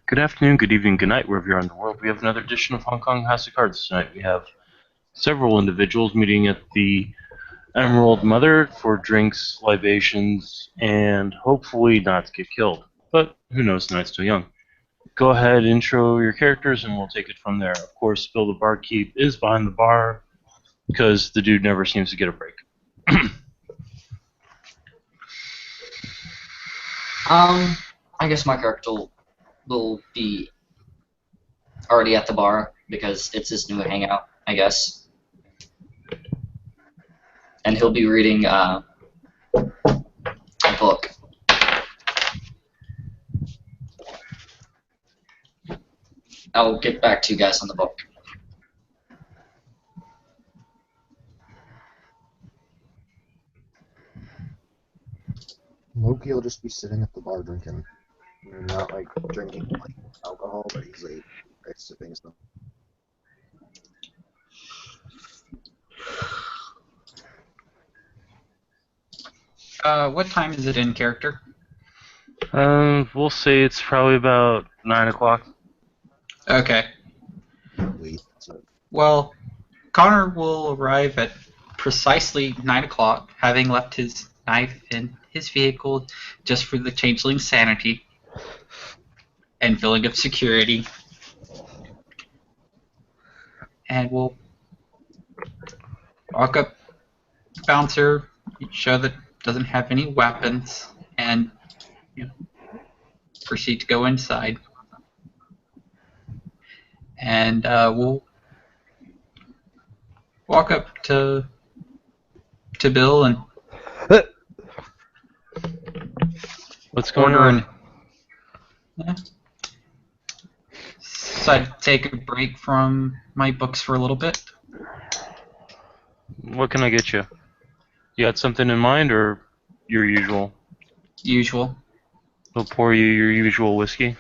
Good afternoon, good evening, good night, wherever you are in the world. We have another edition of Hong Kong House of Cards tonight. We have several individuals meeting at the Emerald Mother for drinks, libations, and hopefully not to get killed. But who knows, the night's still young. Go ahead, intro your characters, and we'll take it from there. Of course, Bill the Barkeep is behind the bar because the dude never seems to get a break. I guess my character will be already at the bar because it's his new hangout, I guess. And he'll be reading a book. I'll get back to you guys on the book. Loki will just be sitting at the bar drinking. Not like drinking like alcohol, but he's like sipping stuff. What time is it in character? We'll say it's probably about 9 o'clock. Okay. Wait, so Well, Connor will arrive at precisely 9 o'clock, having left his knife in his vehicle just for the changeling's sanity and feeling of security. And we'll walk up, bouncer, show that doesn't have any weapons, and proceed to go inside. And we'll walk up to Bill and What's going order on? Decided to take a break from my books for a little bit. What can I get you? You got something in mind, or your usual? Usual. He'll pour you your usual whiskey.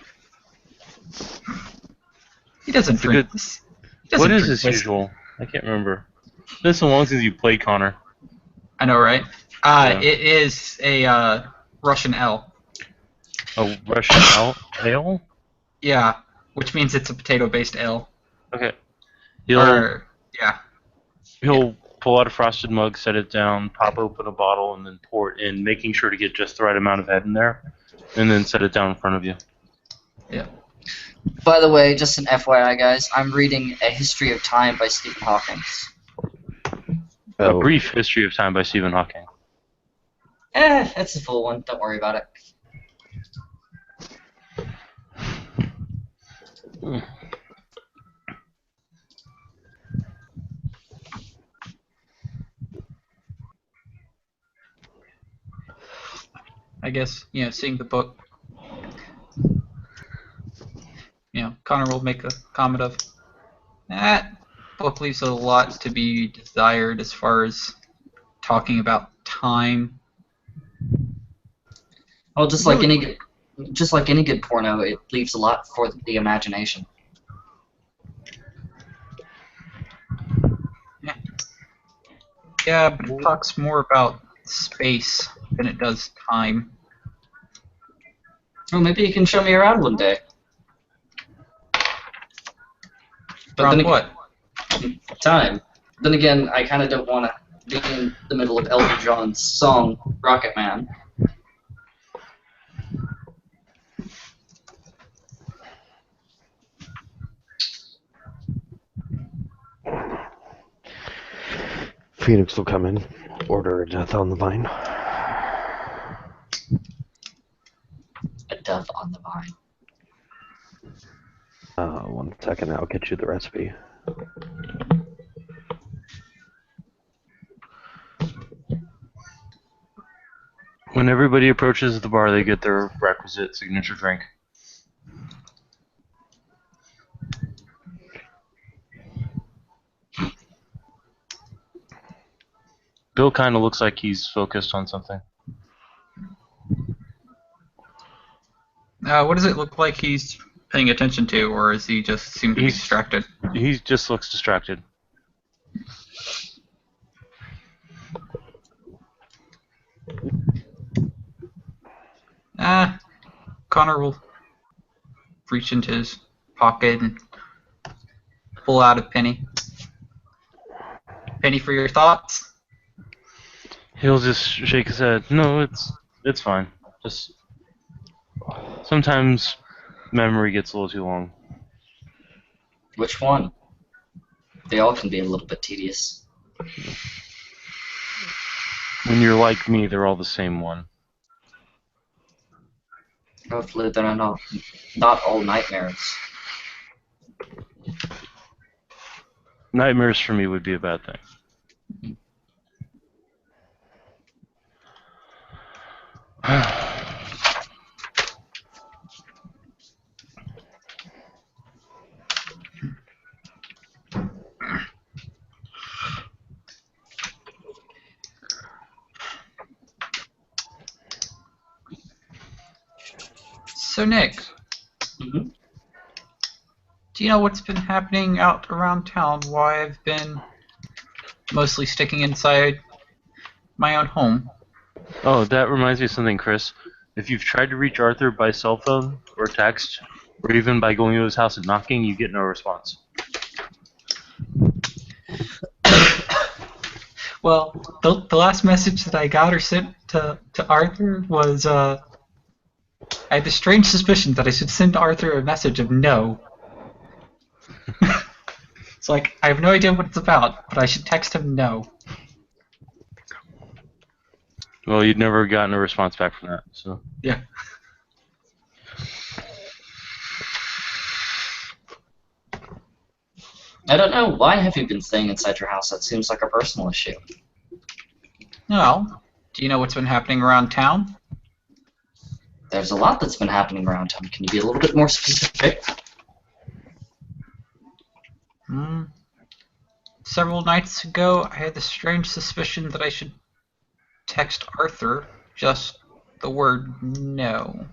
He doesn't It's a drink good- this. What is his usual? I can't remember. It's been so long since you played Connor. I know, right? Yeah. It is a Russian L. A Russian ale? Yeah, which means it's a potato-based ale. Okay. Yeah. He'll pull out a frosted mug, set it down, pop open a bottle, and then pour it in, making sure to get just the right amount of head in there, and then set it down in front of you. Yeah. By the way, just an FYI, guys, I'm reading A History of Time by Stephen Hawking. A Brief History of Time by Stephen Hawking. It's a full one. Don't worry about it. I guess, seeing the book, Connor will make a comment of, that book leaves a lot to be desired as far as talking about time. Well, just like any good porno, it leaves a lot for the imagination. Yeah, but it talks more about space than it does time. Well, maybe you can show me around one day. Around what? Time. Then again, I kind of don't want to be in the middle of Elton John's song Rocket Man. Phoenix will come in, order a death on the vine. A death on the vine. 1 second, I'll get you the recipe. When everybody approaches the bar, they get their requisite signature drink. Bill kind of looks like he's focused on something. What does it look like he's paying attention to, or is he just seem to be distracted? He just looks distracted. Connor will reach into his pocket and pull out a penny. Penny for your thoughts? He'll just shake his head. No, it's fine. Just sometimes memory gets a little too long. Which one? They all can be a little bit tedious. When you're like me, they're all the same one. Hopefully they're not all nightmares. Nightmares for me would be a bad thing. So, Nick, Mhm. do you know what's been happening out around town? Why I've been mostly sticking inside my own home? Oh, that reminds me of something, Chris. If you've tried to reach Arthur by cell phone or text, or even by going to his house and knocking, you get no response. Well, the last message that I got or sent to Arthur was, I had the strange suspicion that I should send Arthur a message of no. It's like, I have no idea what it's about, but I should text him no. Well, you'd never gotten a response back from that, so. Yeah. I don't know. Why have you been staying inside your house? That seems like a personal issue. Well, do you know what's been happening around town? There's a lot that's been happening around town. Can you be a little bit more specific? Several nights ago, I had the strange suspicion that I should text Arthur just the word no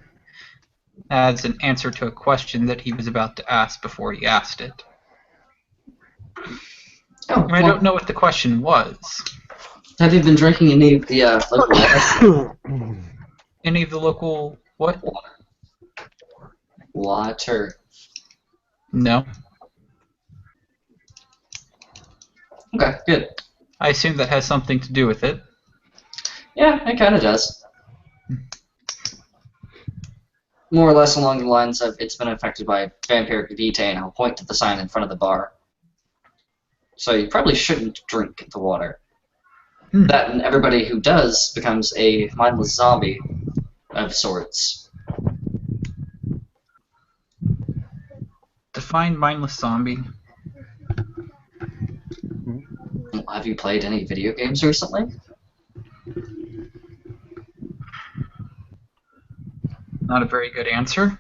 as an answer to a question that he was about to ask before he asked it. Oh, I don't know what the question was. Have you been drinking any of the local water? Any of the local what? Water. No. Okay, good. I assume that has something to do with it. Yeah, it kind of does. More or less along the lines of it's been affected by vampiric vitae, and I'll point to the sign in front of the bar. So you probably shouldn't drink the water. That and everybody who does becomes a mindless zombie of sorts. Define mindless zombie. Have you played any video games recently? Not a very good answer.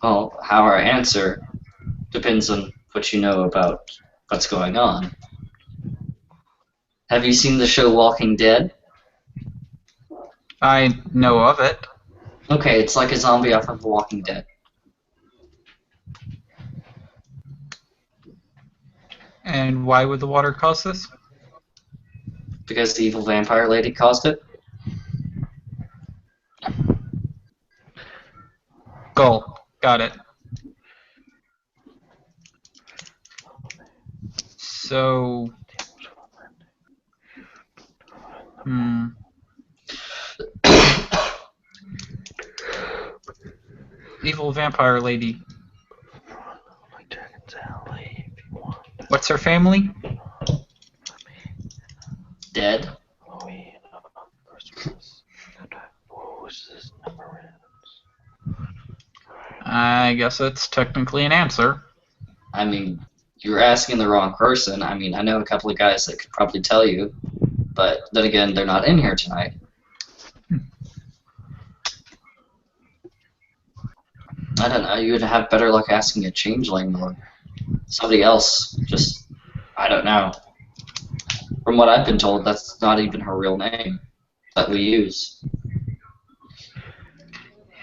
Well, how I answer depends on what you know about what's going on. Have you seen the show Walking Dead? I know of it. Okay, it's like a zombie off of The Walking Dead. And why would the water cause this? Because the evil vampire lady caused it? Goal. Got it. So... Evil vampire lady. What's her family? Dead? I guess that's technically an answer. I mean, you're asking the wrong person. I mean, I know a couple of guys that could probably tell you, but then again, they're not in here tonight. I don't know, you would have better luck asking a changeling or somebody else. Just, I don't know. From what I've been told, that's not even her real name that we use.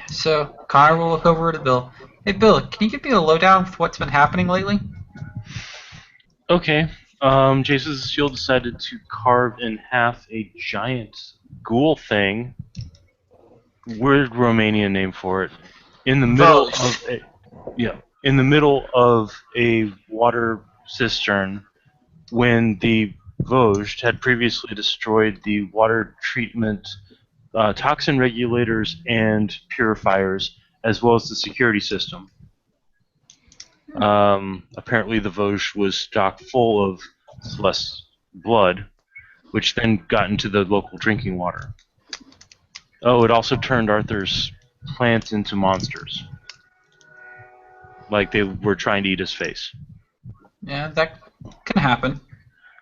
So, Connor will look over to Bill. Hey, Bill, can you give me a lowdown with what's been happening lately? Okay. Jason's shield decided to carve in half a giant ghoul thing weird Romanian name for it. In the middle Vosges. of in the middle of a water cistern, when the Vosges had previously destroyed the water treatment, toxin regulators, and purifiers, as well as the security system. Apparently, the Vosges was stocked full of Celeste's blood, which then got into the local drinking water. Oh, it also turned Arthur's plants into monsters. Like they were trying to eat his face. Yeah, that can happen.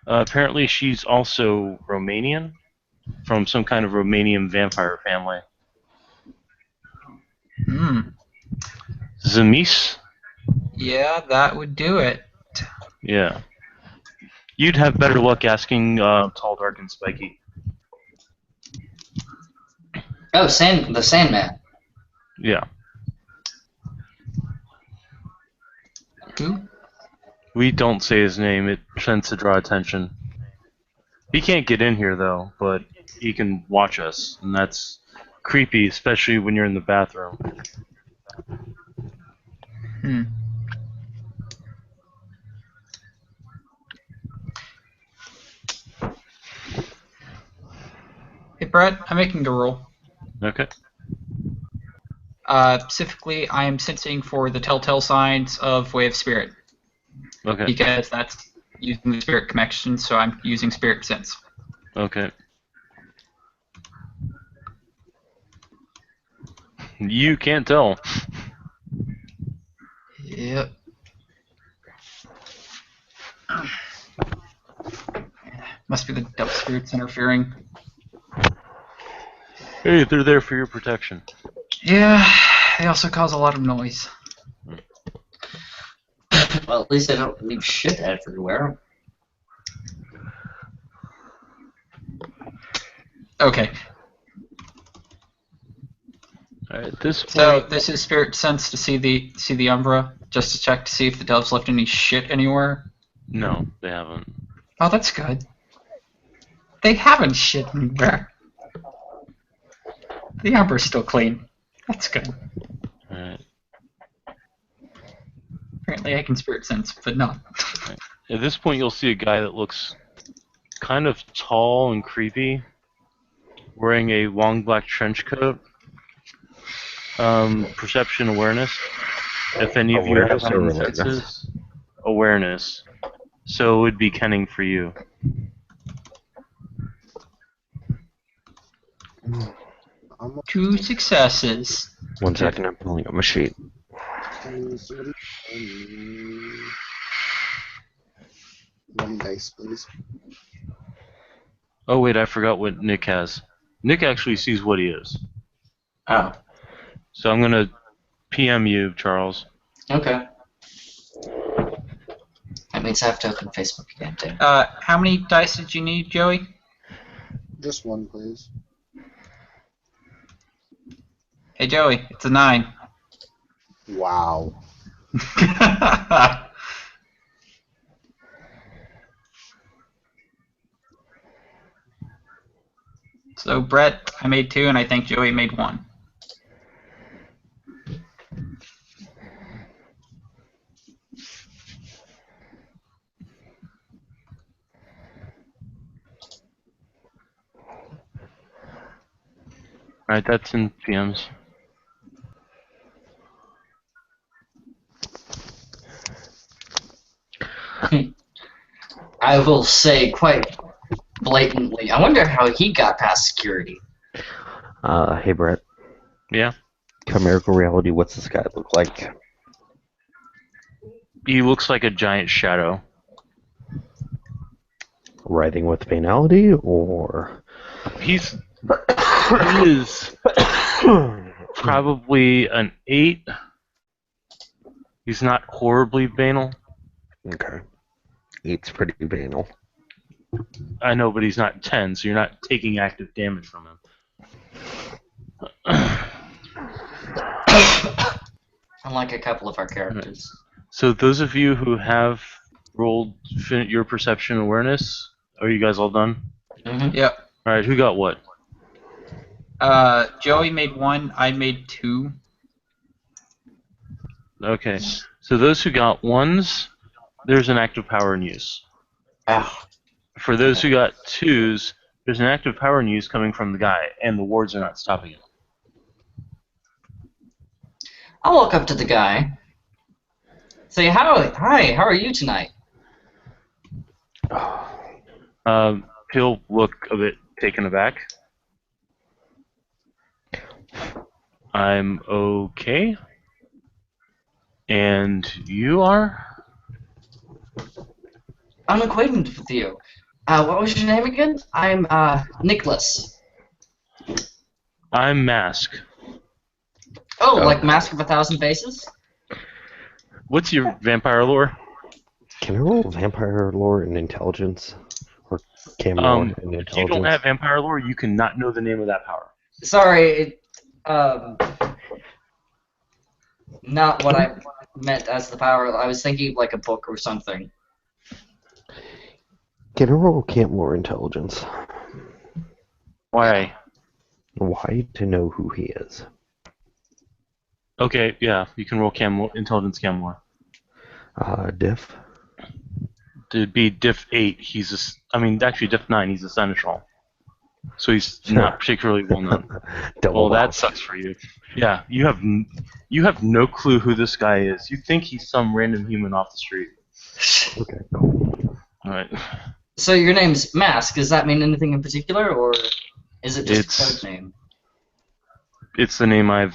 Apparently, she's also Romanian, from some kind of Romanian vampire family. Hmm. Zemis? Yeah, that would do it. Yeah. You'd have better luck asking Tall, Dark, and Spiky. Oh, the Sandman. Yeah. Who? We don't say his name. It tends to draw attention. He can't get in here, though, but he can watch us, and that's creepy, especially when you're in the bathroom. Hmm. Hey, Brett, I'm making a roll. Okay. Specifically, I am sensing for the telltale signs of Way of Spirit. Okay. Because that's using the spirit connection, so I'm using spirit sense. Okay. You can't tell. Yep. Must be the devil spirits interfering. Hey, they're there for your protection. Yeah, they also cause a lot of noise. Well, at least they don't leave shit everywhere. Okay, Alright, this so point, this is spirit sense to see the Umbra, just to check to see if the doves left any shit anywhere. no, they haven't. Oh, that's good. They haven't shit anywhere. The Umbra's still clean. That's good. Alright. Apparently I can spirit sense, but not. At this point, you'll see a guy that looks kind of tall and creepy, wearing a long black trench coat. Perception awareness. If any of you have Awareness or heightened alertness? senses, awareness. So it would be Kenning for you. I'm 2 successes. 1 second, I'm pulling up my sheet. somebody. One dice, please. Oh wait, I forgot what Nick has. Nick actually sees what he is. Oh, So I'm gonna PM you, Charles. okay. That means I have to open Facebook again, too. How many dice did you need, Joey? Just one, please. Hey, Joey, it's a 9. Wow. So, Brett, I made 2, and I think Joey made 1. Alright, that's in PMs. I will say quite blatantly, I wonder how he got past security. Hey Brett. Yeah? Chimerical reality, what's this guy look like? He looks like a giant shadow. Writhing with banality, or? He is probably an 8. He's not horribly banal. Okay. 8's pretty banal. I know, but he's not 10, so you're not taking active damage from him. Unlike a couple of our characters. So those of you who have rolled your perception awareness, are you guys all done? Mm-hmm. Yep. Alright, who got what? Joey made 1. I made 2. Okay. So those who got 1s, there's an active power in use. Ah, For those who got 2s, there's an active power in use coming from the guy, and the wards are not stopping it. I'll walk up to the guy. Say, hi, how are you tonight? He'll look a bit taken aback. I'm okay. And you are? I'm acquainted with you. What was your name again? I'm, Nicholas. I'm Mask. Oh, like Mask of a Thousand Faces? What's your vampire lore? Can I roll vampire lore and intelligence? Or cam lore and intelligence? If you don't have vampire lore, you cannot know the name of that power. Sorry, not what I meant as the power. I was thinking of like a book or something. Can I roll cam lore intelligence? Why? Why? To know who he is. Okay, yeah, you can roll intelligence cam lore. Diff. It'd be diff 8. Actually diff 9. He's a seneschal, so he's not particularly well known. Well, that sucks for you. Yeah, you have no clue who this guy is. You think he's some random human off the street. Okay, cool. All right. So your name's Mask. Does that mean anything in particular, or is it just It's- a code name? It's the name I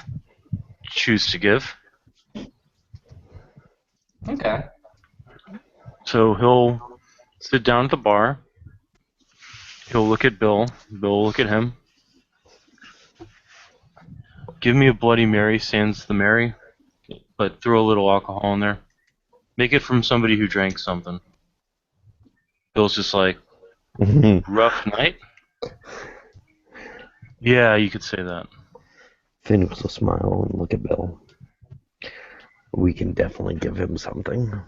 choose to give. Okay. So he'll sit down at the bar. He'll look at Bill. Bill will look at him. Give me a Bloody Mary, sans the Mary, but throw a little alcohol in there. Make it from somebody who drank something. Bill's just like, rough night? Yeah, you could say that. Phoenix will smile and look at Bill. We can definitely give him something.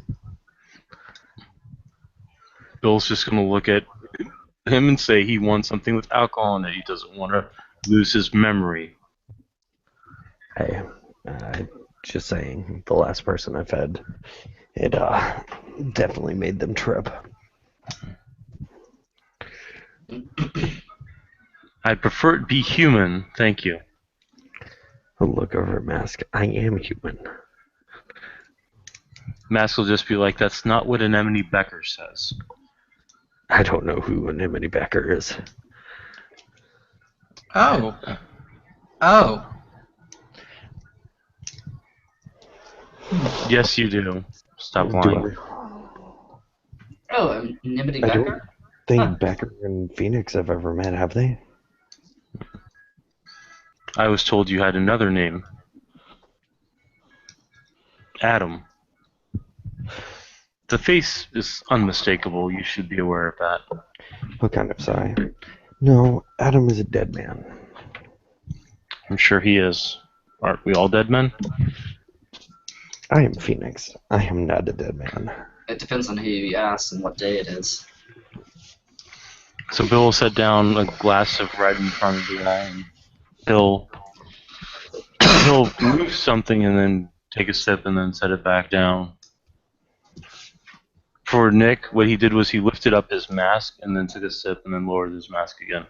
Bill's just going to look at him and say he wants something with alcohol in it. He doesn't want to lose his memory. Hey, just saying, the last person I fed, it definitely made them trip. I'd prefer it be human, thank you. I'll look over at Mask. I am human. Mask will just be like, that's not what Anemone Becker says. I don't know who Anemone Becker is. Oh. Oh. Yes, you do. Stop Do lying. Oh, Nimity I don't Becker? think Huh. Becker and Phoenix have ever met, have they? I was told you had another name. Adam. The face is unmistakable. You should be aware of that. What kind of sigh? No, Adam is a dead man. I'm sure he is. Aren't we all dead men? I am Phoenix. I am not a dead man. It depends on who you ask and what day it is. So Bill will set down a glass of red in front of the guy, and he'll move something and then take a sip and then set it back down. For Nick, what he did was he lifted up his mask and then took a sip and then lowered his mask again.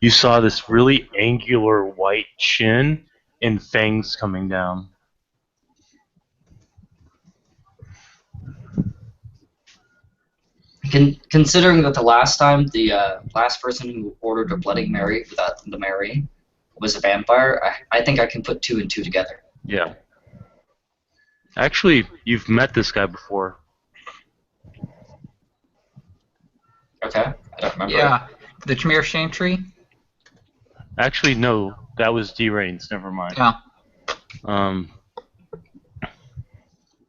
You saw this really angular white chin and fangs coming down. Considering that the last time the last person who ordered a Bloody Mary without the Mary was a vampire, I think I can put 2 and 2 together. Yeah. Actually, you've met this guy before. Okay? I don't remember. Yeah. The Tremere Shame Tree? Actually, no. That was D. Raines. Never mind. Yeah.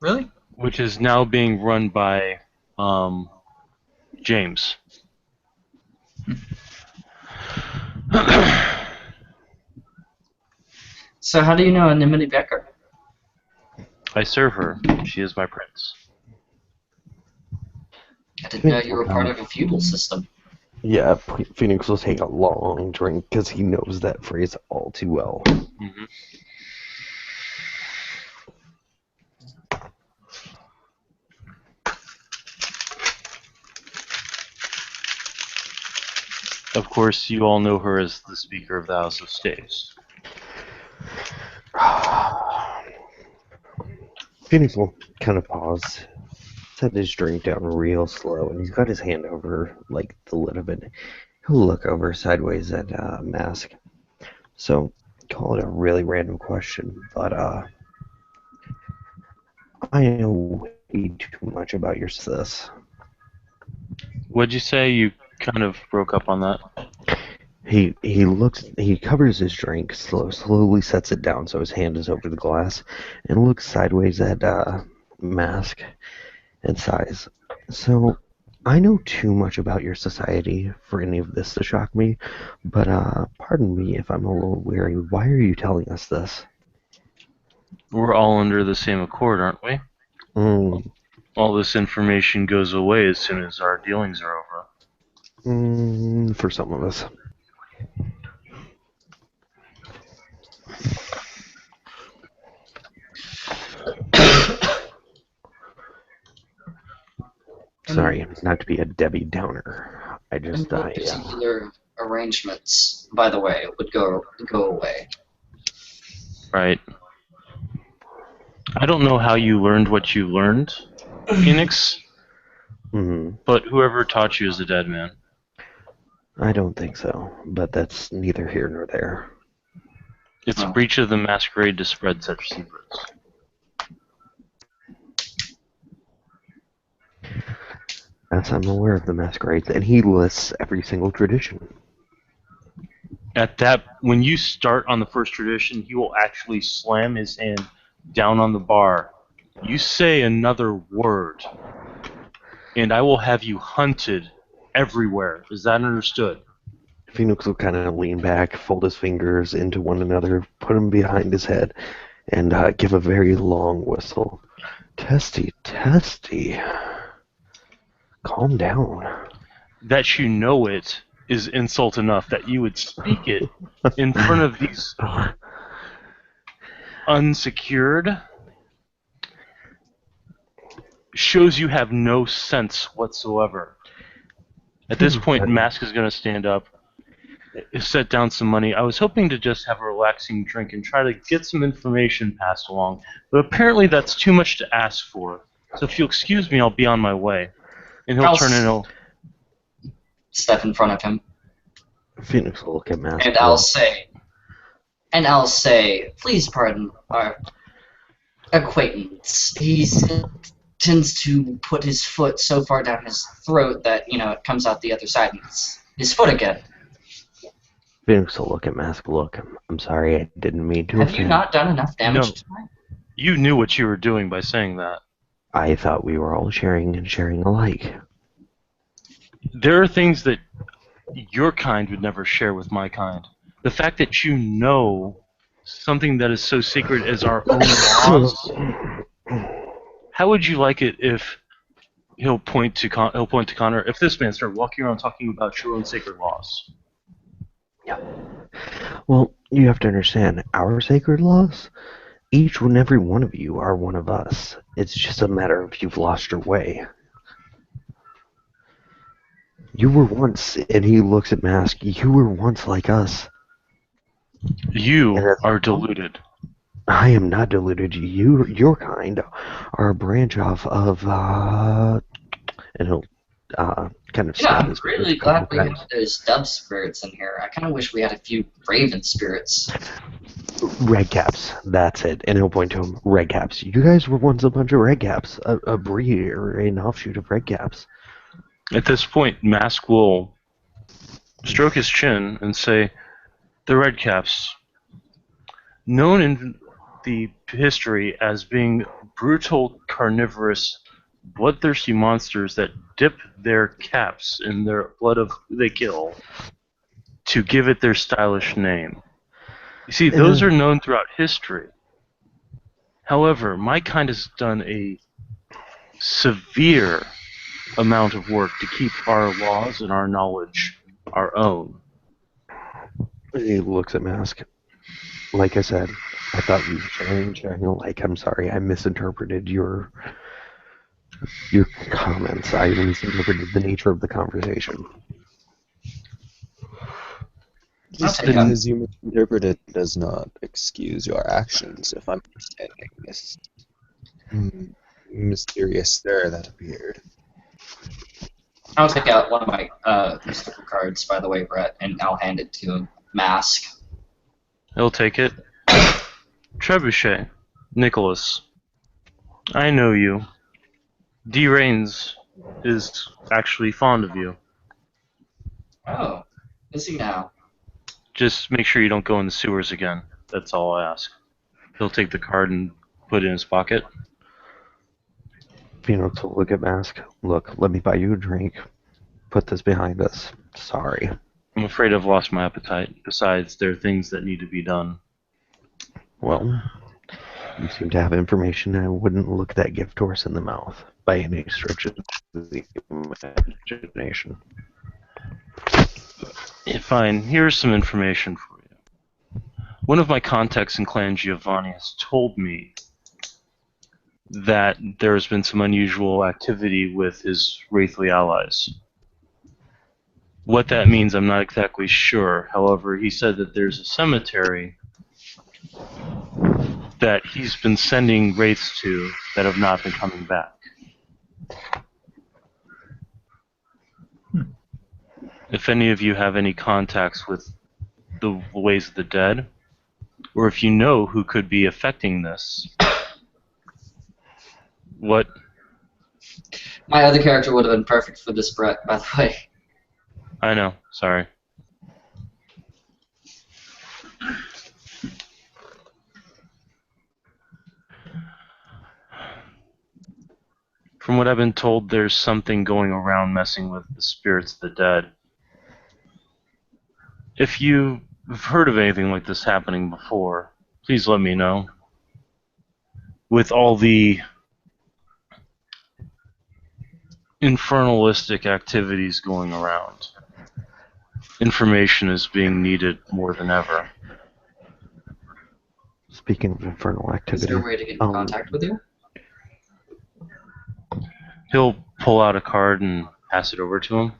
Really? Which is now being run by James. So how do you know Nimity Becker? I serve her. She is my prince. I didn't know you were part of a feudal system. Yeah, Phoenix will take a long drink because he knows that phrase all too well. Mhm. Of course, you all know her as the Speaker of the House of Staves. Phoenix will kind of pause, set his drink down real slow, and he's got his hand over like the lid of it. He'll look over sideways at Mask. So, call it a really random question, but I know way too much about your sis. What'd you say? You kind of broke up on that. He covers his drink, slowly sets it down so his hand is over the glass, and looks sideways at Mask and sighs. So, I know too much about your society for any of this to shock me, but pardon me if I'm a little weary. Why are you telling us this? We're all under the same accord, aren't we? All this information goes away as soon as our dealings are over. For some of us. Sorry, not to be a Debbie Downer. I And just, what particular arrangements, by the way, would go away? Right. I don't know how you learned what you learned, Phoenix, but whoever taught you is a dead man. I don't think so, but that's neither here nor there. It's a breach of the masquerade to spread such secrets. Yes, I'm aware of the masquerades, and he lists every single tradition. When you start on the first tradition, he will actually slam his hand down on the bar. You say another word, and I will have you hunted everywhere. Is that understood? Phoenix will kind of lean back, fold his fingers into one another, put them behind his head, and give a very long whistle. Testy, testy. Calm down. That you know it is insult enough that you would speak it in front of these unsecured shows you have no sense whatsoever. At this point, Mask is going to stand up, set down some money. I was hoping to just have a relaxing drink and try to get some information passed along, but apparently that's too much to ask for. So if you'll excuse me, I'll be on my way. And he'll turn and he'll step in front of him. Phoenix will look at Mask. And I'll say, please pardon our acquaintance. He tends to put his foot so far down his throat that, it comes out the other side and it's his foot again. Phoenix will look at Mask. Look, I'm sorry, I didn't mean to offend. Have you not done enough damage tonight? You knew what you were doing by saying that. I thought we were all sharing and sharing alike. There are things that your kind would never share with my kind. The fact that you know something that is so secret as our own laws. How would you like it if he'll point to Connor? If this man started walking around talking about your own sacred laws? Yeah. Well, you have to understand our sacred laws. Each and every one of you are one of us. It's just a matter of you've lost your way. You were once, and he looks at Mask, you were once like us. You are deluded. I am not deluded. Your kind are a branch off of, and he'll kind of stop. I'm really glad we have those dove spirits in here. I kind of wish we had a few raven spirits. Redcaps, that's it. And he'll point to him. Redcaps. You guys were once a bunch of redcaps, a breed or an offshoot of redcaps. At this point, Mask will stroke his chin and say, the redcaps, known in the history as being brutal, carnivorous, bloodthirsty monsters that dip their caps in their blood of who they kill to give it their stylish name. You see, those are known throughout history. However, my kind has done a severe amount of work to keep our laws and our knowledge our own. He looks at Mask. Like I said, I thought you were sharing a like. I'm sorry, I misinterpreted your comments. I misinterpreted the nature of the conversation. Just Just because you misinterpret it does not excuse your actions, if I'm understanding this mysterious stare that appeared. I'll take out one of my mystical cards, by the way, Brett, and I'll hand it to Mask. He'll take it. Trebuchet, Nicholas, I know you. D. Rains is actually fond of you. Oh, is he now? Just make sure you don't go in the sewers again. That's all I ask. He'll take the card and put it in his pocket. To look at Mask. Look, let me buy you a drink. Put this behind us. Sorry. I'm afraid I've lost my appetite. Besides, there are things that need to be done. Well, you seem to have information I wouldn't look that gift horse in the mouth by any stretch of the imagination. Yeah, fine, here's some information for you. One of my contacts in Clan Giovanni has told me that there has been some unusual activity with his Wraithly allies. What that means, I'm not exactly sure. However, he said that there's a cemetery that he's been sending wraiths to that have not been coming back. If any of you have any contacts with the ways of the dead, or if you know who could be affecting this, what? My other character would have been perfect for this, Brett, by the way. I know, sorry. From what I've been told, there's something going around messing with the spirits of the dead. If you've heard of anything like this happening before, please let me know. With all the infernalistic activities going around, information is being needed more than ever. Speaking of infernal Is activity, there a way to get in contact with you? He'll pull out a card and pass it over to him.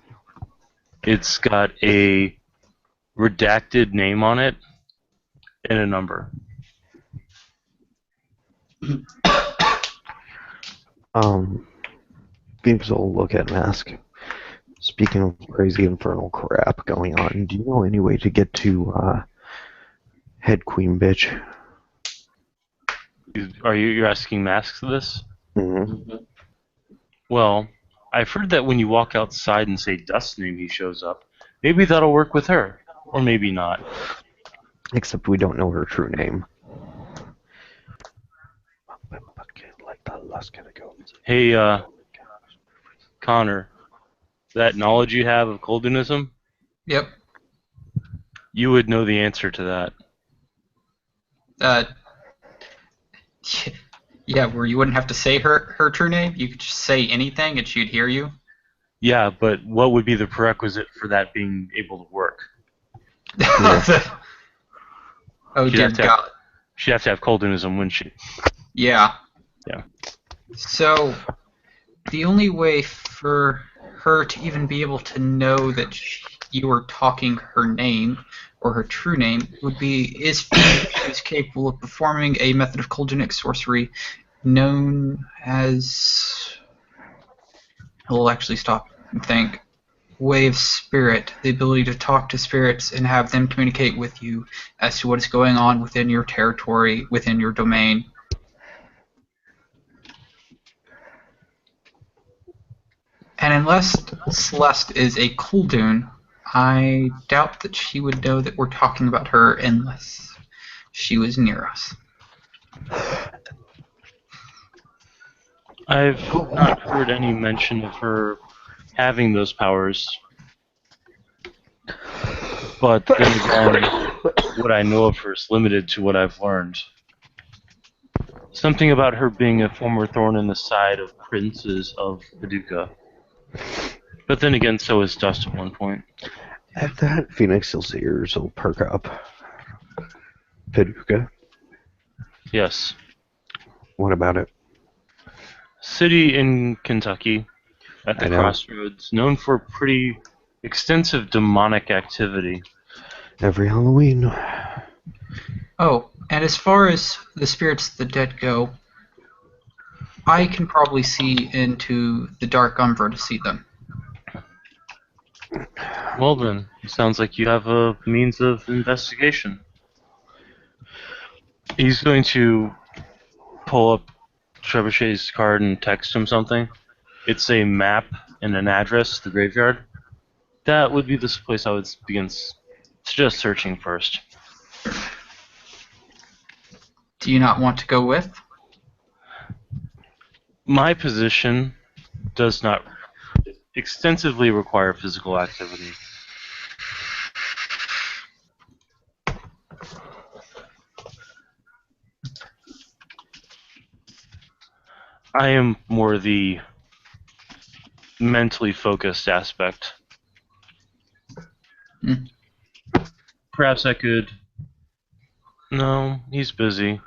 It's got a redacted name on it and a number. Phoenix will look at Mask. Speaking of crazy infernal crap going on, do you know any way to get to Head Queen Bitch? You're asking Masks this? Mm-hmm. Well, I've heard that when you walk outside and say Dust's name, he shows up. Maybe that'll work with her, or maybe not. Except we don't know her true name. Hey, Connor, that knowledge you have of Coldunism, Yep. you would know the answer to that. Yeah, where you wouldn't have to say her true name. You could just say anything and she'd hear you. Yeah, but what would be the prerequisite for that being able to work? Oh She'd dear have to have- God. She'd have to have Coldunism, wouldn't she? Yeah. Yeah. So, the only way for her to even be able to know that you were talking her name or her true name would be is she is capable of performing a method of Koldunic sorcery known as. We'll actually stop and think. Way of Spirit, the ability to talk to spirits and have them communicate with you as to what is going on within your territory, within your domain. And unless Celeste is a Koldun, I doubt that she would know that we're talking about her unless she was near us. I've not heard any mention of her having those powers. But then again, what I know of her is limited to what I've learned. Something about her being a former thorn in the side of princes of Paducah. But then again, so is dust at one point. At that, Phoenix, you'll see yours will perk up. Paducah, Yes. what about it? City in Kentucky, at the I know. crossroads, known for pretty extensive demonic activity. Every Halloween. Oh, and as far as the spirits of the dead go, I can probably see into the Dark Umbra to see them. Well then, it sounds like you have a means of investigation. He's going to pull up Trebuchet's card and text him something. It's a map and an address to the graveyard. That would be the place I would suggest searching first. Do you not want to go with? My position does not extensively require physical activity. I am more the mentally focused aspect. Hmm. Perhaps I could... No, he's busy.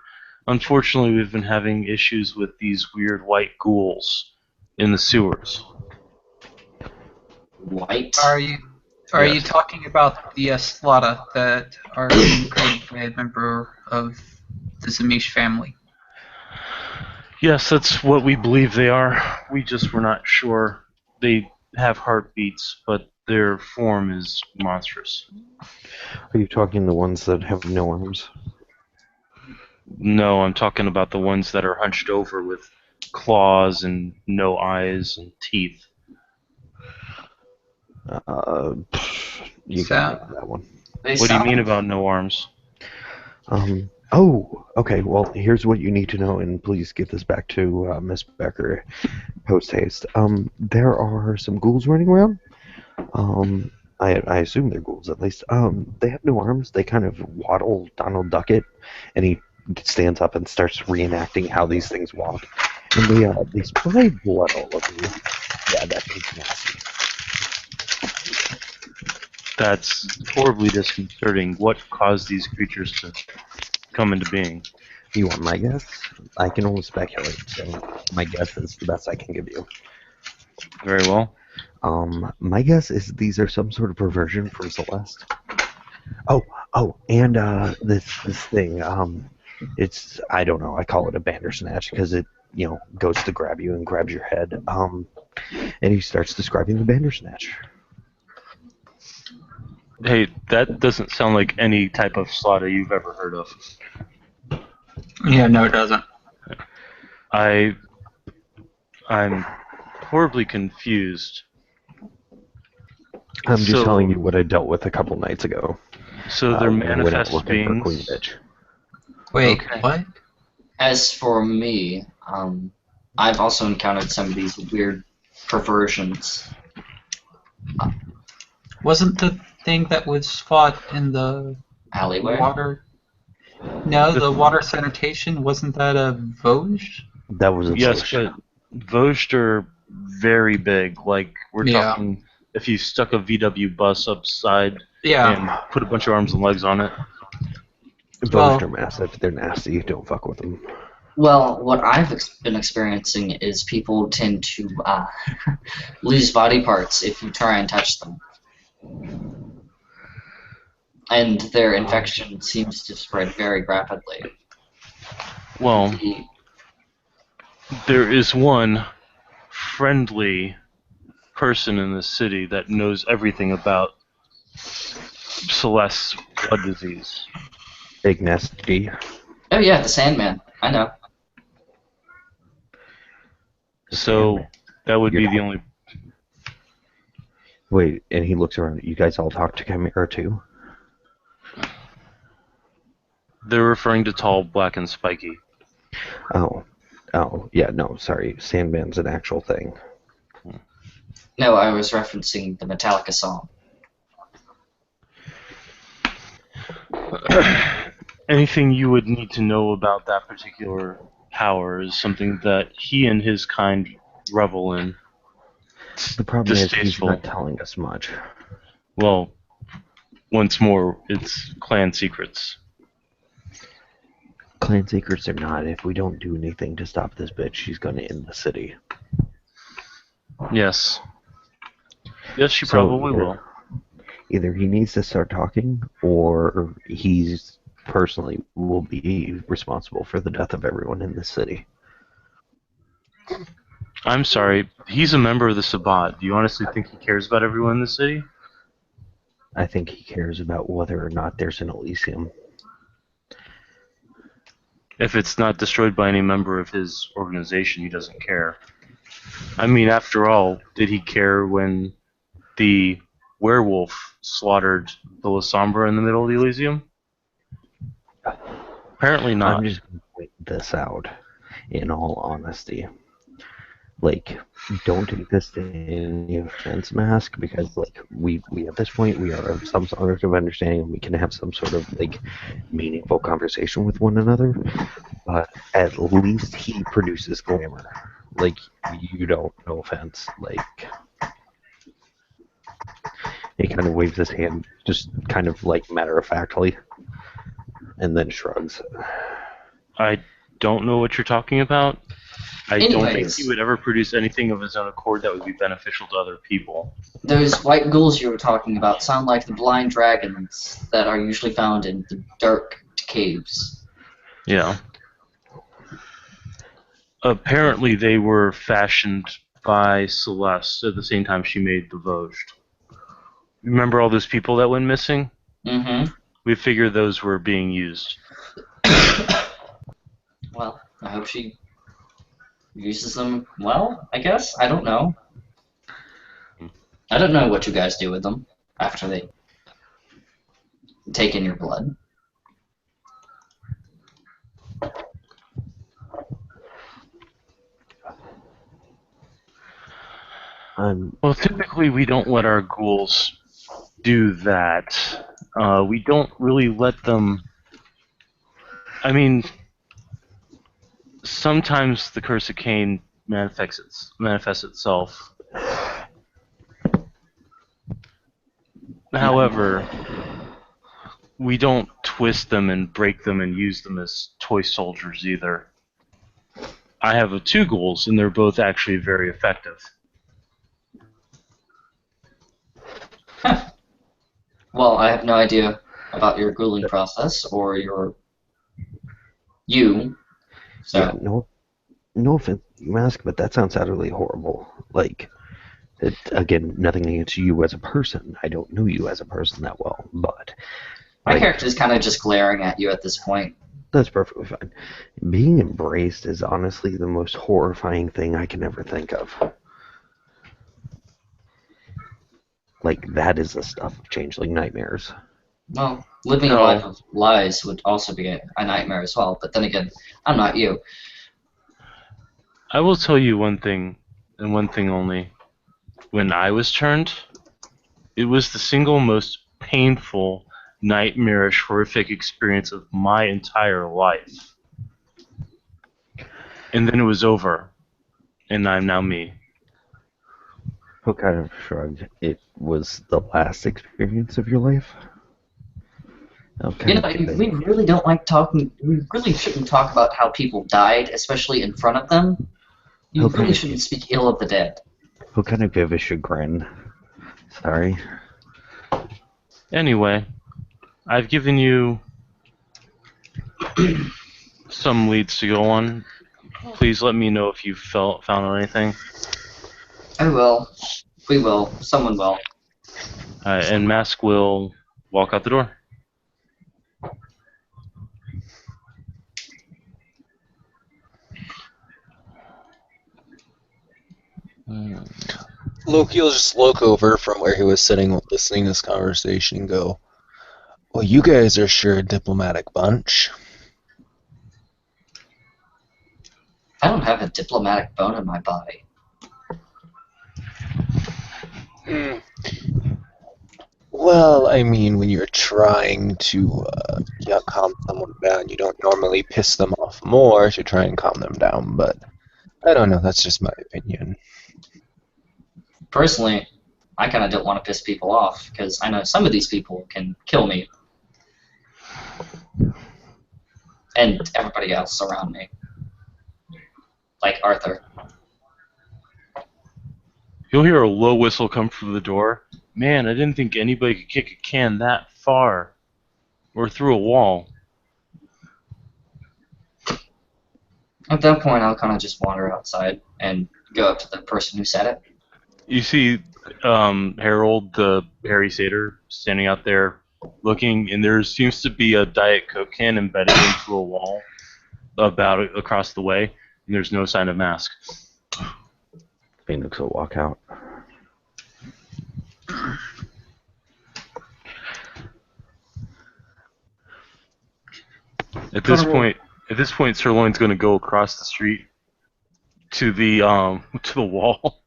Unfortunately, we've been having issues with these weird white ghouls in the sewers. White? Are you Yes. talking about the Slata that are being created by a member of the Zamish family? Yes, that's what we believe they are. We just were not sure. They have heartbeats, but their form is monstrous. Are you talking the ones that have no arms? No, I'm talking about the ones that are hunched over with claws and no eyes and teeth. You So- can take that one. They What do you sound- mean about no arms? Oh, okay. Well, here's what you need to know, and please get this back to Miss Becker post haste. There are some ghouls running around. I assume they're ghouls at least. They have no arms. They kind of waddle Donald Duckett, and he stands up and starts reenacting how these things walk. And they spray blood all over you. Yeah, that thing's nasty. That's horribly disconcerting. What caused these creatures to come into being? You want my guess? I can only speculate, so my guess is the best I can give you. Very well. My guess is these are some sort of perversion from Celeste. Oh, and this thing. It's I don't know. I call it a Bandersnatch because it goes to grab you and grabs your head. And he starts describing the Bandersnatch. Hey, that doesn't sound like any type of slaughter you've ever heard of. Yeah, no, it doesn't. I'm horribly confused. I'm just So- telling you what I dealt with a couple nights ago. So they're when I went out manifest looking for Queen beings. Bitch. Wait, Okay. what? As for me, I've also encountered some of these weird perversions. Wasn't the thing that was fought in the Alleyway? water? No, the water sanitation, wasn't that a Vosges? That was a Yes, Vosges. but Vosges are very big. Like, we're Yeah. talking if you stuck a VW bus upside Yeah. and put a bunch of arms and legs on it. Well- Vosges are massive. They're nasty. Don't fuck with them. Well, what I've been experiencing is people tend to lose body parts if you try and touch them. And their infection seems to spread very rapidly. Well, The- there is one friendly person in the city that knows everything about Celeste's blood disease. Big nasty. Oh yeah, the Sandman. I know. So that would be the only. Wait, and he looks around. You guys all talk to Chimera too? They're referring to Tall, Black, and Spiky. Oh, yeah, no, sorry. Sandman's an actual thing. No, I was referencing the Metallica song. Anything you would need to know about that particular power is something that he and his kind revel in. The problem is he's distasteful. not telling us much. Well, once more, it's clan secrets. Clan secrets or not, if we don't do anything to stop this bitch, she's gonna end the city. Yes. Yes, she So probably will. Either he needs to start talking, or he's personally will be responsible for the death of everyone in the city. I'm sorry, he's a member of the Sabbat. Do you honestly think he cares about everyone in the city? I think he cares about whether or not there's an Elysium. If it's not destroyed by any member of his organization, he doesn't care. I mean, after all, did he care when the werewolf slaughtered the Lasombra in the middle of the Elysium? Apparently not. I'm just going to point this out, in all honesty. Like, don't take this to any offense, Mask, because, like, we at this point, we are of some sort of understanding, we can have some sort of, like, meaningful conversation with one another, but at least he produces glamour. Like, you don't, no offense, like... He kind of waves his hand, just kind of, like, matter-of-factly, and then shrugs. I don't know what you're talking about. I don't think Anyways. he would ever produce anything of his own accord that would be beneficial to other people. Those white ghouls you were talking about sound like the blind dragons that are usually found in the dark caves. Yeah. Apparently they were fashioned by Celeste at the same time she made the Vosges. Remember all those people that went missing? Mm-hmm. We figured those were being used. Well, I hope she uses them well, I guess? I don't know. I don't know what you guys do with them after they take in your blood. Well, typically we don't let our ghouls do that. We don't really let them... I mean, sometimes the Curse of Cain manifests itself. However, we don't twist them and break them and use them as toy soldiers either. I have 2 ghouls, and they're both actually very effective. Well, I have no idea about your ghouling process or you. So Yeah, no offense, Mask, but that sounds utterly horrible. Like, again, nothing against you as a person. I don't know you as a person that well, but... my like, character's kind of just glaring at you at this point. That's perfectly fine. Being embraced is honestly the most horrifying thing I can ever think of. Like, that is the stuff of changeling nightmares. Well, living a No. life of lies would also be a nightmare as well, but then again, I'm not you. I will tell you one thing, and one thing only. When I was turned, it was the single most painful, nightmarish, horrific experience of my entire life. And then it was over, and I'm now me. Who kind of shrugged. It was the last experience of your life? Okay. You know, we really don't like talking. We really shouldn't talk about how people died, especially in front of them. You Okay. really shouldn't speak ill of the dead. Who kind of give a chagrin? Sorry. Anyway, I've given you some leads to go on. Please let me know if you found anything. I will. We will. Someone will. And Mask will walk out the door. Loki will just look over from where he was sitting listening to this conversation and go, well, you guys are sure a diplomatic bunch. I don't have a diplomatic bone in my body. Well, I mean, when you're trying to calm someone down, you don't normally piss them off more to try and calm them down, but I don't know, that's just my opinion. Personally, I kind of don't want to piss people off because I know some of these people can kill me and everybody else around me, like Arthur. You'll hear a low whistle come from the door. Man, I didn't think anybody could kick a can that far. Or through a wall. At that point, I'll kind of just wander outside and go up to the person who said it. You see Harold, the Harry Satyr, standing out there looking, and there seems to be a Diet Coke can embedded into a wall about across the way, and there's no sign of Mask. Phoenix will walk out. At this point, Sirloin's going to go across the street to the wall,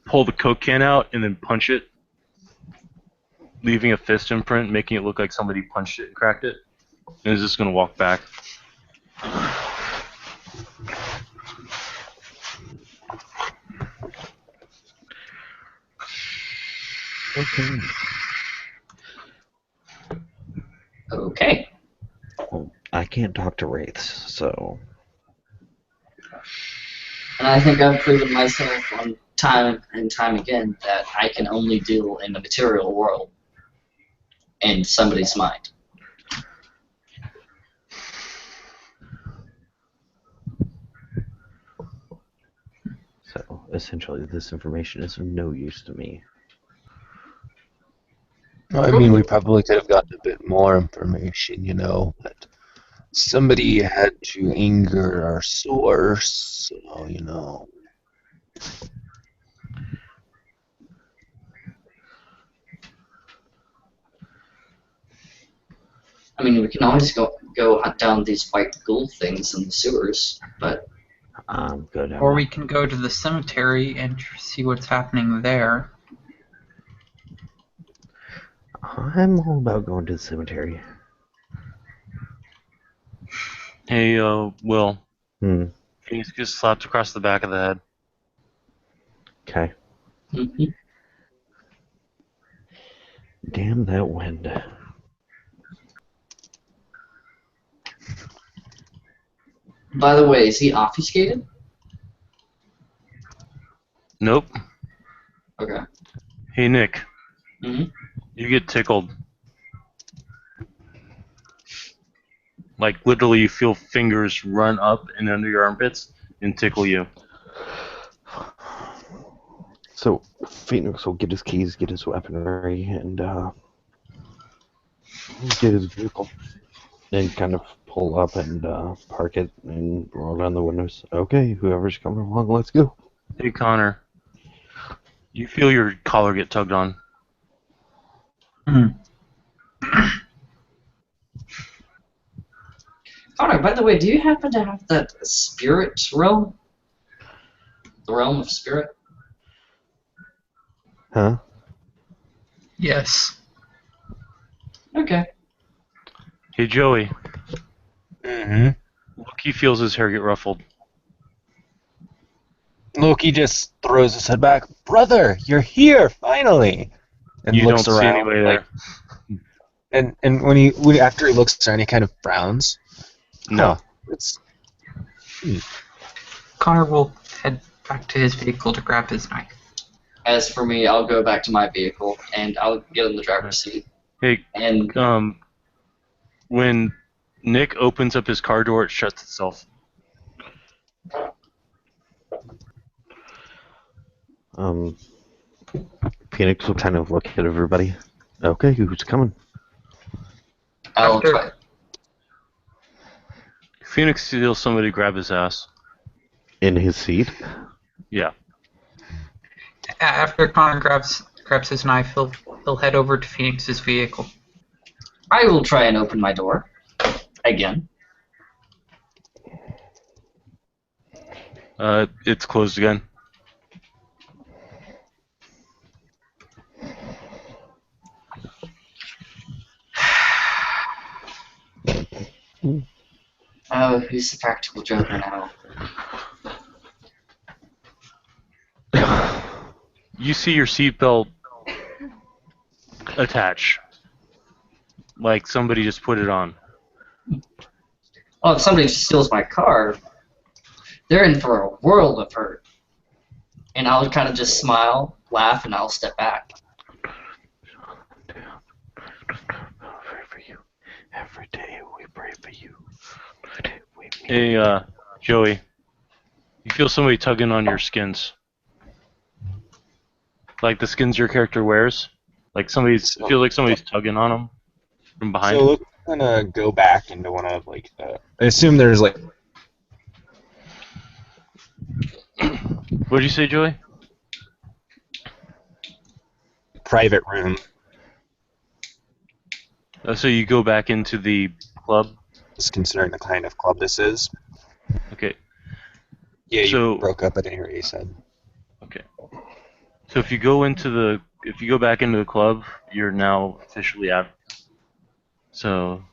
pull the Coke can out, and then punch it, leaving a fist imprint, making it look like somebody punched it and cracked it. And is just going to walk back. Okay. Okay. Well, I can't talk to wraiths, so And I think I've proven myself on time and time again that I can only deal in the material world in somebody's mind. so essentially this information is of no use to me. Well, I mean, we probably could have gotten a bit more information, you know, but somebody had to anger our source, so, you know. I mean, we can always go hunt down these white ghoul things in the sewers, but I'm good. Or we can go to the cemetery and see what's happening there. I'm all about going to the cemetery. Hey, Will. Phoenix gets slapped across the back of the head. Okay. mhm. Damn that wind. By the way, is he obfuscated? Nope. Okay. Hey, Nick. Mhm. You get tickled. Like, literally, you feel fingers run up and under your armpits and tickle you. So Phoenix will get his keys, get his weaponry, and get his vehicle, and kind of pull up and park it and roll down the windows. Okay, whoever's coming along, let's go. Hey, Connor. You feel your collar get tugged on. Connor, by the way, do you happen to have that spirit realm? The realm of spirit? Huh? Yes. Okay. Hey, Joey. Mm-hmm. Loki feels his hair get ruffled. Loki just throws his head back. Brother, you're here, finally! And You looks don't see around. anybody like, there. and when after he looks around, he kind of frowns. No. Huh, it's Connor will head back to his vehicle to grab his knife. As for me, I'll go back to my vehicle and I'll get in the driver's seat. Hey, And when Nick opens up his car door, it shuts itself. Phoenix will kind of look at everybody. Okay, who's coming? I'll After- try. Phoenix feels somebody grab his ass. In his seat? Yeah. After Connor grabs his knife, he'll head over to Phoenix's vehicle. I will try and open my door. Again. It's closed again. Oh, who's the practical joker now? You see your seatbelt attach. Like somebody just put it on. Oh, if somebody steals my car, they're in for a world of hurt. And I'll kind of just smile, laugh, and I'll step back. Pray for you. Every day we pray for you. We meet. Hey, Joey. You feel somebody tugging on your skins. Like the skins your character wears. Like feels like somebody's tugging on them from behind. So Luke's gonna go back into one of like the. I assume there's like. What did you say, Joey? Private room. So you go back into the club? Just considering the kind of club this is. Okay. Yeah, So- you broke up at any rate, you said. Okay. So if you go back into the club, you're now officially out. So.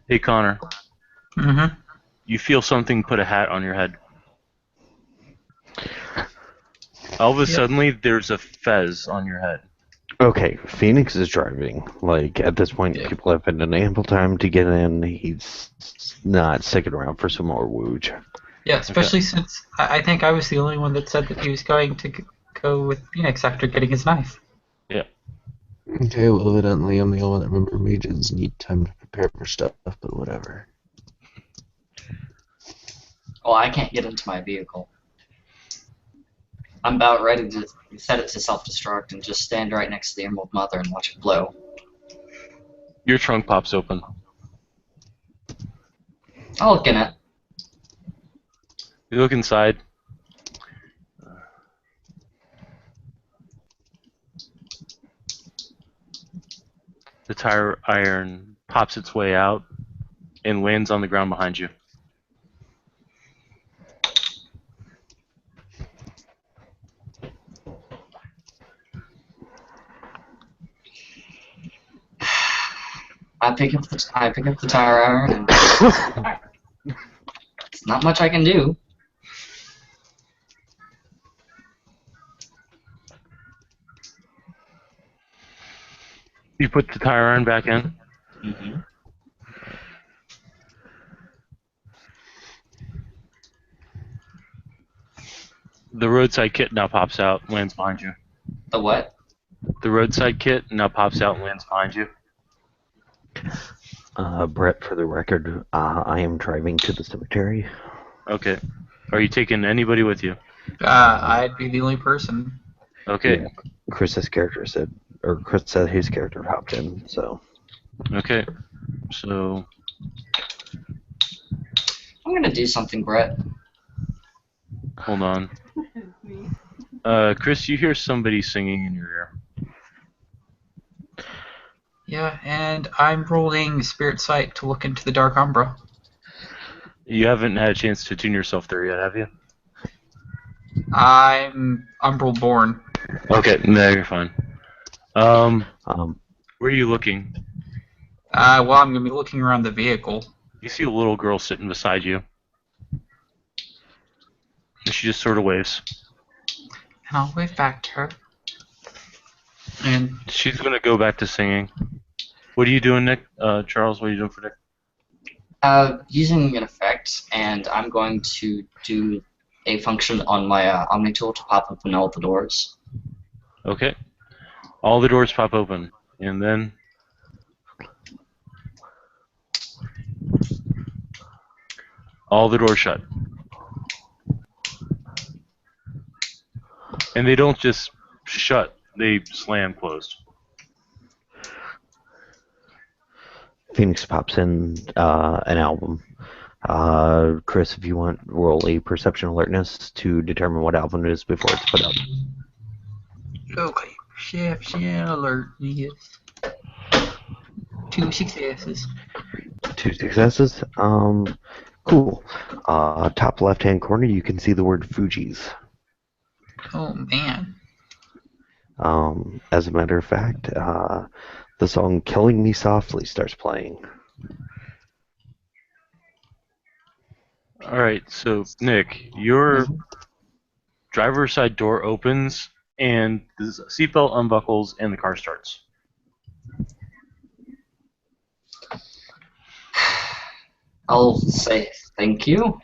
Hey, Connor. Mm-hmm. You feel something put a hat on your head. All of a Yep. suddenly, there's a fez on your head. Okay, Phoenix is driving. Like, at this point, Yeah. people have had an ample time to get in. He's not sticking around for some more wooge. Yeah, especially since I think I was the only one that said that he was going to go with Phoenix after getting his knife. Okay, well, evidently I'm the only one that remember mages need time to prepare for stuff, but whatever. Well, I can't get into my vehicle. I'm about ready to set it to self-destruct and just stand right next to the Emerald Mother and watch it blow. Your trunk pops open. I'll look in it. You look inside. The tire iron pops its way out and lands on the ground behind you. I pick up the tire iron, and it's not much I can do. You put the tire iron back in. Mm-hmm. The roadside kit now pops out and lands behind you. The what? The roadside kit now pops out and lands behind you. Brett, for the record, I am driving to the cemetery. Okay. Are you taking anybody with you? I'd be the only person. Okay. Yeah. Chris said his character hopped in, so. Okay. So, I'm gonna do something, Brett. hold on. Chris, you hear somebody singing in your ear. Yeah, and I'm rolling Spirit Sight to look into the Dark Umbra. You haven't had a chance to tune yourself there yet, have you? I'm Umbral born. Okay, no, you're fine. Where Um, are you looking? Well, I'm gonna be looking around the vehicle. You see a little girl sitting beside you. And she just sort of waves. And I'll wave back to her. And She's going to go back to singing. What are you doing, Nick? Charles, what are you doing for Nick? Using an effect, and I'm going to do a function on my Omni tool to pop open all the doors. Okay. All the doors pop open. And then... all the doors shut. And they don't just shut, they slam closed. Phoenix pops in an album. Chris, if you want, roll a perception alertness to determine what album it is before it's put up. okay, perception alert. Yes. 2 successes. 2 successes. Cool. Top left-hand corner, you can see the word Fuji's. Oh man. As a matter of fact, the song "Killing Me Softly" starts playing. All right, so Nick, your driver's side door opens and the seatbelt unbuckles and the car starts. I'll say thank you.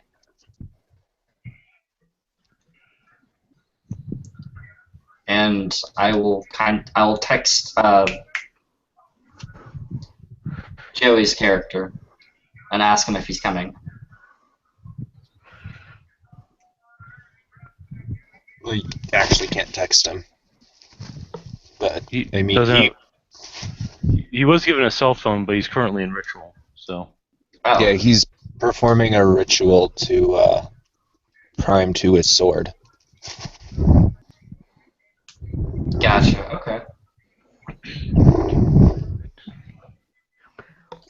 And I'll text Joey's character and ask him if he's coming. Well, you actually can't text him. But, He I mean, doesn't. He was given a cell phone, but he's currently in ritual. So Oh, yeah, he's performing a ritual to prime to his sword. gotcha. Okay.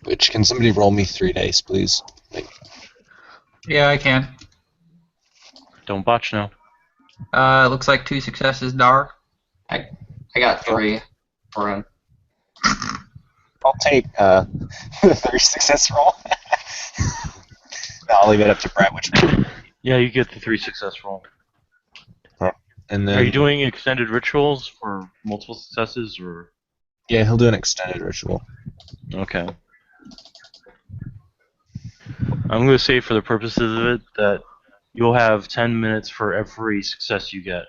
Which, can somebody roll me 3 days, please? Yeah, I can. don't botch now. Looks like 2 successes, Dar. I got 3 for him. I'll take the 3 success roll. I'll leave it up to Brett, which one. Yeah, you get the 3 success roll. And then, Are you doing extended rituals for multiple successes, or yeah, he'll do an extended ritual. okay? I'm going to say, for the purposes of it, that you'll have 10 minutes for every success you get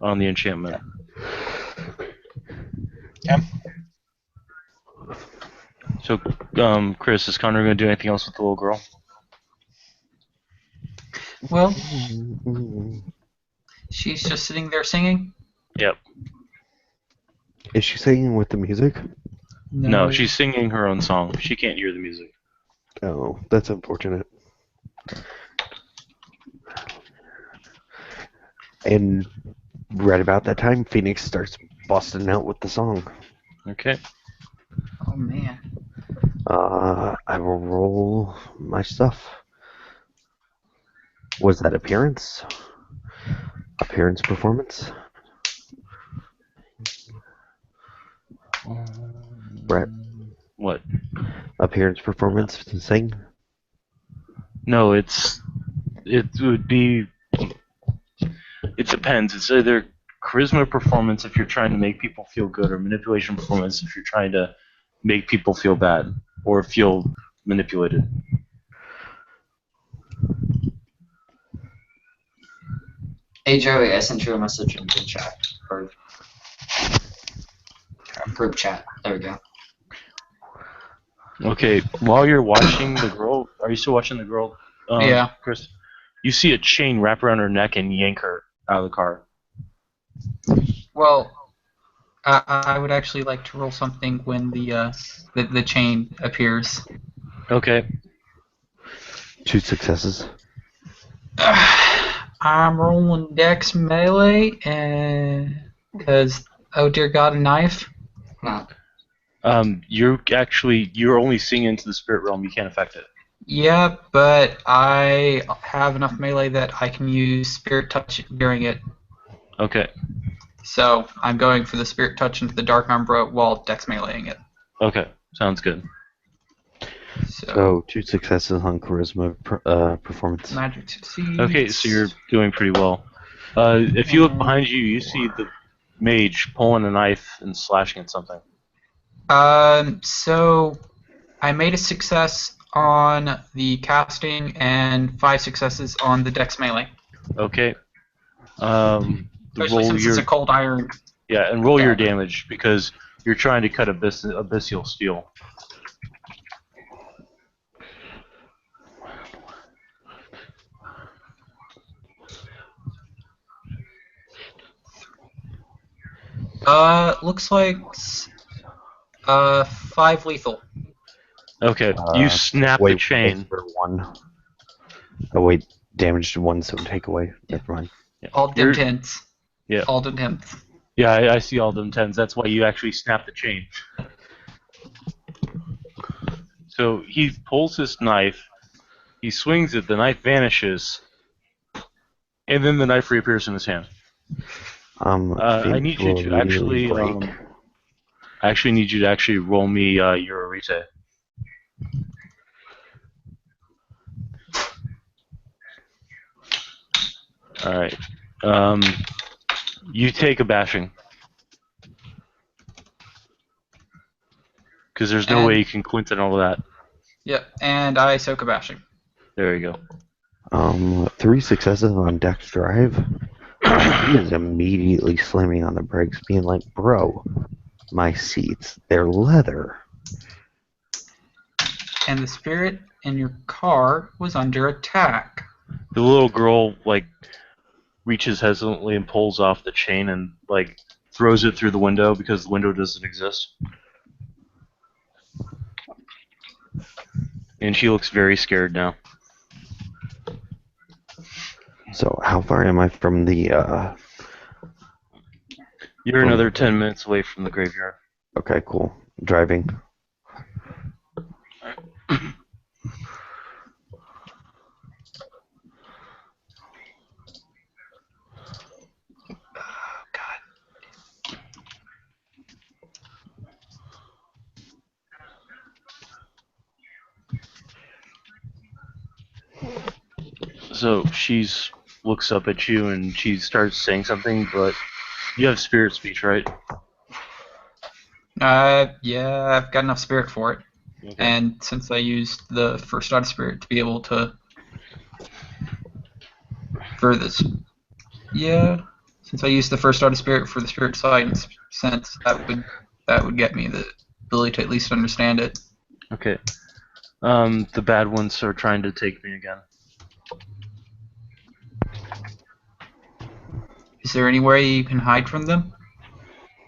on the enchantment. Yeah. So, Chris, is Connor going to do anything else with the little girl? Well, she's just sitting there singing. Yep. Is she singing with the music? No, she's singing her own song. She can't hear the music. Oh, that's unfortunate. And right about that time, Phoenix starts busting out with the song. Okay. Oh man. I will roll my stuff. Was that appearance? Appearance performance? Brett, What? appearance performance to sing? No, it would be. It depends. It's either charisma performance if you're trying to make people feel good, or manipulation performance if you're trying to make people feel bad or feel manipulated. Hey Joey, I sent you a message in group chat. Or group chat. There we go. Okay, while you're watching the girl, are you still watching the girl? Yeah. Chris, you see a chain wrap around her neck and yank her out of the car. Well, I would actually like to roll something when the chain appears. Okay. 2 successes. I'm rolling Dex melee, and because oh dear God, a knife. No. You're only seeing into the spirit realm. You can't affect it. Yeah, but I have enough melee that I can use Spirit Touch during it. Okay. So I'm going for the Spirit Touch into the Dark Umbra while Dex meleeing it. Okay. Sounds good. So 2 successes on charisma performance. magic succeeds. Okay, so you're doing pretty well. If you look behind you, you see the mage pulling a knife and slashing at something. So I made a success on the casting and 5 successes on the Dex melee. Okay. Especially Roll since your it's a cold iron. and roll your damage because you're trying to cut abyssal steel. Looks like 5 lethal. Okay. You snap the chain. For 1. Oh wait, damage to 1, so take away. Never mind. Yeah. All dim tens. Yeah. All dim tens. Yeah, I see all them tens. That's why you actually snap the chain. So he pulls his knife, he swings it, the knife vanishes, and then the knife reappears in his hand. I need you to actually, I actually need you to actually roll me your arete. All right. You take a bashing. Because there's no way And- you can Quinton all that. Yep, and I soak a bashing. There you go. 3 successes on Dex Drive. He is immediately slamming on the brakes, being like, bro, my seats, they're leather. And the spirit in your car was under attack. The little girl, like, reaches hesitantly and pulls off the chain and, like, throws it through the window because the window doesn't exist. And she looks very scared now. So how far am I from the, You're another 10 minutes away from the graveyard. okay, cool. Driving. So she looks up at you and she starts saying something, but you have spirit speech, right? Yeah, I've got enough spirit for it. Okay. And since I used the first dot of spirit to be able to for this, yeah, since I used the first dot of spirit for the spirit science sense, that would get me the ability to at least understand it. Okay. The bad ones are trying to take me again. Is there any way you can hide from them?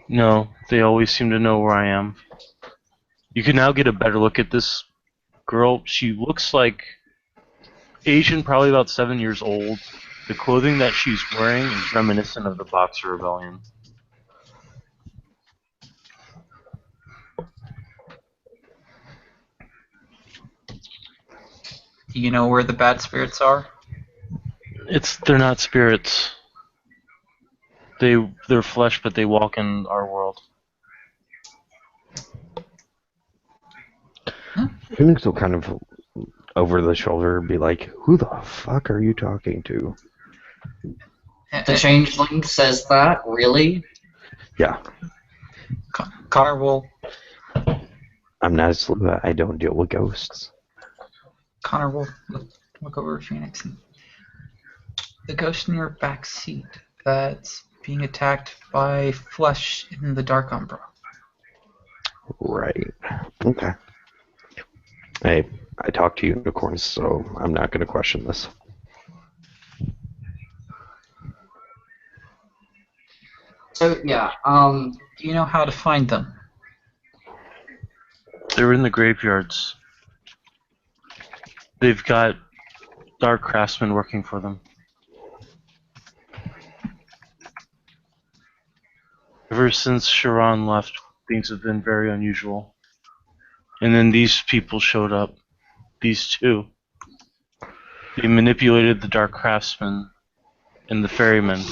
No, they always seem to know where I am. You can now get a better look at this girl. She looks like Asian, probably about 7 years old. The clothing that she's wearing is reminiscent of the Boxer Rebellion. Do you know where the bad spirits are? They're not spirits. They're flesh, but they walk in our world. Phoenix will kind of over the shoulder be like, who the fuck are you talking to? The changeling says that? Really? Yeah, Connor will I'm not a sleuth. I don't deal with ghosts. look over at Phoenix and the ghost in your back seat that's being attacked by flesh in the Dark Umbra. Right. Okay. Hey, I talk to unicorns, so I'm not going to question this. So, yeah, Do you know how to find them? They're in the graveyards. They've got Dark Craftsmen working for them. Ever since Sharon left, things have been very unusual. And then these people showed up. These two. They manipulated the Dark Craftsmen and the Ferrymen.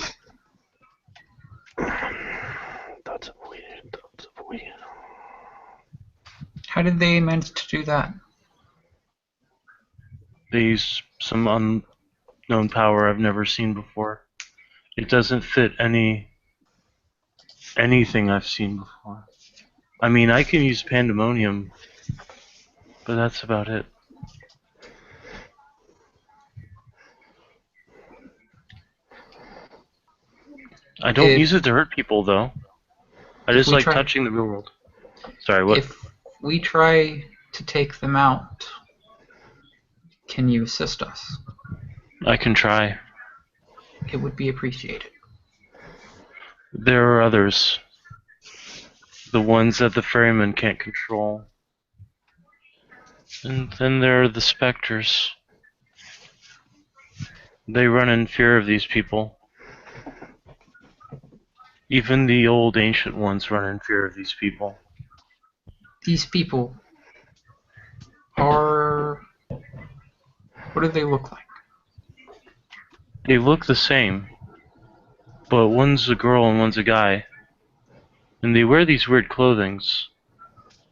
That's weird. How did they manage to do that? They use some unknown power I've never seen before. It doesn't fit anything I've seen before. I mean, I can use Pandemonium, but that's about it. I don't If- use it to hurt people, though. I If just we like try- touching the real world. Sorry, what? If we try to take them out, can you assist us? I can try. It would be appreciated. There are others. The ones that the ferryman can't control. And then there are the specters. They run in fear of these people. Even the old ancient ones run in fear of these people. These people are... What do they look like? They look the same, but one's a girl and one's a guy. And they wear these weird clothings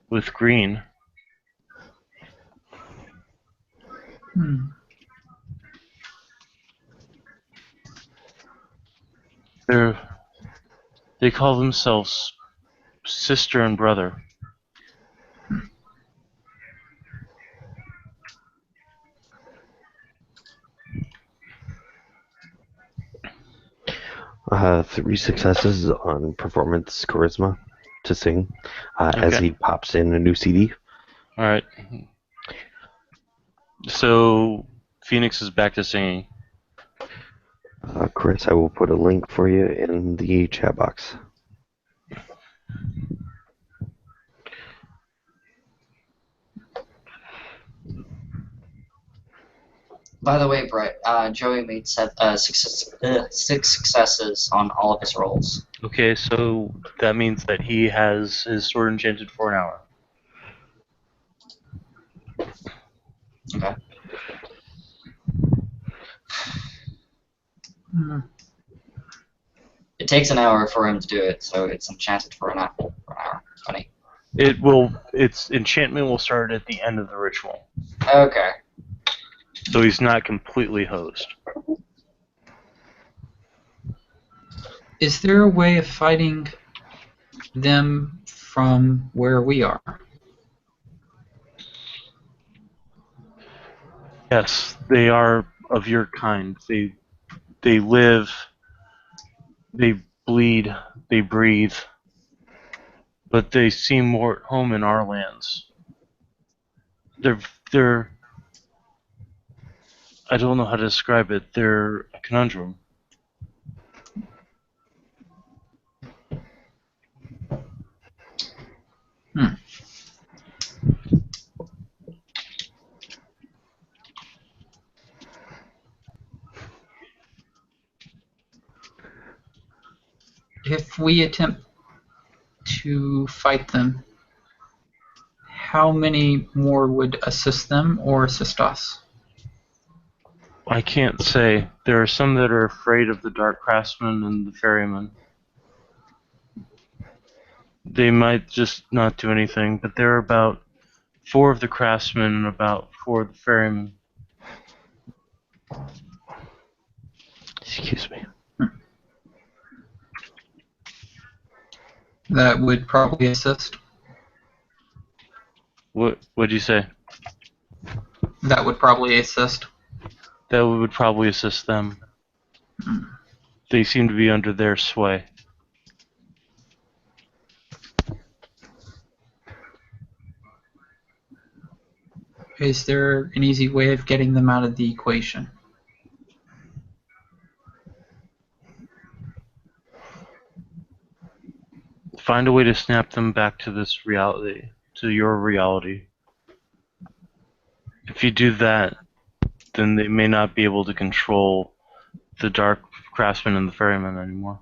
with green. They call themselves sister and brother. Three successes on performance charisma to sing as Okay. he pops in a new CD. All right. So Phoenix is back to singing. Chris, I will put a link for you in the chat box. By the way, Brett, Joey made 6 successes on all of his rolls. Okay, so that means that he has his sword enchanted for an hour. Okay. It takes an hour for him to do it, so it's enchanted for an hour. Funny. Its enchantment will start at the end of the ritual. Okay. So he's not completely hosed. Is there a way of fighting them from where we are? Yes, they are of your kind. They live, they bleed, they breathe, but they seem more at home in our lands. They're I don't know how to describe it. They're a conundrum. If we attempt to fight them, how many more would assist them or assist us? I can't say. There are some that are afraid of the Dark Craftsman and the Ferryman. They might just not do anything, but there are about 4 of the Craftsmen and about 4 of the Ferrymen. Excuse me. That would probably assist. What'd you say? That would probably assist. That would probably assist them. They seem to be under their sway. Is there an easy way of getting them out of the equation? Find a way to snap them back to this reality, to your reality. If you do that, then they may not be able to control the Dark Craftsman and the Ferryman anymore.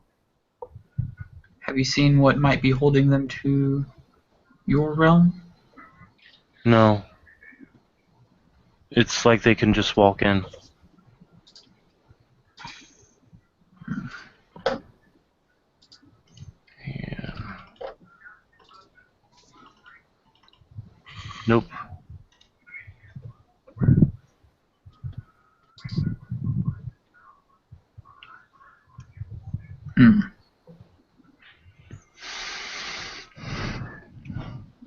Have you seen what might be holding them to your realm? No. It's like they can just walk in. Yeah. Nope.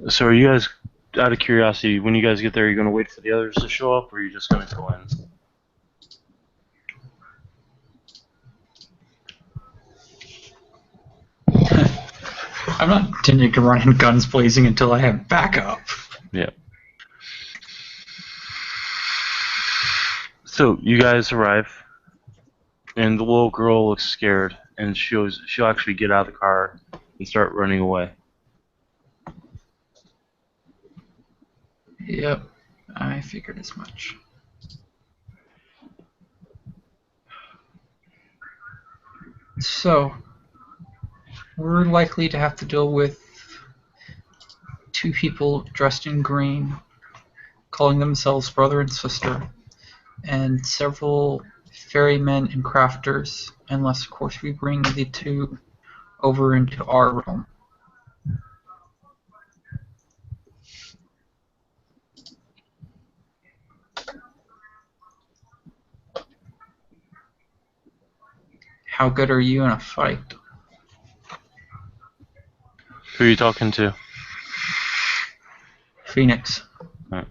So are you guys, out of curiosity, when you guys get there, are you going to wait for the others to show up, or are you just going to go in? I'm not intending to run in guns blazing until I have backup. Yeah. So you guys arrive, and the little girl looks scared, and she'll actually get out of the car and start running away. Yep, I figured as much. So, we're likely to have to deal with 2 people dressed in green, calling themselves brother and sister, and several ferrymen and crafters, unless, of course, we bring the 2 over into our realm. How good are you in a fight? Who are you talking to? Phoenix. Huh.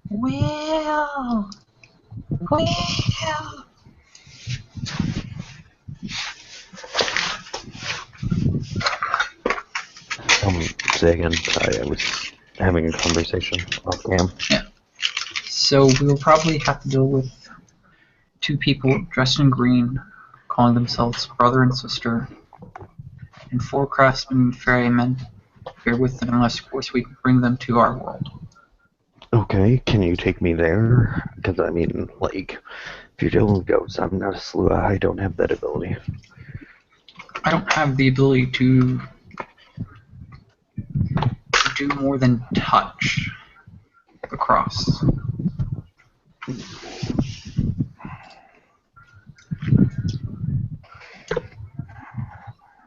Will. Say again. Sorry, I was having a conversation off cam. So we'll probably have to deal with 2 people dressed in green, calling themselves brother and sister, and 4 craftsmen and ferrymen. Bear with them unless, of course, we can bring them to our world. Okay, can you take me there? Because, I mean, like, if you're dealing with ghosts, I'm not a sleuth. I don't have that ability. I don't have the ability to do more than touch the cross.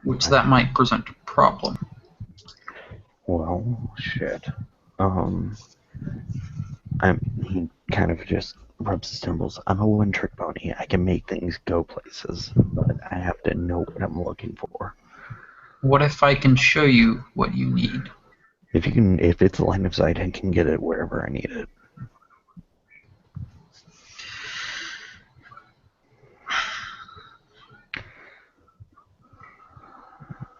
Which that might present a problem. Well, shit. He kind of just rubs his temples. I'm a one-trick pony. I can make things go places, but I have to know what I'm looking for. What if I can show you what you need? If it's a line of sight, I can get it wherever I need it.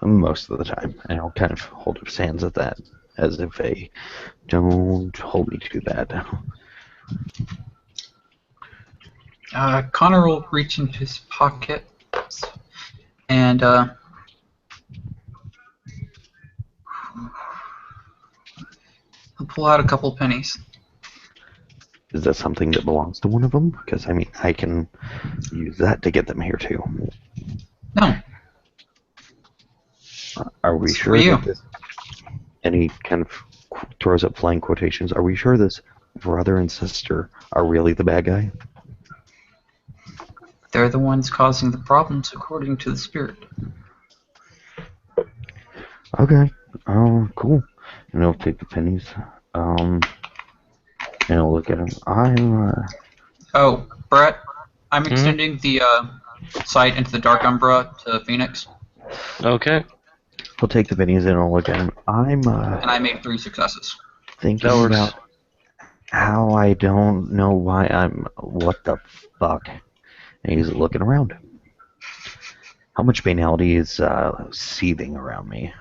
Most of the time, and I'll kind of hold his hands at that, as if don't hold me to that. Connor will reach into his pocket and he'll pull out a couple pennies. Is that something that belongs to one of them? Because, I mean, I can use that to get them here, too. No. Are we It's sure for you. that this... And he kind of throws up flying quotations. Are we sure this brother and sister are really the bad guy? They're the ones causing the problems, according to the spirit. Okay. Oh, cool. And I'll take the pennies. And I'll look at them. Oh, Brett, I'm extending the sight into the Dark Umbra to Phoenix. Okay. I'll take the pennies and I'll look at them. And I made 3 successes. Thinking That works. about how I don't know why what the fuck? And he's looking around. How much banality is seething around me?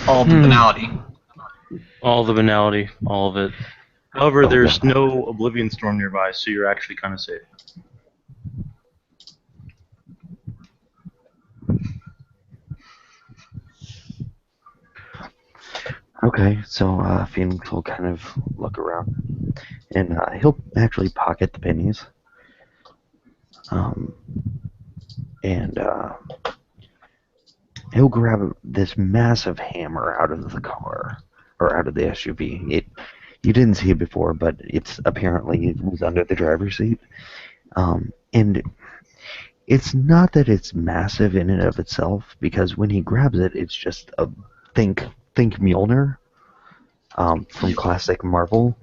All the banality. All the banality, all of it. However, Oh, there's God. no Oblivion Storm nearby, so you're actually kind of safe. Okay, so Phoenix will kind of look around, and he'll actually pocket the pennies. And he'll grab this massive hammer out of the car, or out of the SUV. You didn't see it before, but it was under the driver's seat. And it's not that it's massive in and of itself, because when he grabs it, it's just a think Mjolnir from classic Marvel.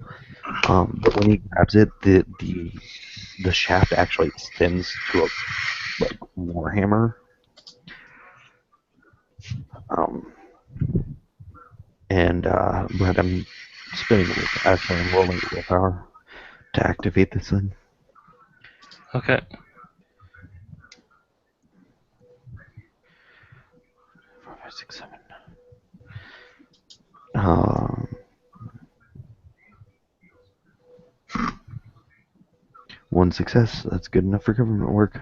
But when he grabs it, the shaft actually extends to a warhammer. But I'm I'm rolling willpower to activate this thing. Okay. 4, 5, 6, 7. One success. That's good enough for government work.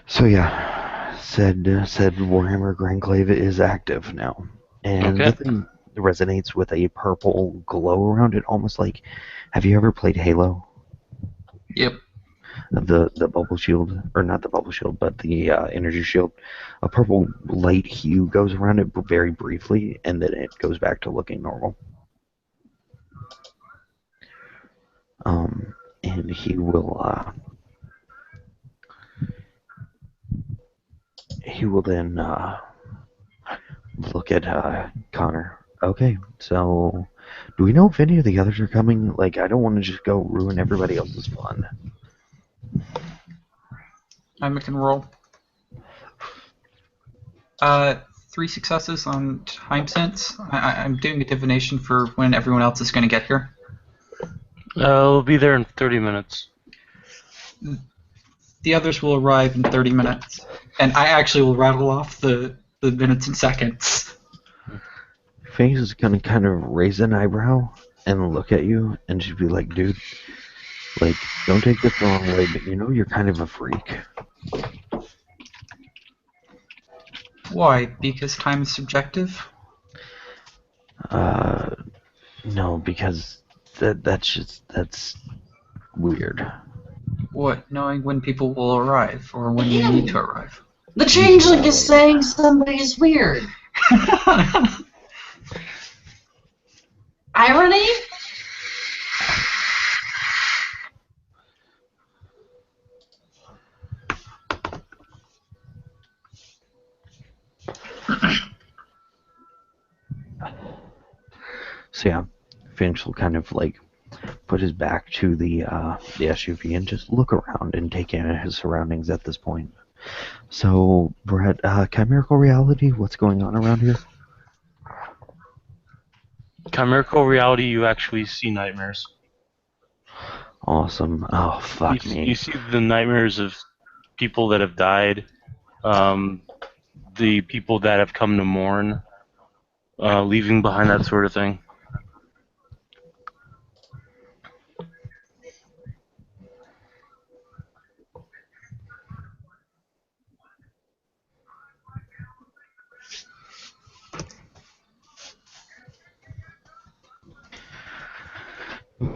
So yeah, said Warhammer Grandclave is active now, and Okay. the thing resonates with a purple glow around it, almost like. Have you ever played Halo? Yep. The bubble shield, or not the bubble shield, but the energy shield. A purple light hue goes around it very briefly, and then it goes back to looking normal. And he will he will then look at Connor. Okay, so do we know if any of the others are coming? Like, I don't want to just go ruin everybody else's fun. I'm making a roll. 3 successes on time sense. I'm doing a divination for when everyone else is going to get here. We'll be there in 30 minutes. The others will arrive in 30 minutes. And I actually will rattle off the minutes and seconds. Phoenix is gonna kind of raise an eyebrow and look at you, and she'd be like, "Dude, like, don't take this the wrong way, but you know you're kind of a freak." Why? Because time is subjective? No, because that's weird. What? Knowing when people will arrive, or when you need to arrive? The changeling is saying somebody is weird. Irony? So yeah, Phoenix will kind of like put his back to the SUV and just look around and take in his surroundings at this point. So, Brett, chimerical reality, what's going on around here? Chimerical reality, you actually see nightmares. Awesome. Oh, fuck me. You see the nightmares of people that have died, the people that have come to mourn, leaving behind that sort of thing.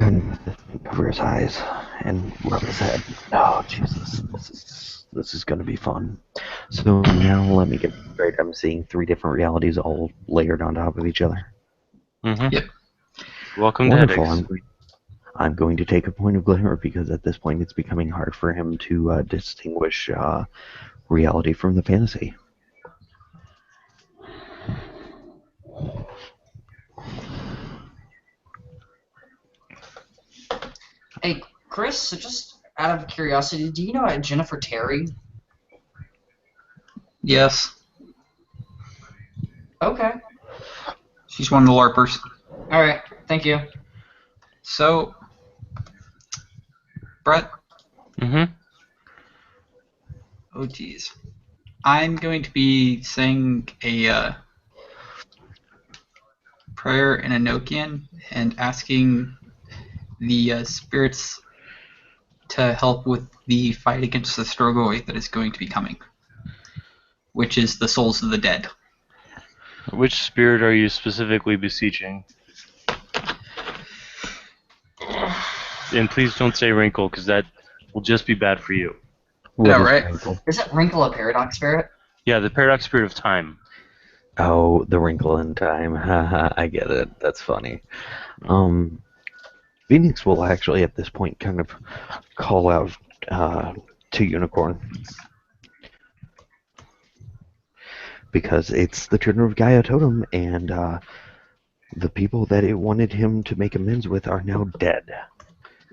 And cover his eyes and rub his head. Oh, Jesus. This is going to be fun. So now let me get straight. I'm seeing 3 different realities all layered on top of each other. Mm-hmm. Yep. Welcome to Wonderful. Headaches. I'm going to take a point of glamour because at this point it's becoming hard for him to distinguish reality from the fantasy. Hey, Chris, so just out of curiosity, do you know Jennifer Terry? Yes. Okay. She's one of the LARPers. Alright, thank you. So, Brett, Mm-hmm. oh geez. I'm going to be saying a prayer in Enochian and asking the spirits to help with the fight against the Strogoi that is going to be coming, which is the souls of the dead. Which spirit are you specifically beseeching? And please don't say Wrinkle, because that will just be bad for you. What Yeah, is right. Wrinkle? Isn't Wrinkle a paradox spirit? Yeah, the paradox spirit of time. Oh, the wrinkle in time. Haha, I get it. That's funny. Phoenix will actually at this point kind of call out to Unicorn. Because it's the Children of Gaia Totem, and the people that it wanted him to make amends with are now dead.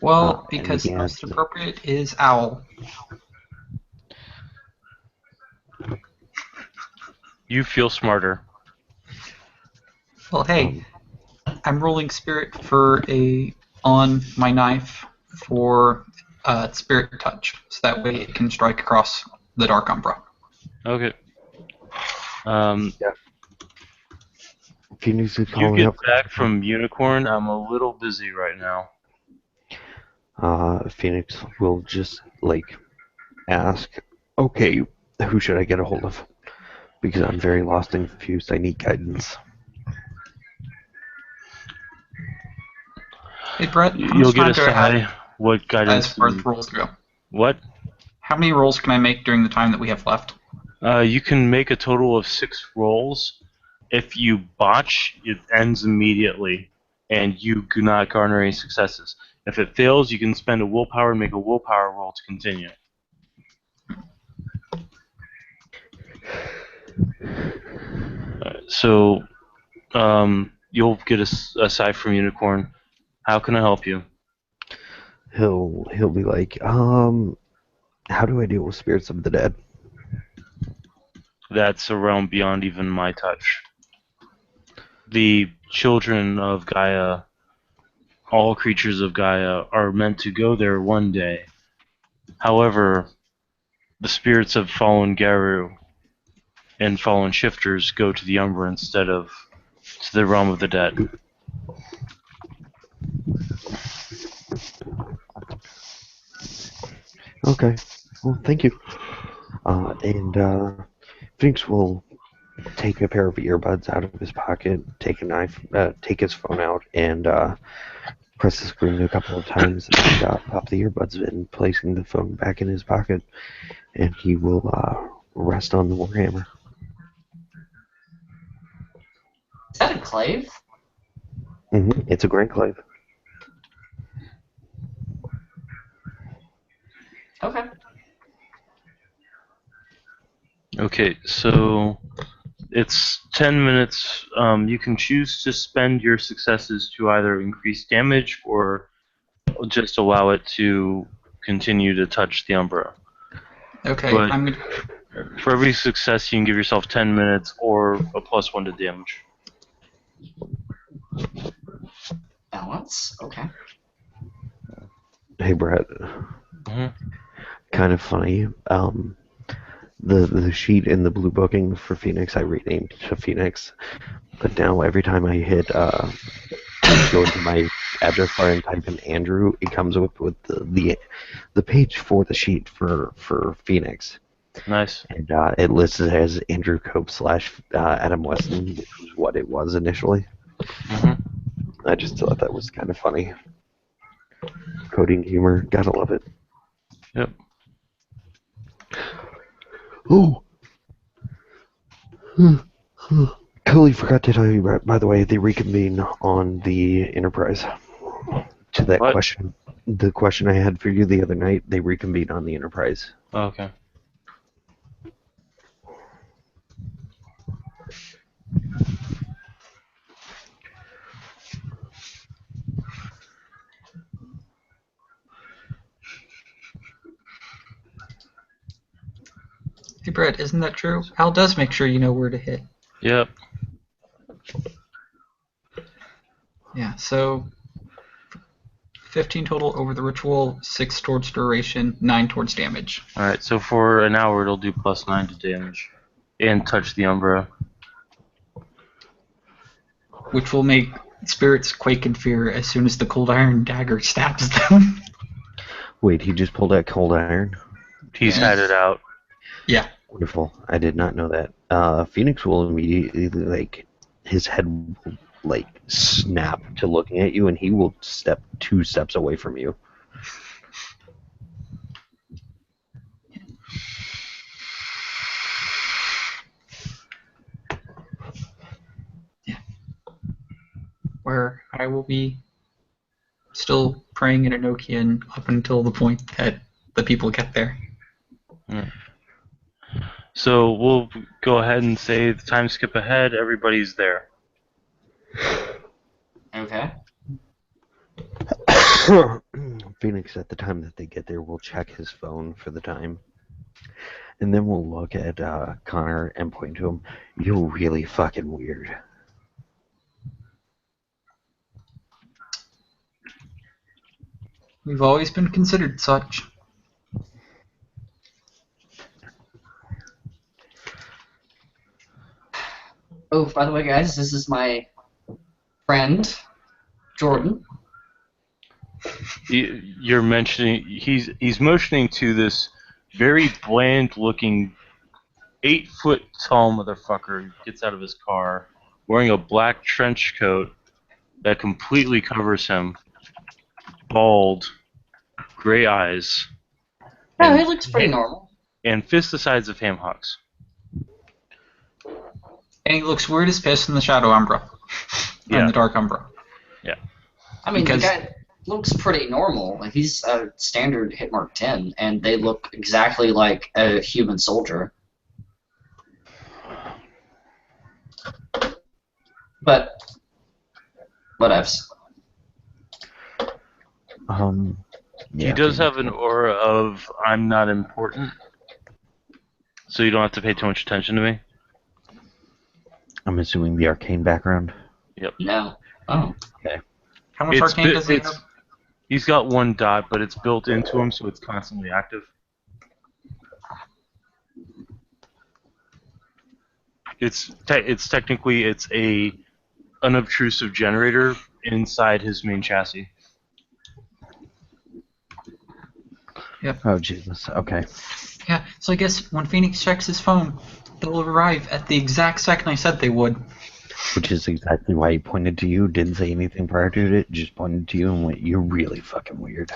Well, and because he most has- appropriate is Owl. You feel smarter. Well, hey, I'm rolling spirit for on my knife for spirit touch, so that way it can strike across the Dark Umbra. Okay. Phoenix is You calling get out. back from Unicorn. I'm a little busy right now. Phoenix will just like ask, okay, who should I get a hold of? Because I'm very lost and confused. I need guidance. Hey, Brett, how You'll much get time a do I have sigh. What guidance? as far as rolls go? What? How many rolls can I make during the time that we have left? You can make a total of 6 rolls. If you botch, it ends immediately, and you do not garner any successes. If it fails, you can spend a willpower and make a willpower roll to continue. So, you'll get aside from Unicorn. How can I help you? He'll be like, how do I deal with spirits of the dead? That's a realm beyond even my touch. The children of Gaia, all creatures of Gaia, are meant to go there one day. However, the spirits of fallen Garu and fallen shifters go to the Umbra instead of to the realm of the dead. Okay. Well, thank you. Phoenix will take a pair of earbuds out of his pocket, take a knife, take his phone out, and press the screen a couple of times, and pop the earbuds in, placing the phone back in his pocket, and he will rest on the Warhammer. Is that a clave? It's a Grand Clave. Okay. Okay, so it's 10 minutes. You can choose to spend your successes to either increase damage or just allow it to continue to touch the Umbra. Okay, But I'm gonna. for every success, you can give yourself 10 minutes or a +1 to damage. Balance. Okay. Hey, Brett. Mhm. Kind of funny. The sheet in the blue booking for Phoenix, I renamed to Phoenix, but now every time I hit go into my address bar and type in Andrew, it comes up with the page for the sheet for Phoenix, Nice. and it lists it as Andrew Cope / Adam Weston, which was what it was initially. Mhm. I just thought that was kind of funny. Coding humor, gotta love it. Yep. Oh! Totally forgot to tell you, by the way, they reconvene on the Enterprise. To that What? question, the question I had for you the other night, they reconvene on the Enterprise. Okay. Hey, Brett, isn't that true? Al does make sure you know where to hit. Yep. Yeah, so 15 total over the ritual, 6 towards duration, 9 towards damage. Alright, so for an hour, it'll do +9 to damage. And touch the Umbra. Which will make spirits quake in fear as soon as the cold iron dagger stabs them. Wait, he just pulled out cold iron? He's had it out. Yeah. Wonderful. I did not know that. Phoenix will immediately, his head will, snap to looking at you, and he will step 2 steps away from you. Where I will be still praying in Enochian up until the point that the people get there. So we'll go ahead and say the time skip ahead. Everybody's there. Okay. Phoenix, at the time that they get there, will check his phone for the time. And then we'll look at Connor and point to him. You're really fucking weird. We've always been considered such. Oh, by the way, guys, this is my friend, Jordan. You're mentioning he's motioning to this very bland-looking 8-foot tall motherfucker who gets out of his car wearing a black trench coat that completely covers him, bald, gray eyes, No, he looks pretty normal. and fists the size of ham hocks. And he looks weird as piss in the Shadow Umbra. Yeah. And the Dark Umbra. Yeah. I mean, Because- the guy looks pretty normal. Like, he's a standard hit mark 10, and they look exactly like a human soldier. But whatevs. Yeah, He does Phoenix have an aura of I'm not important, so you don't have to pay too much attention to me. I'm assuming the arcane background. No. Oh. How much arcane does he have? He's got 1 dot, but it's built into him, so it's constantly active. It's technically a unobtrusive generator inside his main chassis. Oh Jesus. Okay. Yeah, so I guess when Phoenix checks his phone, they'll arrive at the exact second I said they would. Which is exactly why he pointed to you. Didn't say anything prior to it. Just pointed to you and went, "You're really fucking weird."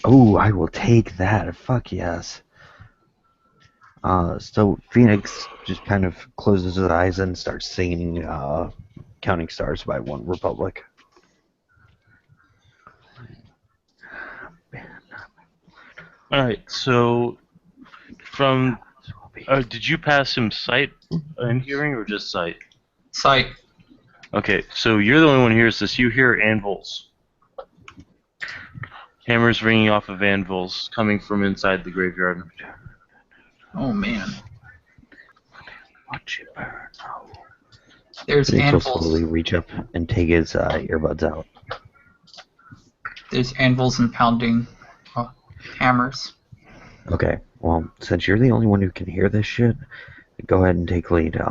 Oh, I will take that. Fuck yes. So Phoenix just kind of closes his eyes and starts singing Counting Stars by One Republic. Alright, so from... did you pass him sight and hearing, or just sight? Sight. Okay, so you're the only one who hears this. You hear anvils. Hammers ringing off of anvils coming from inside the graveyard. Oh man. Watch it burn. There's Phoenix will anvils. slowly reach up and take his earbuds out. There's anvils and pounding hammers. Okay, well, since you're the only one who can hear this shit, go ahead and take lead.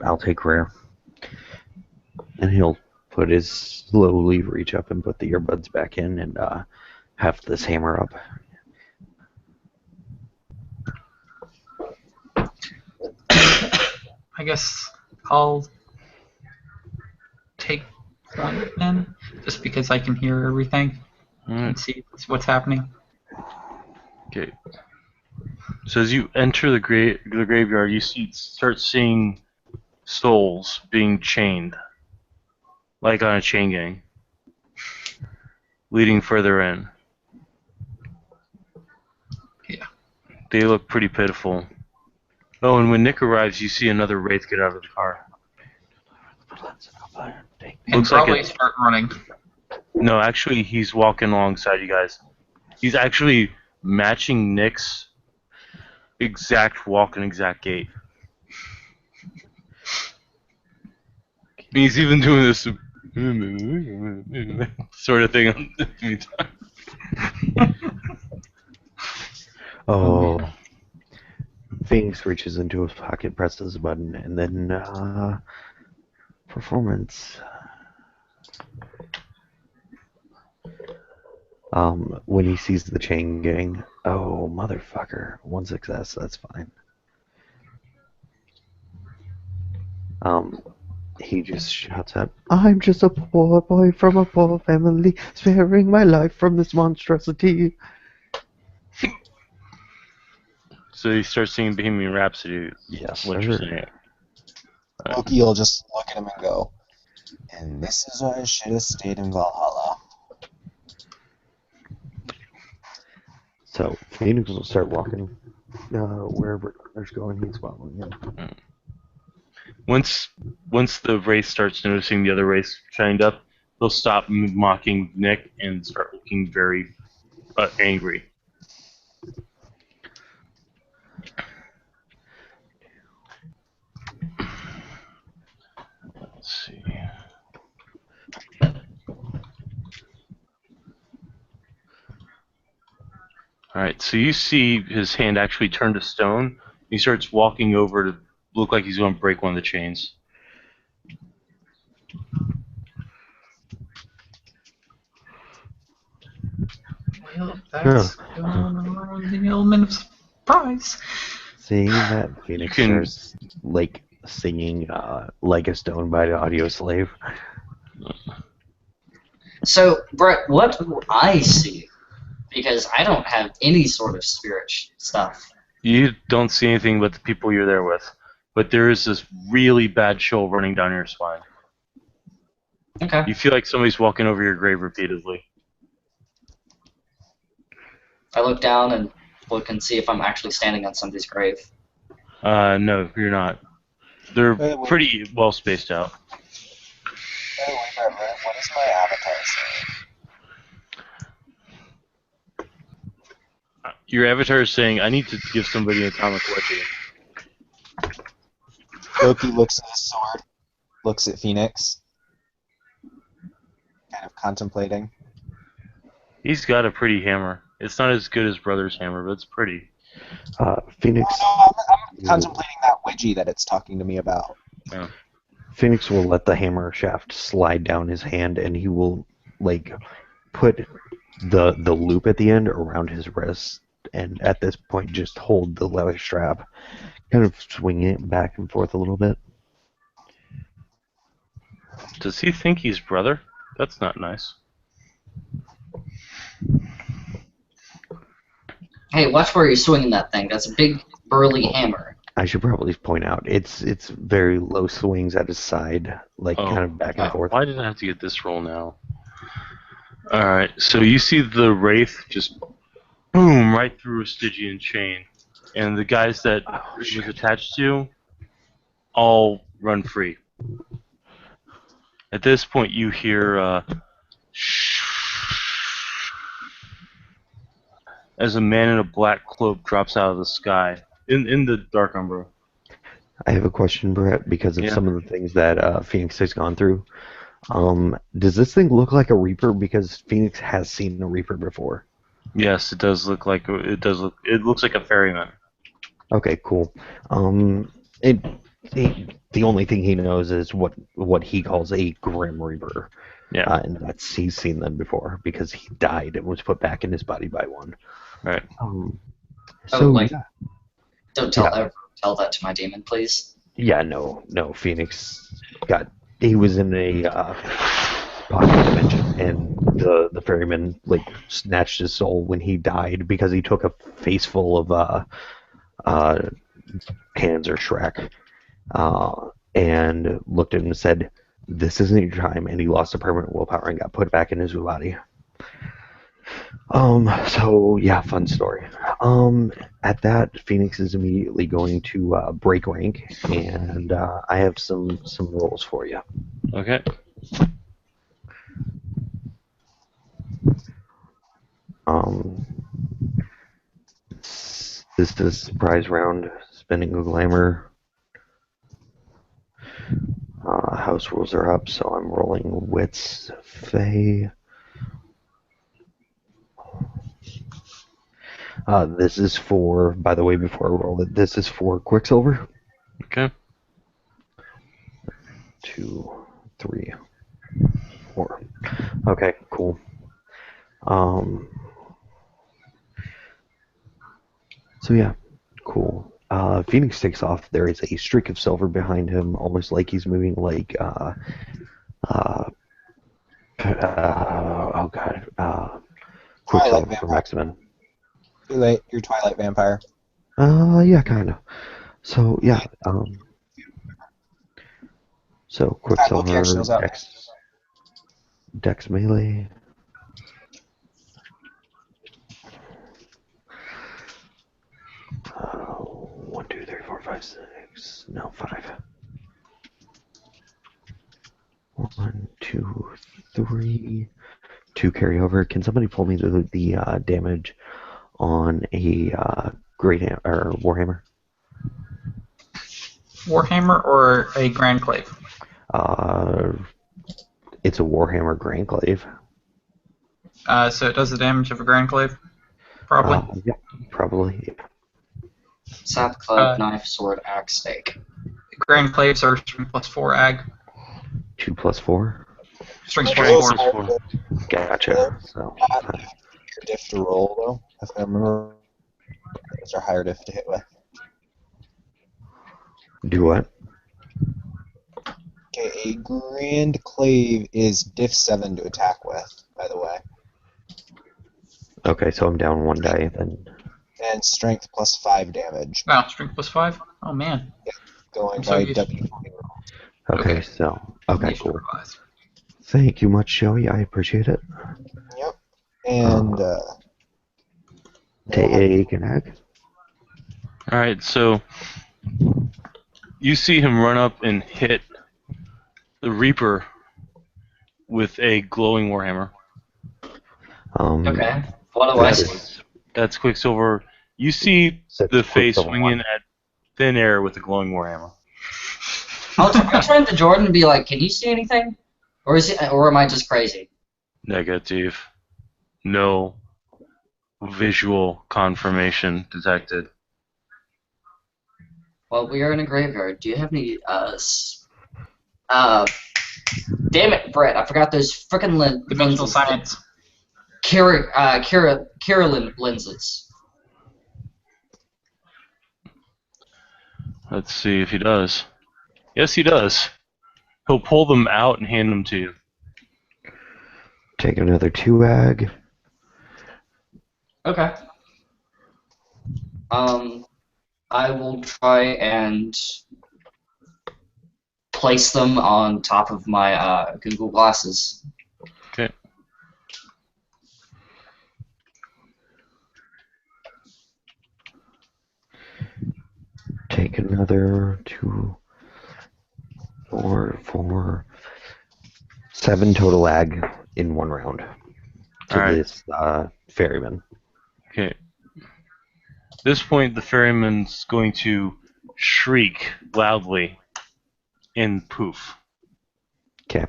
I'll take rear. And he'll slowly reach up and put the earbuds back in and have this hammer up. I guess I'll take one then, just because I can hear everything and see what's happening. Okay. So as you enter the graveyard, you start seeing souls being chained, like on a chain gang, leading further in. Yeah. They look pretty pitiful. Oh, and when Nick arrives, you see another wraith get out of the car. And Looks like probably start running. No, actually, he's walking alongside you guys. He's actually matching Nick's exact walk and exact gait. He's even doing this sort of thing. Oh. Phoenix reaches into his pocket, presses a button, and then performance. When he sees the chain gang, oh motherfucker, 1 success, that's fine. He just shouts out, "I'm just a poor boy from a poor family, sparing my life from this monstrosity." So you start singing Bohemian Rhapsody. Yes, What sir. you're saying. Loki will just look at him and go, "And this is why I should have stayed in Valhalla." So Phoenix will start walking wherever Connor's going. He's following him. Once the race starts noticing the other race chained up, they'll stop mocking Nick and start looking very angry. Let's see. Alright, so you see his hand actually turn to stone. He starts walking over to look like he's going to break one of the chains. Well, that's the element of surprise. Seeing that, Phoenix starts like singing "Like a Stone" by Audio Slave. So, Brett, what do I see? Because I don't have any sort of spirit stuff. You don't see anything but the people you're there with. But there is this really bad chill running down your spine. Okay. You feel like somebody's walking over your grave repeatedly. I look down and look and see if I'm actually standing on somebody's grave. No, you're not. They're Hey, wait. pretty well spaced out. Hey, wait, Everett, what is my avatar saying? Your avatar is saying, I need to give somebody an atomic wedgie. Goku looks at his sword, looks at Phoenix, kind of contemplating. He's got a pretty hammer. It's not as good as brother's hammer, but it's pretty. Phoenix. Oh, no, I'm contemplating that wedgie that it's talking to me about. Phoenix will let the hammer shaft slide down his hand, and he will like put the loop at the end around his wrist, and at this point just hold the leather strap, kind of swing it back and forth a little bit. Does he think he's brother? That's not nice. Hey, watch where you're swinging that thing. That's a big, burly hammer. I should probably point out it's very low swings at his side, like Oh. kind of back and forth. Why did I have to get this roll now? Alright, so you see the Wraith just boom right through a Stygian chain. And the guys that it was attached to all run free. At this point, you hear as a man in a black cloak drops out of the sky in the Dark Umbra. I have a question, Brett, because of Yeah. some of the things that Phoenix has gone through. Does this thing look like a Reaper? Because Phoenix has seen a Reaper before. Yes, it does look like it looks like a ferryman. Okay, cool. The only thing he knows is what he calls a Grim Reaper. Yeah. And he's seen them before because he died and was put back in his body by one. Right. Don't tell that to my demon, please. No, Phoenix he was in a pocket dimension, and the ferryman like snatched his soul when he died because he took a face full of Hans or Shrek, and looked at him and said, "This isn't your time," and he lost a permanent willpower and got put back in his body. So yeah, fun story. At that, Phoenix is immediately going to break rank, and I have some rolls for you. Okay. This is surprise round, spending a glamour. House rules are up, so I'm rolling wits, Faye. This is for, by the way, before I roll it, this is for Quicksilver. Okay. 2, 3, 4. Okay, cool. So yeah, cool. Phoenix takes off. There is a streak of silver behind him, almost like he's moving like Quicksilver from X-Men. Too late. You're Twilight Vampire. Yeah, kind of. So yeah, so Quicksilver, Dex melee. One, 2, 3, 4, 5, 6. No, 5. 1, 2, 3. 2 carry over. Can somebody pull me the damage on a Great or Warhammer? Warhammer or a Grand Clave? It's a Warhammer Grandclave. So it does the damage of a Grand Clave? Probably. Yeah, probably. Sap, club, knife, sword, axe, stake. Grand Claves are strength plus 4 ag. 2 plus 4. Strength plus 4. Plus 4. Gotcha. So, Your diff to roll, though, if I remember. Those are higher diff to hit with. do what? Okay, a Grand Clave is diff 7 to attack with, by the way. Okay, so I'm down 1 die then. And strength plus 5 damage. Wow, strength plus 5? Oh man. Going I'm so by used to- W20 roll. Okay, Okay. so okay, You should cool. revise. Thank you much, Joey. I appreciate it. Yep. And Take an egg. All right, so you see him run up and hit the Reaper with a glowing warhammer. Okay. What do I see? That's Quicksilver. You see Six the face Quicksilver swinging one. at thin air with a glowing warhammer. I'll turn to Jordan and be like, "Can you see anything, or am I just crazy?" Negative. No visual confirmation detected. Well, we are in a graveyard. Do you have any damn it, Brett! I forgot those frickin' Dimensional lenses. science. Kira lenses. Let's see if he does. Yes, he does. He'll pull them out and hand them to you. Take another 2 ag. Okay. I will try and place them on top of my Google glasses. Okay. Take another 2, 4, 7 total ag in 1 round to All right. this ferryman. Okay. At this point, the ferryman's going to shriek loudly and poof. Okay.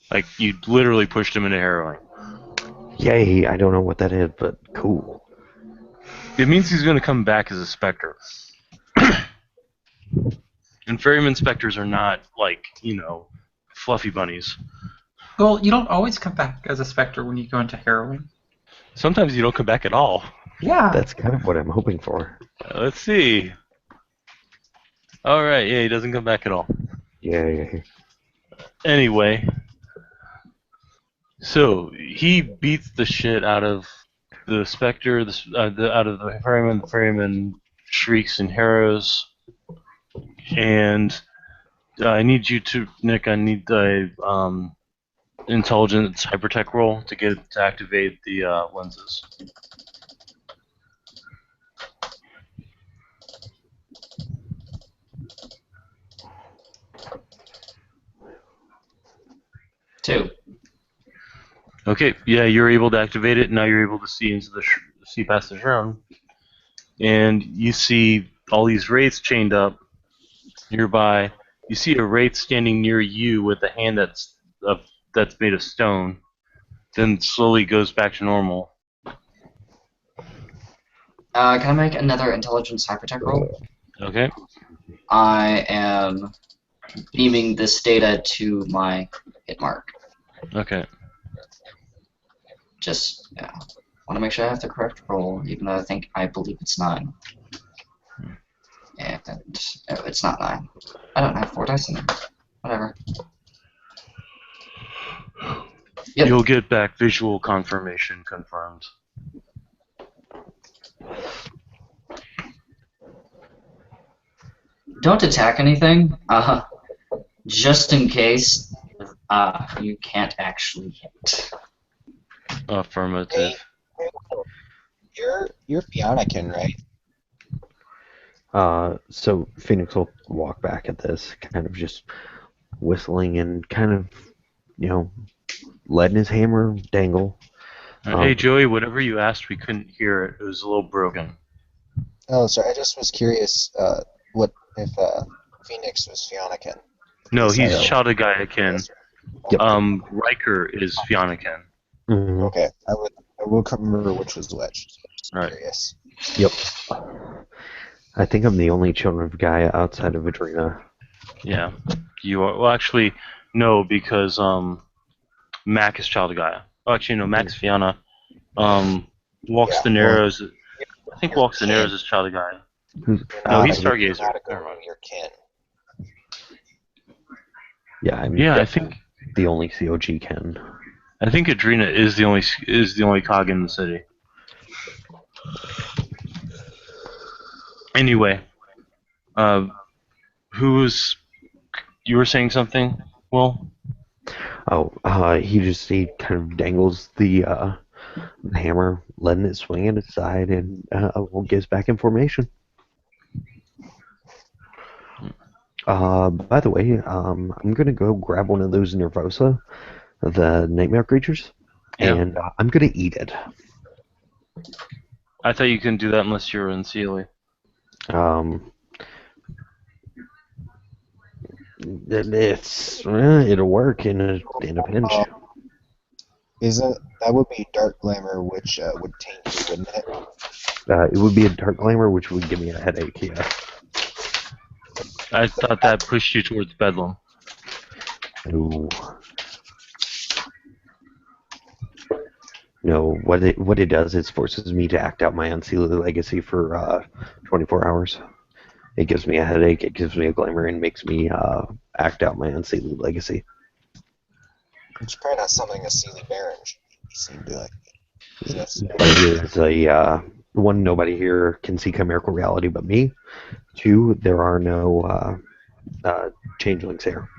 Like you literally pushed him into harrowing. Yay! I don't know what that is, but cool. It means he's going to come back as a specter. And ferryman specters are not like, fluffy bunnies. Well, you don't always come back as a specter when you go into heroin. Sometimes you don't come back at all. Yeah. That's kind of what I'm hoping for. Let's see. All right, yeah, he doesn't come back at all. Yay. Anyway, so he beats the shit out of the specter, out of the ferryman. The ferryman shrieks and harrows, and I need you to, Nick. I need the intelligence hypertech roll to get it to activate the lenses. Two. Okay, yeah, you're able to activate it. Now you're able to see into the see past the shroud, and you see all these wraiths chained up nearby. You see a wraith standing near you with a hand that's made of stone. Then slowly goes back to normal. Can I make another intelligence hypertech roll? Okay. I am beaming this data to my hit mark. Okay. Just want to make sure I have the correct roll, even though I believe it's 9. And it's not 9. I don't have 4 dice in it. Whatever. Yep. You'll get back visual confirmation confirmed. Don't attack anything, just in case you can't actually hit. Affirmative. You're Fiannakin, right? So Phoenix will walk back at this, kind of just whistling and kind of, letting his hammer dangle. Hey, Joey, whatever you asked, we couldn't hear it. It was a little broken. Oh, sorry. I just was curious. What if Phoenix was Fiannakin? No, he's So- Shadagayakin. Yep. Riker is Fiannakin. Mhm. Okay, I will remember which was which. Just Right. curious. Yep. I think I'm the only Children of Gaia outside of Adrena. Yeah. You are. Well, actually, no, because Mac is Child of Gaia. Oh, actually, no, Mac's Fianna. Walks Yeah, the Narrows. I think Walks the kin. Narrows is Child of Gaia. Who's, No, he's You're Stargazer. not a Never mind. your kin. yeah, I'm Yeah, I definitely think the only COG Ken. Adrena is the only cog in the city. Anyway, you were saying something? Well, Oh, he kind of dangles the hammer, letting it swing at his side, and gets back in formation. By the way, I'm gonna go grab one of those Nervosa, the nightmare creatures, Yeah. and I'm gonna eat it. I thought you couldn't do that unless you're in Sealy. It'll work in a pinch. Isn't that would be dark glamour, which would taint you, wouldn't it? It would be a dark glamour, which would give me a headache. Yeah. I thought that pushed you towards Bedlam. Ooh. No, what it does is forces me to act out my unsealed legacy for 24 hours. It gives me a headache, it gives me a glamour, and makes me act out my unsealed legacy. It's probably not something a Sealy Baron seemed to like. But it is one, nobody here can see chimerical reality but me. Two, there are no changelings here.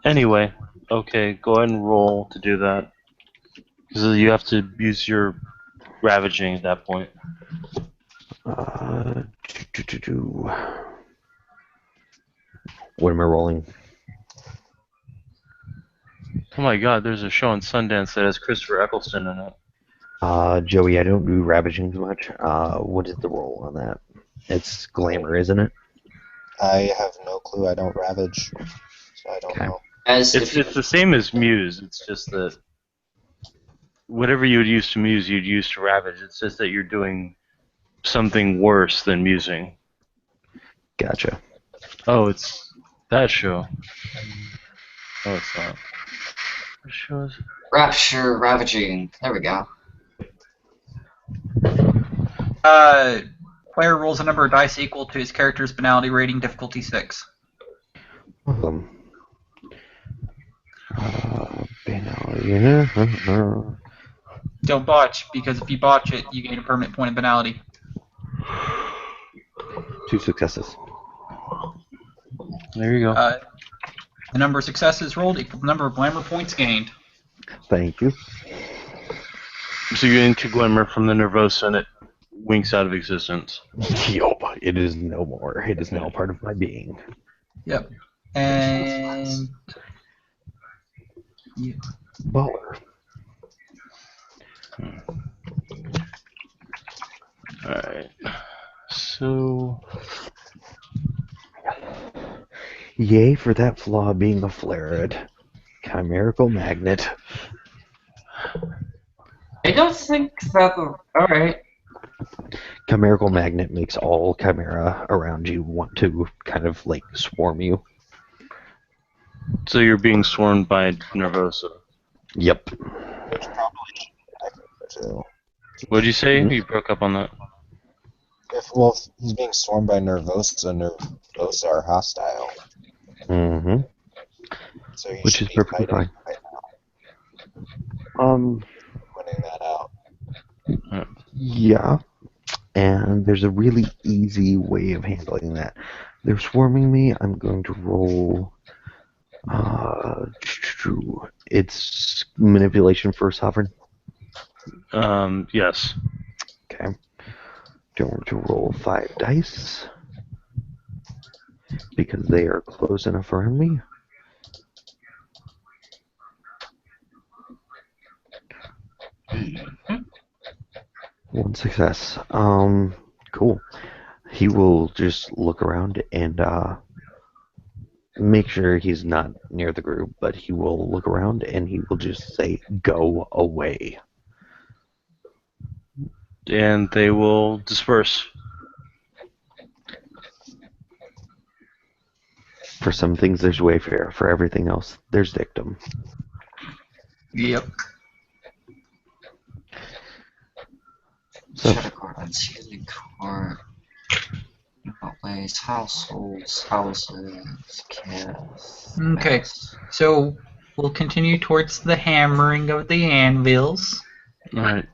Anyway, okay, go ahead and roll to do that. Because you have to use your ravaging at that point. What am I rolling? Oh my god, there's a show on Sundance that has Christopher Eccleston in it. Joey, I don't do ravaging much. What is the roll on that? It's glamour, isn't it? I have no clue. I don't ravage, so I don't know. As It's the same as Muse. It's just that whatever you would use to Muse, you'd use to Ravage. It's just that you're doing something worse than musing. Gotcha. Oh, it's that show. Oh, it's not. What show is it? Rapture Ravaging. There we go. Player rolls a number of dice equal to his character's banality rating, difficulty 6. Banality. Don't botch, because if you botch it, you gain a permanent point of banality. 2 successes. There you go. The number of successes rolled equal the number of glamour points gained. Thank you. So you're into Glimmer from the Nervosa and it winks out of existence. Yup, it is no more. It is now part of my being. Yep. And... yeah. Baller. Alright. So... Yay for that flaw being a flared. Chimerical magnet. I don't think that. Alright. Chimerical magnet makes all chimera around you want to kind of like swarm you. So you're being swarmed by Nervosa. Yep. Which probably should be accurate, too. What'd you say? You broke up on that. If he's being swarmed by Nervosa. Nervosa are hostile, Mm-hmm. so he Which should is be perfectly fighting fine. right now, winning that out. Yeah. And there's a really easy way of handling that. They're swarming me. I'm going to roll. It's manipulation for sovereign. Yes. Okay. Going to roll 5 dice because they are close enough around me. One success. Cool. He will just look around and make sure he's not near the group, but he will look around and he will just say, "Go away." And they will disperse. For some things, there's Wayfarer. For everything else, there's Dictum. Yep. So, Shadowcourt, Unsealing Court. Outlays, households, houses, kids. Okay. So we'll continue towards the hammering of the anvils. Alright.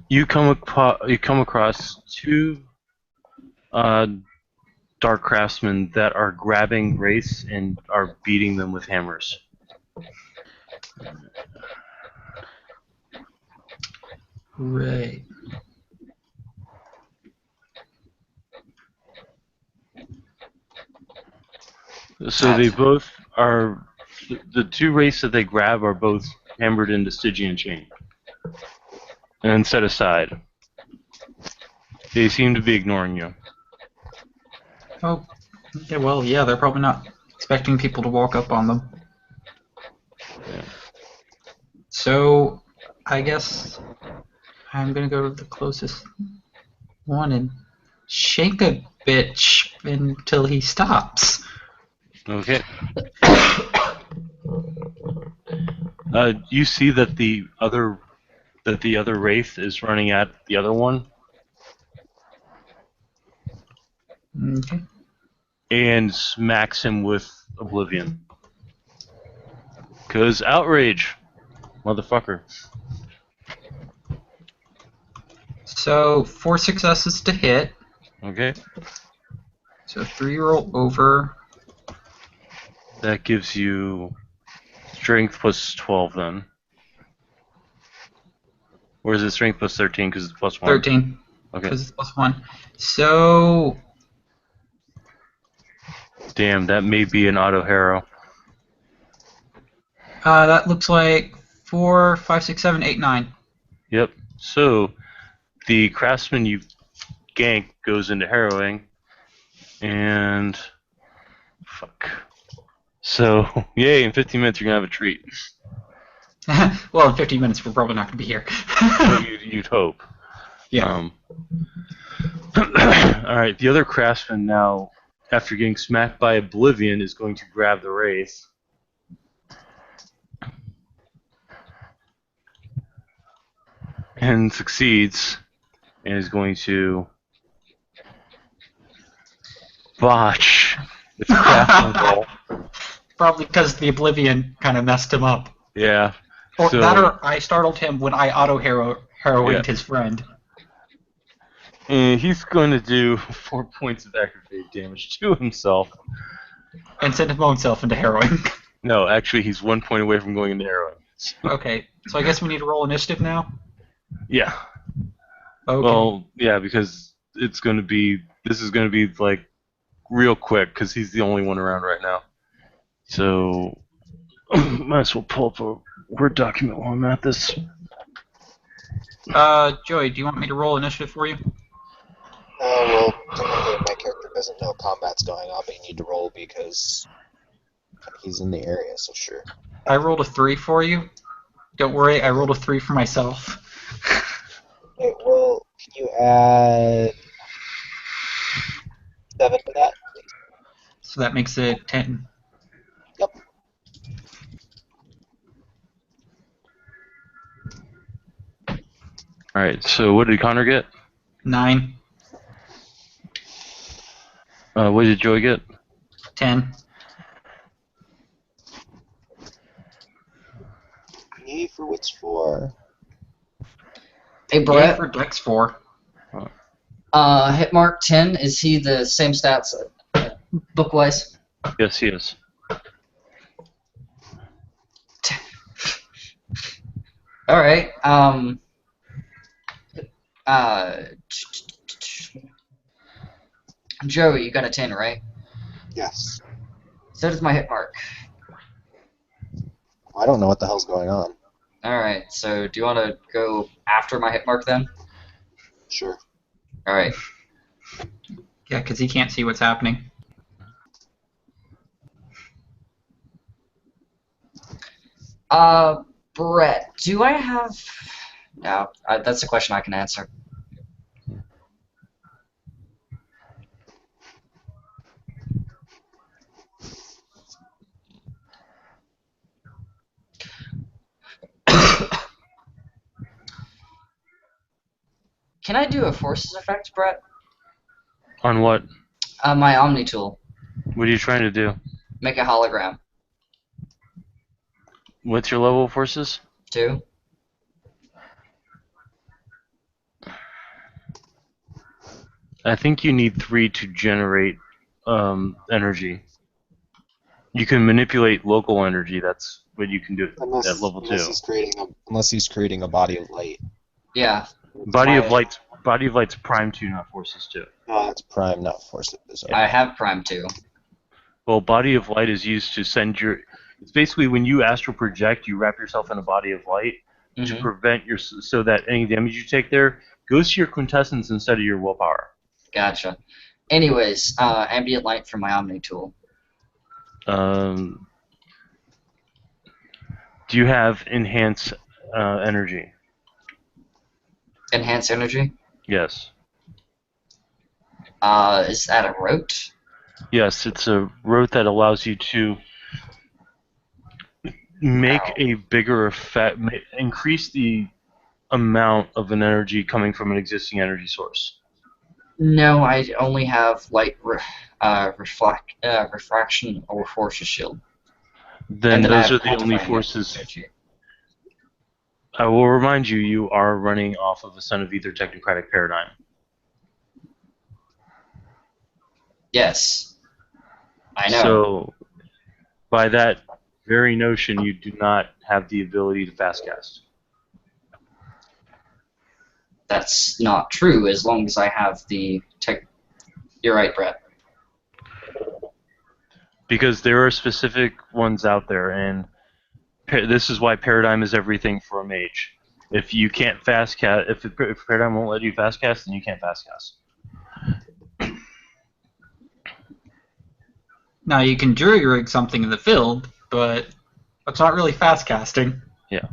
You come across two Dark Craftsmen that are grabbing Wraiths and are beating them with hammers. Right. So they both are. The two Wraiths that they grab are both hammered into Stygian chain and set aside. They seem to be ignoring you. Oh, okay, well, yeah, they're probably not expecting people to walk up on them. Yeah. So, I guess I'm gonna go to the closest one and shake a bitch until he stops. Okay. You see that the other Wraith is running at the other one Okay. and smacks him with Oblivion. 'Cause outrage, motherfucker. So, 4 successes to hit. Okay. So, 3 roll over. That gives you strength plus 12 then. Or is it strength plus 13 because it's plus 1? 13. Okay. Because it's plus 1. So, Damn, that may be an auto hero. that looks like 4, 5, 6, 7, 8, 9. Yep. So, the craftsman you gank goes into harrowing, and fuck. So, yay! In 15 minutes, you're gonna have a treat. Well, in 15 minutes, we're probably not going to be here. You'd hope. Yeah. All right. The other craftsman now, after getting smacked by Oblivion, is going to grab the Wraith. And succeeds, and is going to botch its crafting roll. Probably because the Oblivion kind of messed him up. Yeah. Or So- that, or I startled him when I heroed Yeah. his friend. And he's going to do 4 points of aggravated damage to himself. And sent himself into harrowing. No, actually, he's 1 point away from going into harrowing. Okay, so I guess we need to roll initiative now? Yeah. Okay. Well, yeah, because it's going to be. This is going to be like real quick because he's the only one around right now. So might as well pull up a Word document while I'm at this. Joey, do you want me to roll initiative for you? Well, technically my character doesn't know combat's going on, but you need to roll because he's in the area, so sure. I rolled a 3 for you. Don't worry, I rolled a 3 for myself. Okay, well, can you add 7 to that? So that makes it 10. Yep. Alright, so what did Connor get? 9. What did Joey get? 10. Yay for wits 4. Hey, Yay Brett. for Dex 4. Hit mark 10. Is he the same stats book-wise? Yes, he is. All right. Joey, you got a 10, right? Yes. So does my hit mark. I don't know what the hell's going on. All right. So do you want to go after my hit mark then? Sure. All right. Yeah, because he can't see what's happening. Brett, do I have... No, that's a question I can answer. Can I do a forces effect, Brett? On what? My Omni tool. What are you trying to do? Make a hologram. What's your level of forces? 2. I think you need 3 to generate energy. You can manipulate local energy. That's what you can do at level 2. Unless he's creating a body of light. Yeah. Body of light's prime 2, not forces 2. Oh, that's prime, not forces. Okay. I have Prime 2. Well, body of light is used to send your. It's basically when you astral project, you wrap yourself in a body of light to Mhm. prevent your so that any damage you take there goes to your quintessence instead of your willpower. Gotcha. Anyways, ambient light from my Omni tool. Do you have enhance energy? Enhance energy. Yes. Is that a rote? Yes, it's a rote that allows you to make Wow. a bigger effect, increase the amount of an energy coming from an existing energy source. No, I only have light refraction or forces shield. Then And then I those have are the only quantifying forces. energy. I will remind you, you are running off of a Son of Ether technocratic paradigm. Yes. I know. So, by that very notion, you do not have the ability to fast cast. That's not true as long as I have the tech. You're right, Brett. Because there are specific ones out there, and this is why paradigm is everything for a mage. If you can't fast cast, if paradigm won't let you fast cast, then you can't fast cast. Now you can jury rig something in the field, but that's not really fast casting. Yeah.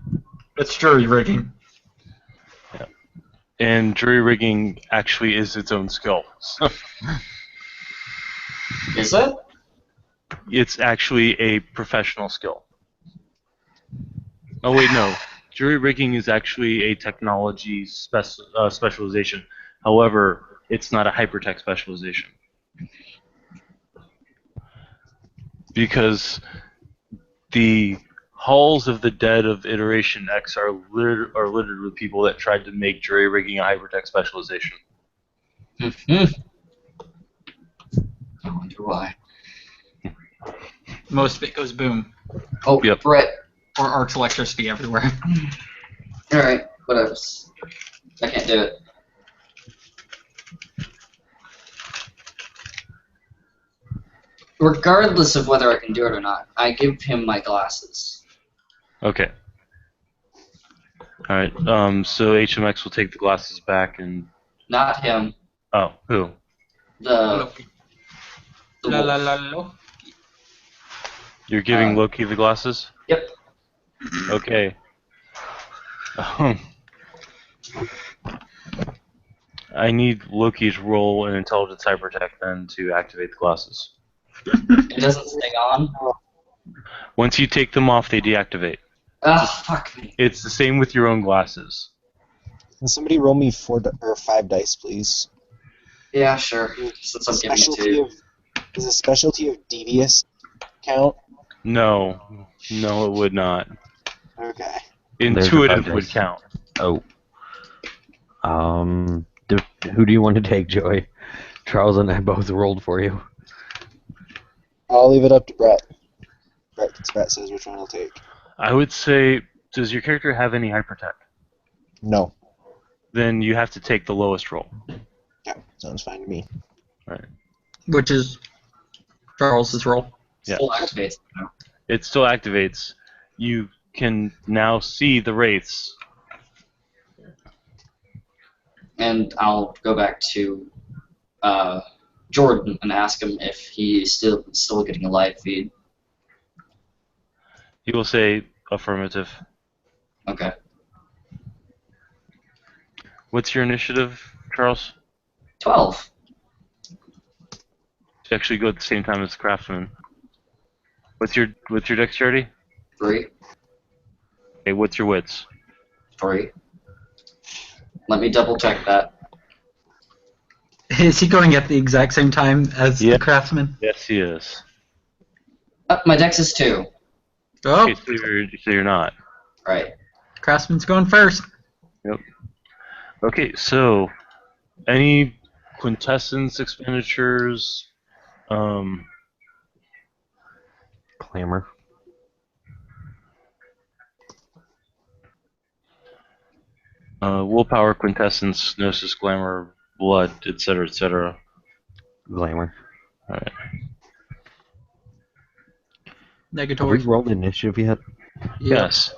It's jury rigging. And jury rigging actually is its own skill. Is it? It's actually a professional skill. Oh wait, no. Jury rigging is actually a technology specialization. However, it's not a hypertech specialization. Because the halls of the dead of Iteration X are littered with people that tried to make jury rigging a hypertech specialization. I wonder why. Most of it goes boom, Oh, Yep. Brett. or arcs electricity everywhere. Alright, whatever. I can't do it. Regardless of whether I can do it or not, I give him my glasses. Okay. Alright, so HMX will take the glasses back and... Not him. Oh, who? The La la wolf. la la. You're giving Loki the glasses? Yep. Okay. I need Loki's roll in Intelligence Hypertech then to activate the glasses. It doesn't stay on. Once you take them off, they deactivate. Ah, fuck me. It's the same with your own glasses. Can somebody roll me 4 or 5 dice, please? Yeah, sure. Since I'm giving it to you. Does the specialty of devious count? No, it would not. Okay. Intuitive There's a would dice. count. Oh. Who do you want to take, Joey? Charles and I both rolled for you. I'll leave it up to Brett. Brett says which one he'll take. I would say, does your character have any hypertech? No. Then you have to take the lowest roll. Yeah, sounds fine to me. Right. Which is Charles's role. Yeah. Still activates. now. It still activates. You can now see the wraiths. And I'll go back to Jordan and ask him if he's still getting a live feed. He will say affirmative. Okay. What's your initiative, Charles? 12. You actually go at the same time as the craftsman. What's your dexterity? 3. Okay, what's your wits? 3. Let me double check that. Is he going at the exact same time as Yeah. the craftsman? Yes, he is. My dex is 2. Oh, Okay, so you're not. Right. craftsman's going first. Okay, so any quintessence expenditures. Clamor. Willpower, quintessence, gnosis, glamour, blood, etc., etc. Glamour. Alright. Have we Negatory. rolled initiative yet? Yep. Yes.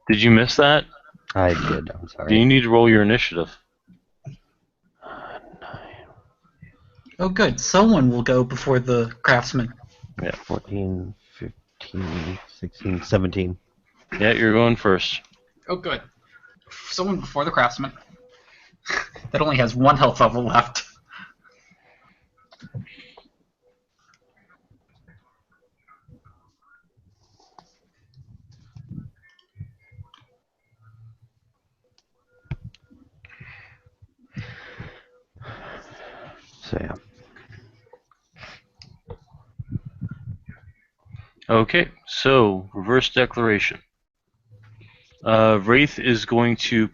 Did you miss that? I did. I'm Do sorry. you need to roll your initiative? Oh, good. Someone will go before the craftsman. 14, 15, 16, 17. Yeah, you're going first. Oh, good. Someone before the craftsman. That only has 1 health level left. So yeah. Okay, so reverse declaration. Wraith is going to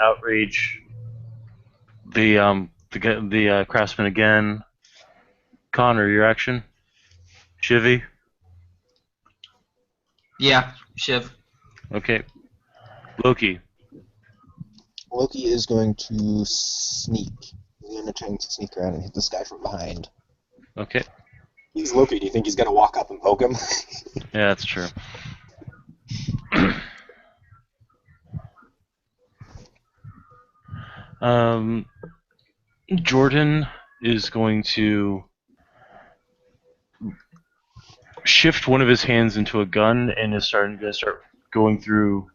outrage the craftsman again. Connor, your action. Shivy. Yeah, Shiv. Okay. Loki. Loki is going to sneak. He's going to try and sneak around and hit this guy from behind. Okay. He's Loki. Do you think he's going to walk up and poke him? Yeah, that's true. Jordan is going to shift one of his hands into a gun and is going to start going through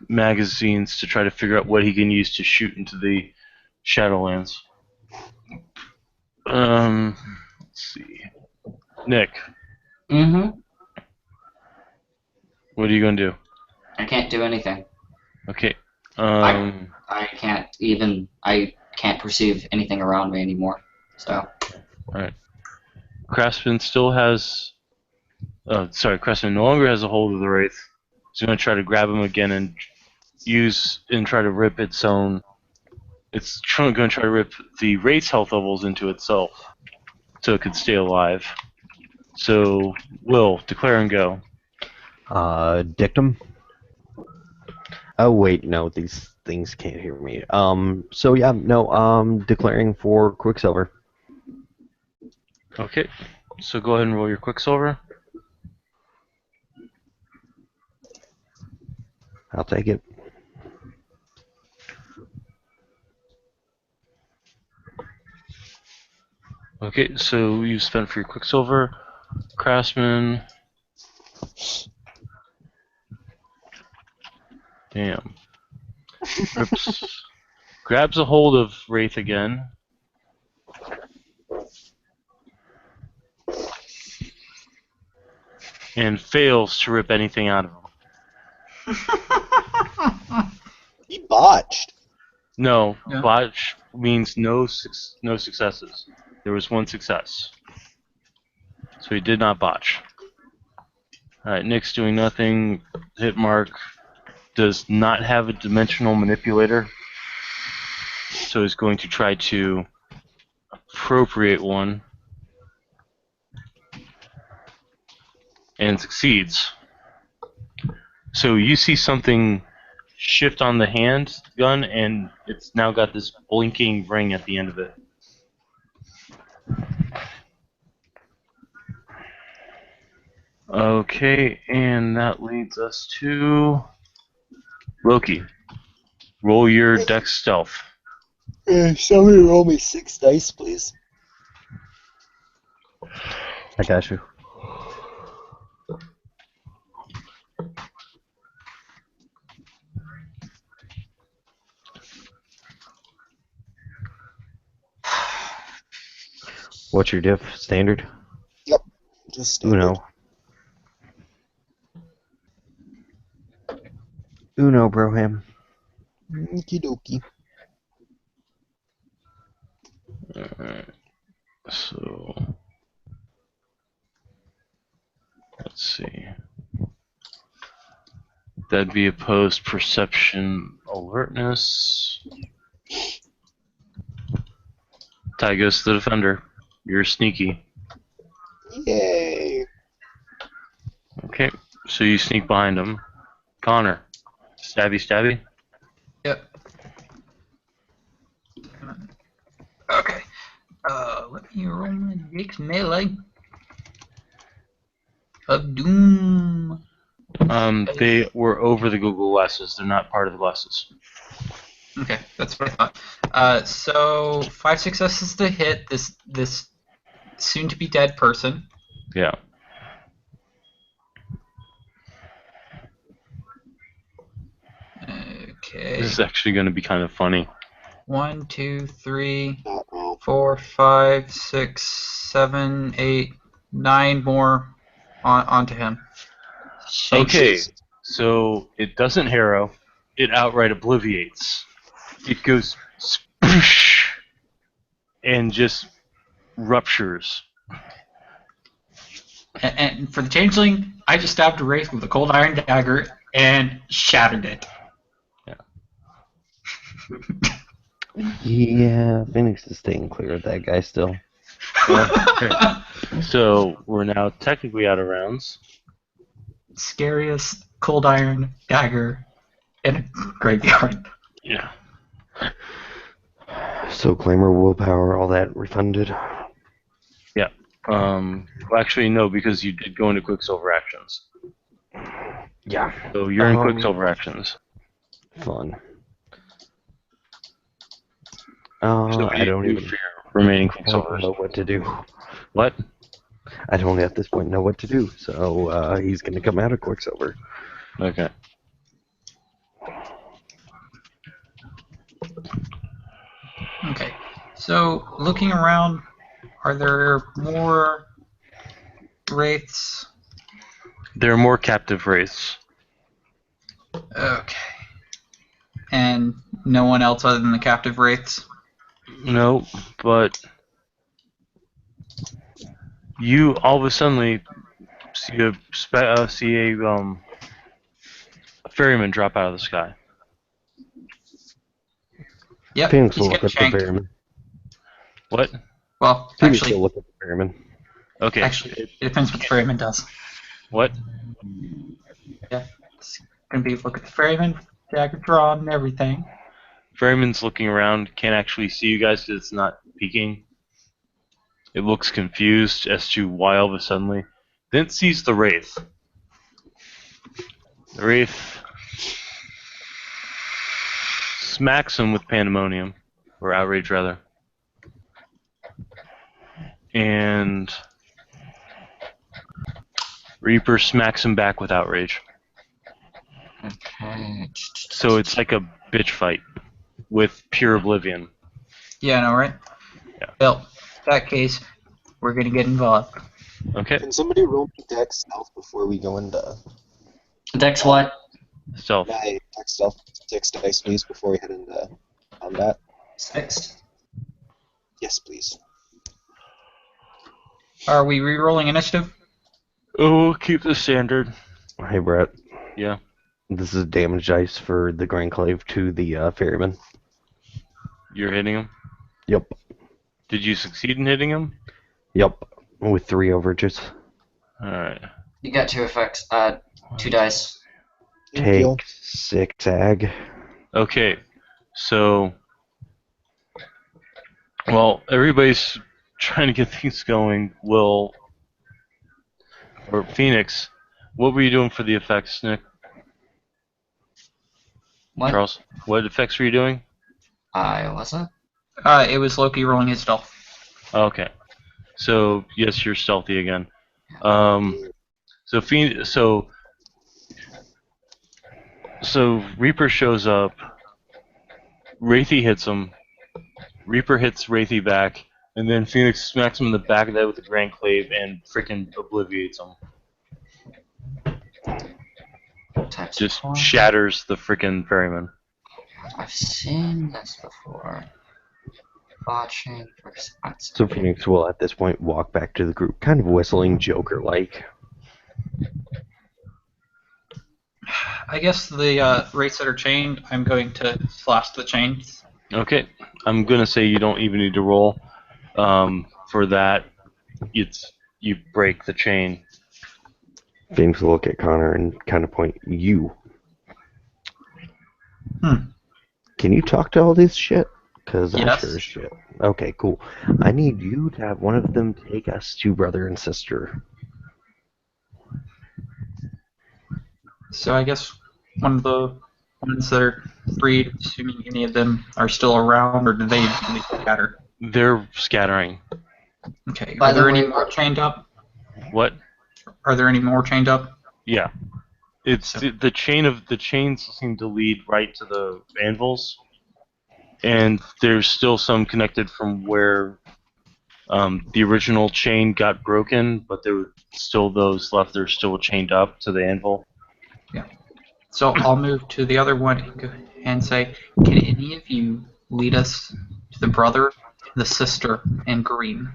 magazines to try to figure out what he can use to shoot into the Shadowlands. Let's see. Nick, Mm-hmm. what are you going to do? I can't do anything. Okay. I can't perceive anything around me anymore. So. Alright. Craftsman still has... Craftsman no longer has a hold of the Wraith. He's going to try to grab him again and try to rip its own... It's going to try to rip the Wraith's health levels into itself so it could stay alive. So, Will, declare and go. Dictum. Oh wait, no, these things can't hear me. So yeah, no, declaring for Quicksilver. Okay. So go ahead and roll your Quicksilver. I'll take it. Okay, so you spent for your Quicksilver. Craftsman. Damn. Grabs a hold of Wraith again. And fails to rip anything out of him. He botched. No, Yeah. botch means no successes. There was 1 success. So he did not botch. Alright, Nick's doing nothing. Hit mark does not have a dimensional manipulator. So he's going to try to appropriate one. And succeeds. So you see something shift on the handgun, and it's now got this blinking ring at the end of it. Okay, and that leads us to Loki. Roll your Dex Stealth. Somebody roll me 6 dice, please. I got you. What's your diff? Standard? Just Uno. Uno, Broham. Okie dokie. Alright. So let's see. That'd be opposed perception alertness. tie goes to the defender. You're sneaky. Yay! Okay, so you sneak behind him. Connor, stabby, stabby. Yep. Okay. Let me roll my Jake's melee of doom. They were over the Google glasses. They're not part of the glasses. Okay, that's what I thought. So 5 successes to hit this soon to be dead person. Yeah. Okay. This is actually going to be kind of funny. 1, 2, 3, Uh-oh. 4, 5, 6, 7, 8, 9 more onto him. Okay, so it doesn't harrow. It outright obliviates. It goes spoosh and just ruptures. And for the changeling, I just stabbed a wraith with a cold iron dagger and shattered it. Yeah, Phoenix is staying clear of that guy still. So we're now technically out of rounds. Scariest cold iron dagger in a graveyard. Yeah. So Claimer, willpower, all that refunded. Well, actually, no, because you did go into Quicksilver actions. Yeah. So you're in Quicksilver actions. Fun. So what do I you don't do even for your remaining Quicksilvers? know what to do. What? I don't at this point know what to do, so he's going to come out of Quicksilver. Okay. Okay, so looking around, are there more wraiths? There are more captive wraiths. Okay. And no one else other than the captive wraiths? No, but you all of a sudden see a ferryman drop out of the sky. Yep, Phoenix he's will look getting at the shanked. ferryman. What? Well, Phoenix actually, will look at the ferryman. Okay. it depends what the ferryman does. What? Yeah, it's gonna be look at the ferryman, dagger drawn, and everything. Ferryman's looking around. Can't actually see you guys because it's not peeking. It looks confused as to why all of a sudden. Then it sees the wraith. The wraith smacks him with pandemonium, or outrage rather, and Reaper smacks him back with outrage. Okay. So it's like a bitch fight with pure oblivion. Yeah, I know, right? Yeah. Well, in that case, we're gonna get involved. Okay, Can somebody roll me dex stealth before we go into Dex what? stealth. my dex stealth 6 dice, please, before we head into combat? 6. Yes, please. Are we re-rolling initiative? Oh, keep the standard. Hey, Brett. Yeah. This is damage dice for the Grand Clave to the ferryman. You're hitting him? Yep. Did you succeed in hitting him? Yep. With 3 overages. Alright. You got 2 effects. 2 dice. Thank you. Take 6 ag. Okay, so, well, everybody's trying to get things going. Will, or Phoenix, what were you doing for the effects, Nick? What? Charles, what effects were you doing? I wasn't. It was Loki rolling his stealth. Okay, so yes, you're stealthy again. So Reaper shows up. Wraithy hits him. Reaper hits Wraithy back, and then Phoenix smacks him in the back of the head with the Grand Clave and freaking obliviates him. Types Just of shatters the freaking ferryman. I've seen this before. Botching versus So Phoenix will at this point walk back to the group, kind of whistling Joker-like. I guess the wraiths that are chained, I'm going to slash the chains. Okay, I'm gonna say you don't even need to roll. For that, you break the chain. James will look at Connor and kind of point, you. Can you talk to all this shit? Because I Yes. sure as shit. Okay, cool. I need you to have one of them take us to brother and sister. So I guess one of the ones that are freed, assuming any of them are still around, or do they scatter? They're scattering. Okay. By Are the there any way, more chained up? What? Are there any more chained up? Yeah. It's the chains seem to lead right to the anvils, and there's still some connected from where the original chain got broken, but there were still those left. They're still chained up to the anvil. So I'll move to the other one and say, can any of you lead us to the brother, the sister, and Green?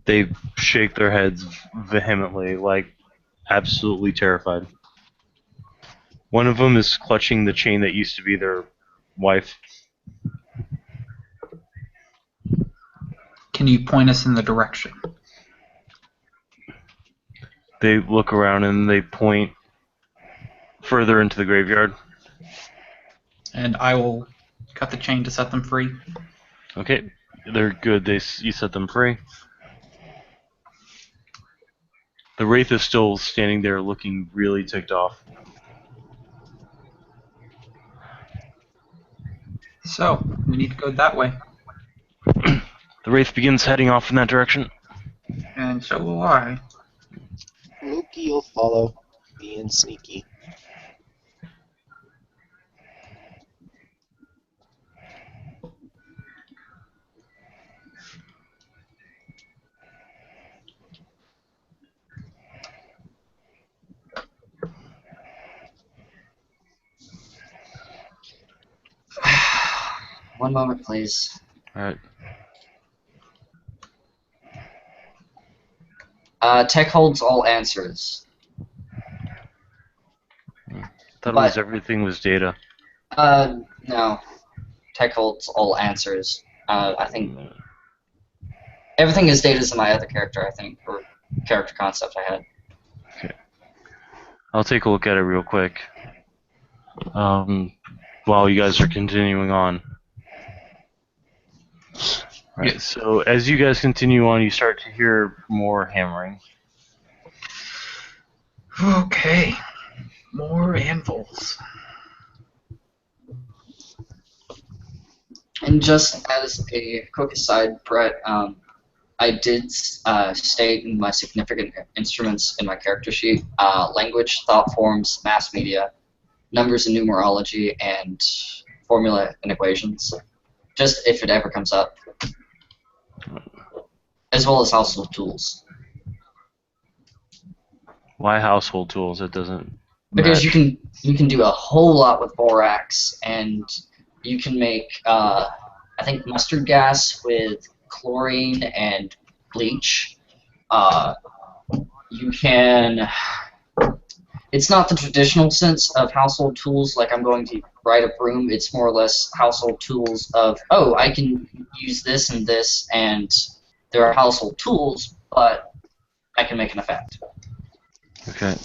They shake their heads vehemently, like absolutely terrified. One of them is clutching the chain that used to be their wife. Can you point us in the direction? They look around and they point further into the graveyard. And I will cut the chain to set them free. Okay, they're good. You set them free. The wraith is still standing there, looking really ticked off. So we need to go that way, The wraith begins heading off in that direction. and so will I. Loki will follow, being sneaky. One moment, please. All right. Tech holds all answers. Thought it was everything was data. No. Tech holds all answers. I think everything is data in my other character, I think, or character concept I had. I'll take a look at it real quick. While you guys are continuing on. Right. Yes. So as you guys continue on, you start to hear more hammering. Okay. More anvils. And just as a quick aside, Brett, I did state in my significant instruments in my character sheet, language, thought forms, mass media, numbers and numerology, and formula and equations. Just if it ever comes up. As well as household tools. Why household tools? It doesn't Because match. you can do a whole lot with borax, and you can make I think mustard gas with chlorine and bleach. You can. It's not the traditional sense of household tools, like I'm going to ride a broom. It's more or less household tools of, oh, I can use this, and there are household tools, but I can make an effect. Okay.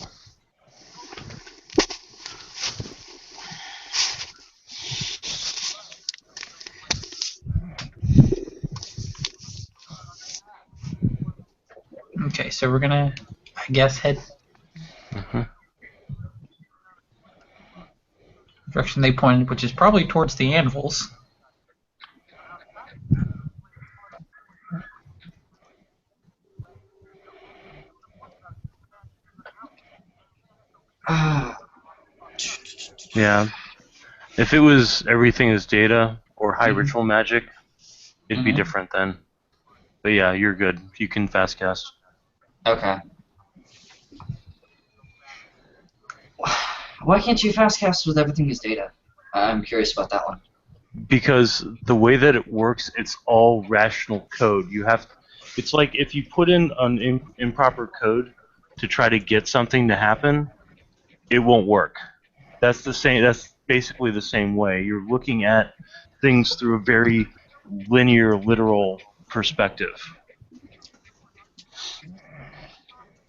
Okay, so we're gonna, I guess, head direction they pointed, which is probably towards the anvils. Yeah. If it was everything is data or high Mhm. ritual magic, it'd be Mhm. different then. But yeah, you're good. You can fast cast. Okay. Why can't you fast cast with everything as data? I'm curious about that one. Because the way that it works, it's all rational code. It's like if you put in an improper code to try to get something to happen, it won't work. That's basically the same way. You're looking at things through a very linear, literal perspective.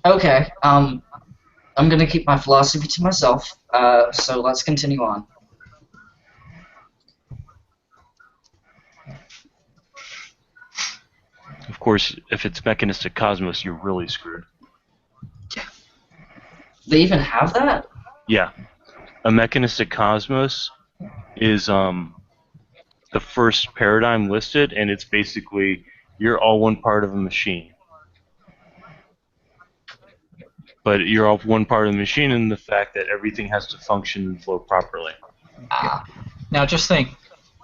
Okay. I'm gonna keep my philosophy to myself. So let's continue on. Of course, if it's mechanistic cosmos, you're really screwed. They even have that? Yeah, a mechanistic cosmos is the first paradigm listed, and it's basically you're all one part of a machine. But you're all one part of the machine in the fact that everything has to function and flow properly. Now just think,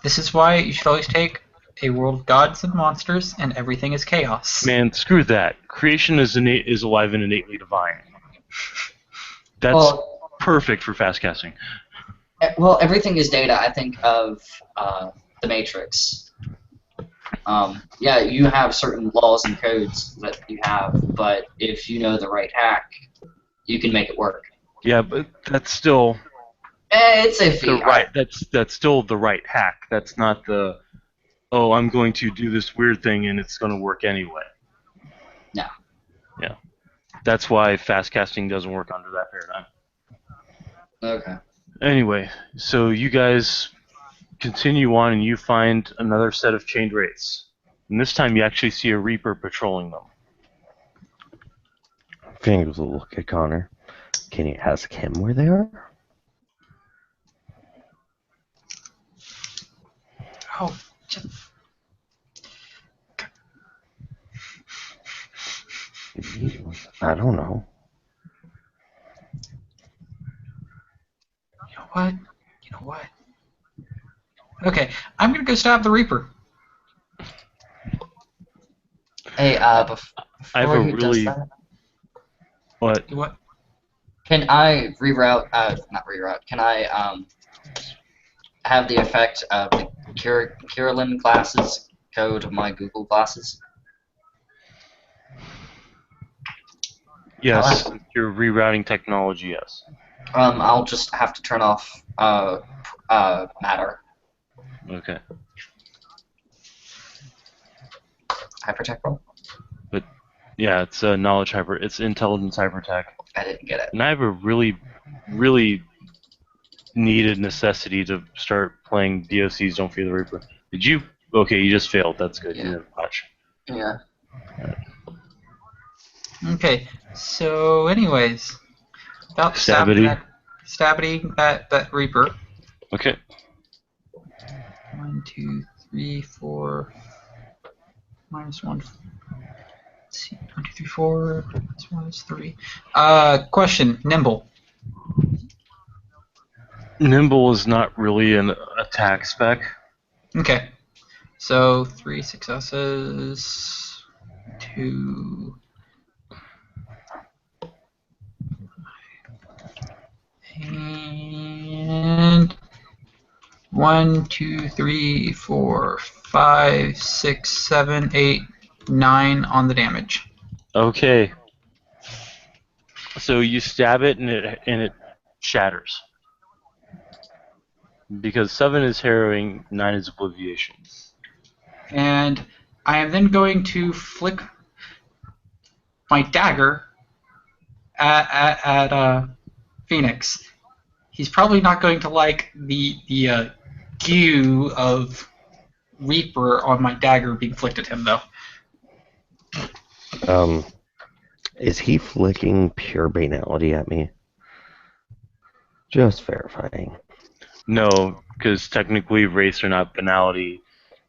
this is why you should always take a world of gods and monsters, and everything is chaos. Man, screw that. Creation is alive and innately divine. That's perfect for fast casting. Well, everything is data. I think of the Matrix. Yeah, you have certain laws and codes that you have, but if you know the right hack, you can make it work. Yeah, but that's still It's iffy. the right. That's still the right hack. That's not the I'm going to do this weird thing and it's going to work anyway. No. Yeah, that's why fast casting doesn't work under that paradigm. Okay. Anyway, so you guys continue on and you find another set of chained wraiths. And this time you actually see a Reaper patrolling them. Phoenix will look at Connor. Can you ask him where they are? Oh, just... I don't know. You know what? You know what? Okay, I'm gonna go stab the Reaper. Hey, I have before a he does really that, what? What? can I reroute? Not reroute. Can I have the effect of the Kirillin glasses go to my Google glasses? Yes, your rerouting technology. Yes. I'll just have to turn off matter. Okay. Hypertech roll? Yeah, it's a knowledge hyper. It's intelligence hypertech. I didn't get it. And I have a really, really needed necessity to start playing DOC's Don't Fear the Reaper. Did you? Okay, you just failed. That's good. Yeah. You didn't watch. Yeah. Okay, so anyways, about Stabity. stabbing that Reaper. Okay. 1, 2, 3, 4. Minus 1. Let's see. 1, 2, 3, 4. Minus 1 is 3. Question. Nimble. Nimble is not really an attack spec. Okay. So 3 successes. 2. And 1, 2, 3, 4, 5, 6, 7, 8, 9 on the damage. Okay. So you stab it and it shatters. Because 7 is harrowing, 9 is obliviation. And I am then going to flick my dagger at Phoenix. He's probably not going to like the goo of Reaper on my dagger being flicked at him, though. Is he flicking pure banality at me? Just verifying. No, because technically wraiths are not banality.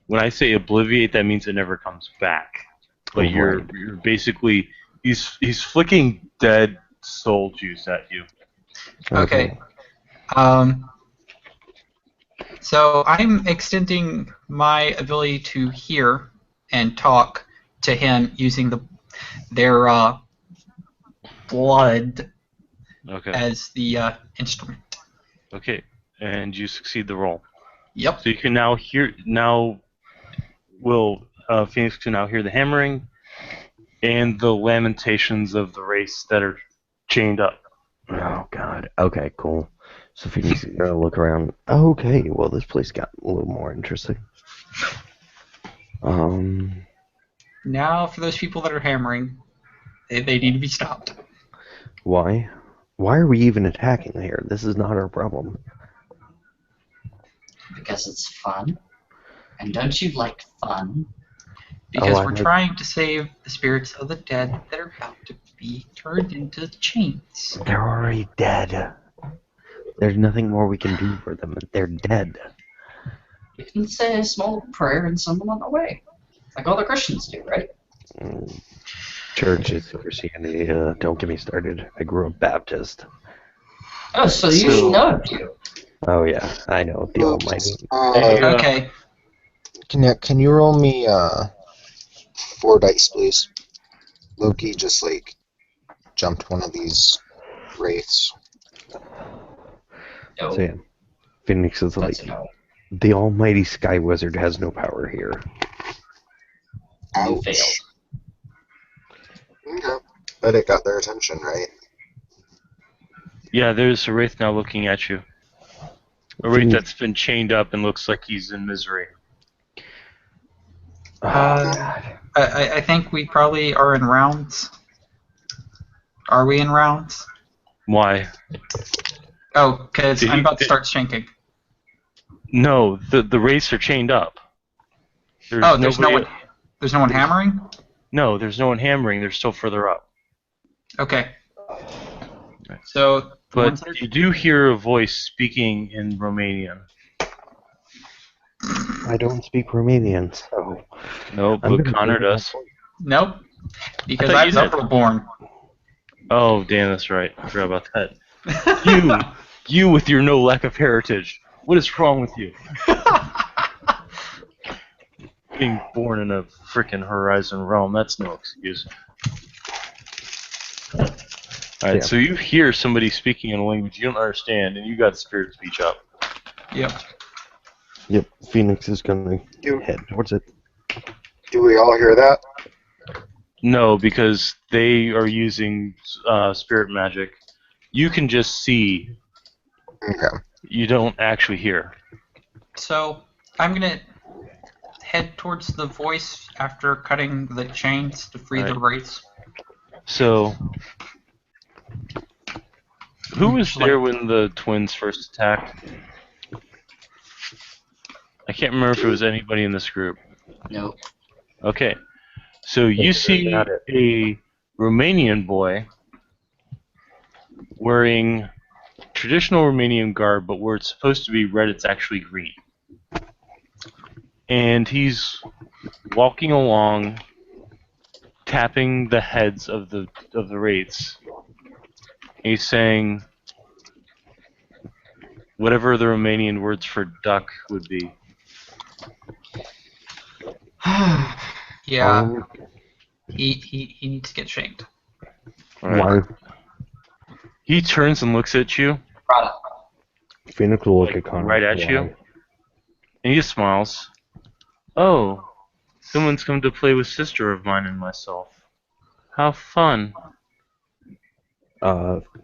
When I say obliviate, that means it never comes back. But you're basically he's flicking dead soul juice at you. Okay. So I'm extending my ability to hear and talk to him using their blood as the instrument. Okay, and you succeed the roll. Yep. So you can now hear. Phoenix can now hear the hammering and the lamentations of the race that are chained up. Oh God. Okay, cool. So Phoenix is gonna look around. Okay, well this place got a little more interesting. Now, for those people that are hammering, they need to be stopped. Why? Why are we even attacking here? This is not our problem. Because it's fun. And don't you like fun? Because I we're like- trying to save the spirits of the dead that are about to be turned into chains. They're already dead. There's nothing more we can do for them. They're dead. You can say a small prayer and send them on their way. Like all the Christians do, right? Churches, Christianity, don't get me started. I grew up Baptist. Oh, so you should know it, too. Oh yeah, I know, the Almighty. Hey, Okay. Can you roll me 4 dice, please? Loki just like jumped one of these wraiths. No, So yeah, Phoenix is like, that's no. the almighty Sky Wizard has no power here. You Ouch. failed. Okay. But it got their attention, right? Yeah, there's a wraith now looking at you. A wraith that's been chained up and looks like he's in misery. I think we probably are in rounds. Are we in rounds? Why? Oh, because Did I'm he- about to did- start shanking. No, the wraiths are chained up. There's Oh, there's no nobody- one. There's no one hammering. No, there's no one hammering. They're still further up. Okay. So the ones But that are- you do hear a voice speaking in Romanian. I don't speak Romanian, so No, I'm but gonna Connor go with does. Nope. Because thought I'm you did. Zuffle born. Oh, damn, that's right. I forgot about that. You with your no lack of heritage. What is wrong with you? Being born in a frickin' Horizon realm, that's no excuse. Alright, Yeah. so you hear somebody speaking in a language you don't understand, and you got spirit speech up. Yep. yep, Phoenix is gonna Do, head towards it. do we all hear that? No, because they are using spirit magic. You can just see, Okay. you don't actually hear. So I'm gonna head towards the voice after cutting the chains to free the wraiths. So, who was there when the twins first attacked? I can't remember if it was anybody in this group. No. Okay, so you see Got it. a Romanian boy wearing traditional Romanian garb, but where it's supposed to be red, it's actually green. And he's walking along, tapping the heads of the wraiths. He's saying whatever the Romanian words for duck would be. Yeah, Um, he needs to get shanked. Alright. why? He turns and looks at you, Product. Phoenix will look at Connor. right at you, Why? and he smiles. Oh, someone's come to play with sister of mine and myself. How fun.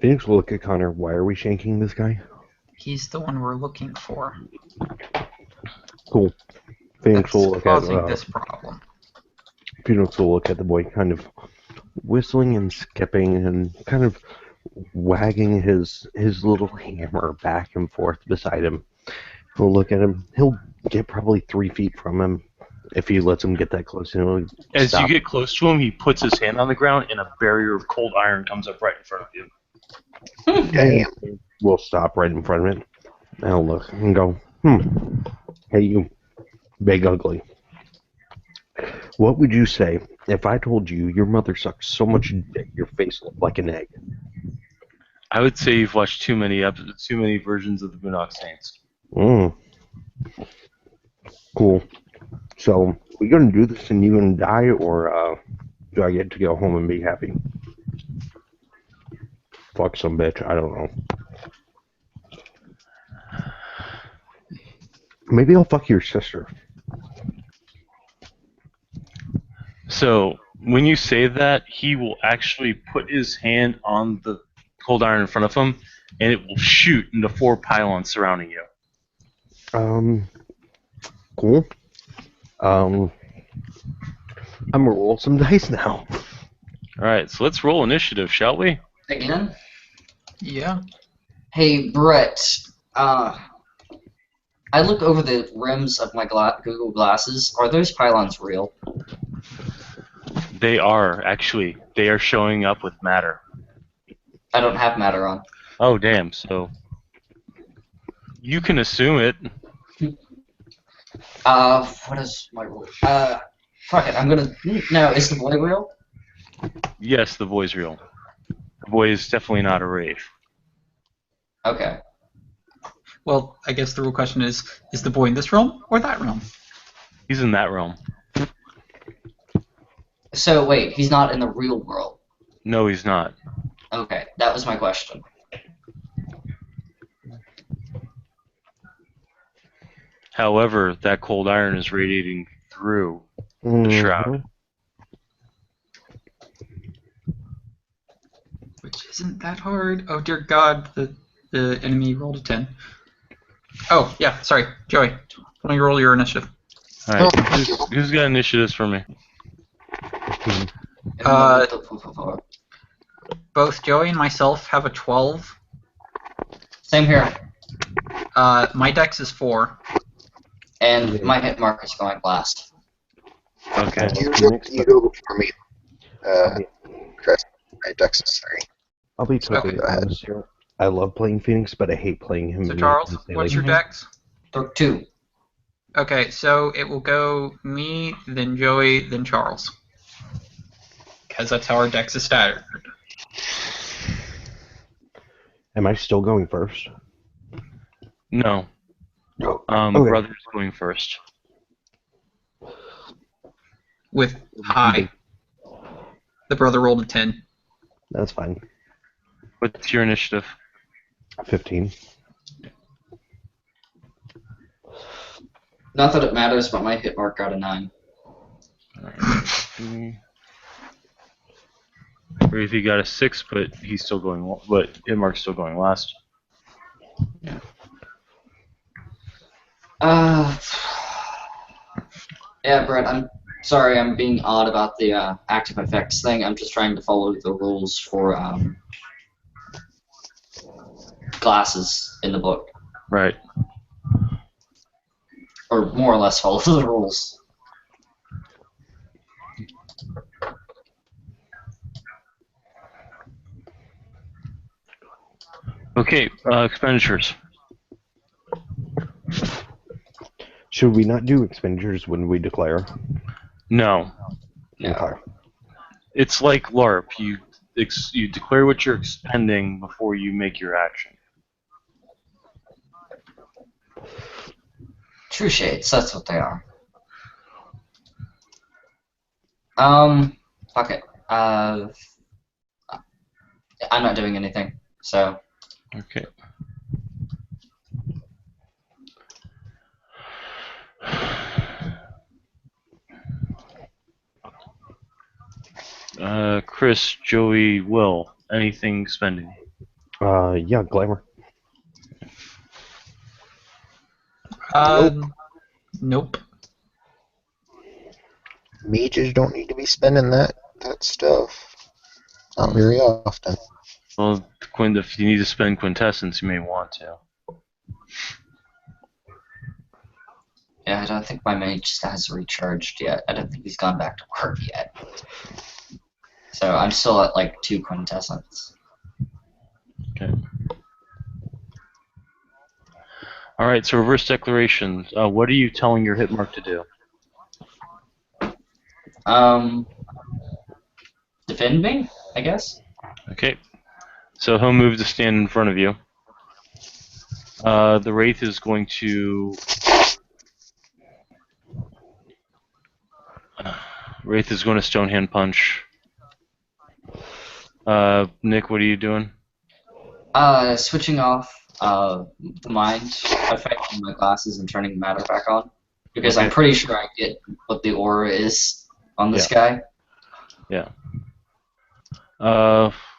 Phoenix will look at Connor. Why are we shanking this guy? He's the one we're looking for. Cool. Phoenix That's will look at causing this problem. Phoenix will look at the boy, kind of whistling and skipping and kind of wagging his little hammer back and forth beside him. He'll look at him. He'll get probably 3 feet from him if he lets him get that close. And he'll As stop. you get close to him, he puts his hand on the ground, and a barrier of cold iron comes up right in front of you. Damn. We'll stop right in front of it. And I'll look and go, hey you, big ugly. What would you say if I told you your mother sucked so much dick your face looked like an egg? I would say you've watched too many versions of the Boondock Saints. Cool. So, we gonna do this and you gonna die, or do I get to go home and be happy? Fuck some bitch, I don't know. Maybe I'll fuck your sister. So, when you say that, he will actually put his hand on the cold iron in front of him, and it will shoot into 4 pylons surrounding you. Cool. I'm gonna roll some dice now. All right, so let's roll initiative, shall we? Again? Yeah. Hey, Brett. I look over the rims of my Google glasses. Are those pylons real? They are actually. They are showing up with matter. I don't have matter on. Oh damn! So you can assume it. What is my rule? Fuck it. I'm gonna. No, is the boy real? Yes, the boy's real. The boy is definitely not a wraith. Okay. Well, I guess the real question is the boy in this realm or that realm? He's in that realm. So wait, he's not in the real world. No, he's not. Okay, that was my question. However, that cold iron is radiating through the shroud. Which isn't that hard. Oh dear God, the enemy rolled a 10. Oh yeah, sorry, Joey. Why don't you roll your initiative? All right, who's got initiatives for me? Both Joey and myself have a 12. Same here. My dex is 4. And my hit mark is going last. Okay. You go before me, Chris. My dex is 3. I'll be totally Okay. honest here. I love playing Phoenix, but I hate playing him. So Charles, what's your dex? 2. Okay, so it will go me, then Joey, then Charles. Because that's how our dex is staggered. Am I still going first? No. No. Okay. Brother's going first. With high. The brother rolled a 10. That's fine. What's your initiative? 15. Not that it matters, but my hit mark got a 9. Wraith, he got a 6, but he's still going. But Mark's still going last. Yeah, Brett, I'm sorry I'm being odd about the active effects thing. I'm just trying to follow the rules for glasses in the book. Right. Or more or less follow the rules. Okay. Expenditures. Should we not do expenditures when we declare? No. Yeah. Okay. It's like LARP. You declare what you're expending before you make your action. True shades, that's what they are. Fuck it. I'm not doing anything, so. Okay. Chris, Joey, Will, anything spending? Yeah, glamour. Nope. Mages don't need to be spending that stuff. Not very often. Well, if you need to spend quintessence, you may want to. Yeah, I don't think my mage has recharged yet. I don't think he's gone back to work yet. So I'm still at like 2 quintessence. Okay. All right. So reverse declarations. What are you telling your hit mark to do? Defend me, I guess. Okay. So he'll move to stand in front of you. The Wraith is going to. Wraith is going to Stonehand Punch. Nick, what are you doing? Switching off the mind effect on my glasses and turning matter back on. Because I'm pretty sure I get what the aura is on this guy. Yeah.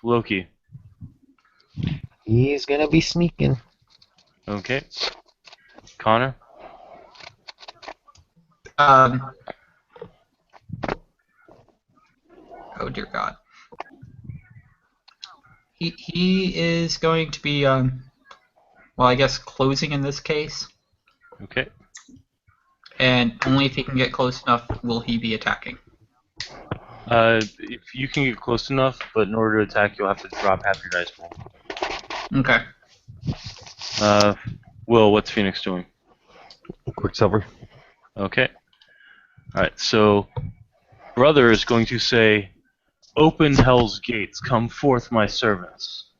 Loki. He's gonna be sneaking. Okay. Connor? Oh dear God. He is going to be well, I guess closing in this case, Okay. and only if he can get close enough will he be attacking. If you can get close enough, but in order to attack, you'll have to drop half your dice roll. Okay. Will, what's Phoenix doing? Quicksilver. Okay. Alright, so brother is going to say, "Open hell's gates, come forth my servants."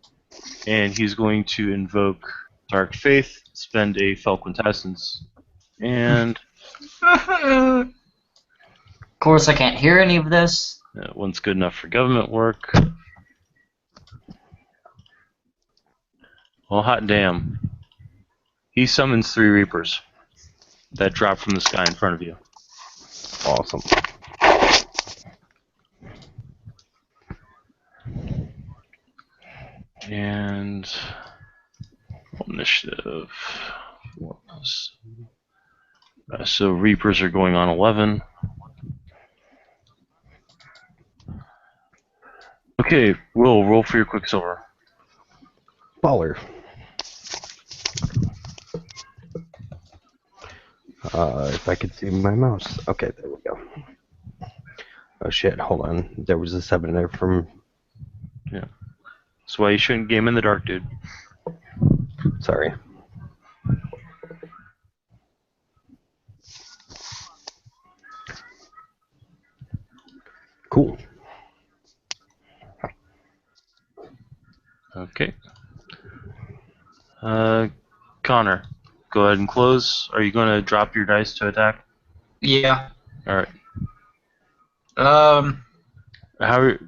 And he's going to invoke Dark Faith, spend a Fel Quintessence, and Of course, I can't hear any of this. one's good enough for government work. Well, hot damn. He summons 3 Reapers that drop from the sky in front of you. Awesome. And initiative. So Reapers are going on 11. Okay, Will, roll for your Quicksilver. Baller. If I could see my mouse. Okay, there we go. Oh shit, hold on. There was a 7 there from... That's why you shouldn't game in the dark, dude. Sorry. Cool. Okay. Connor, go ahead and close. Are you going to drop your dice to attack? Yeah. Alright. Um. The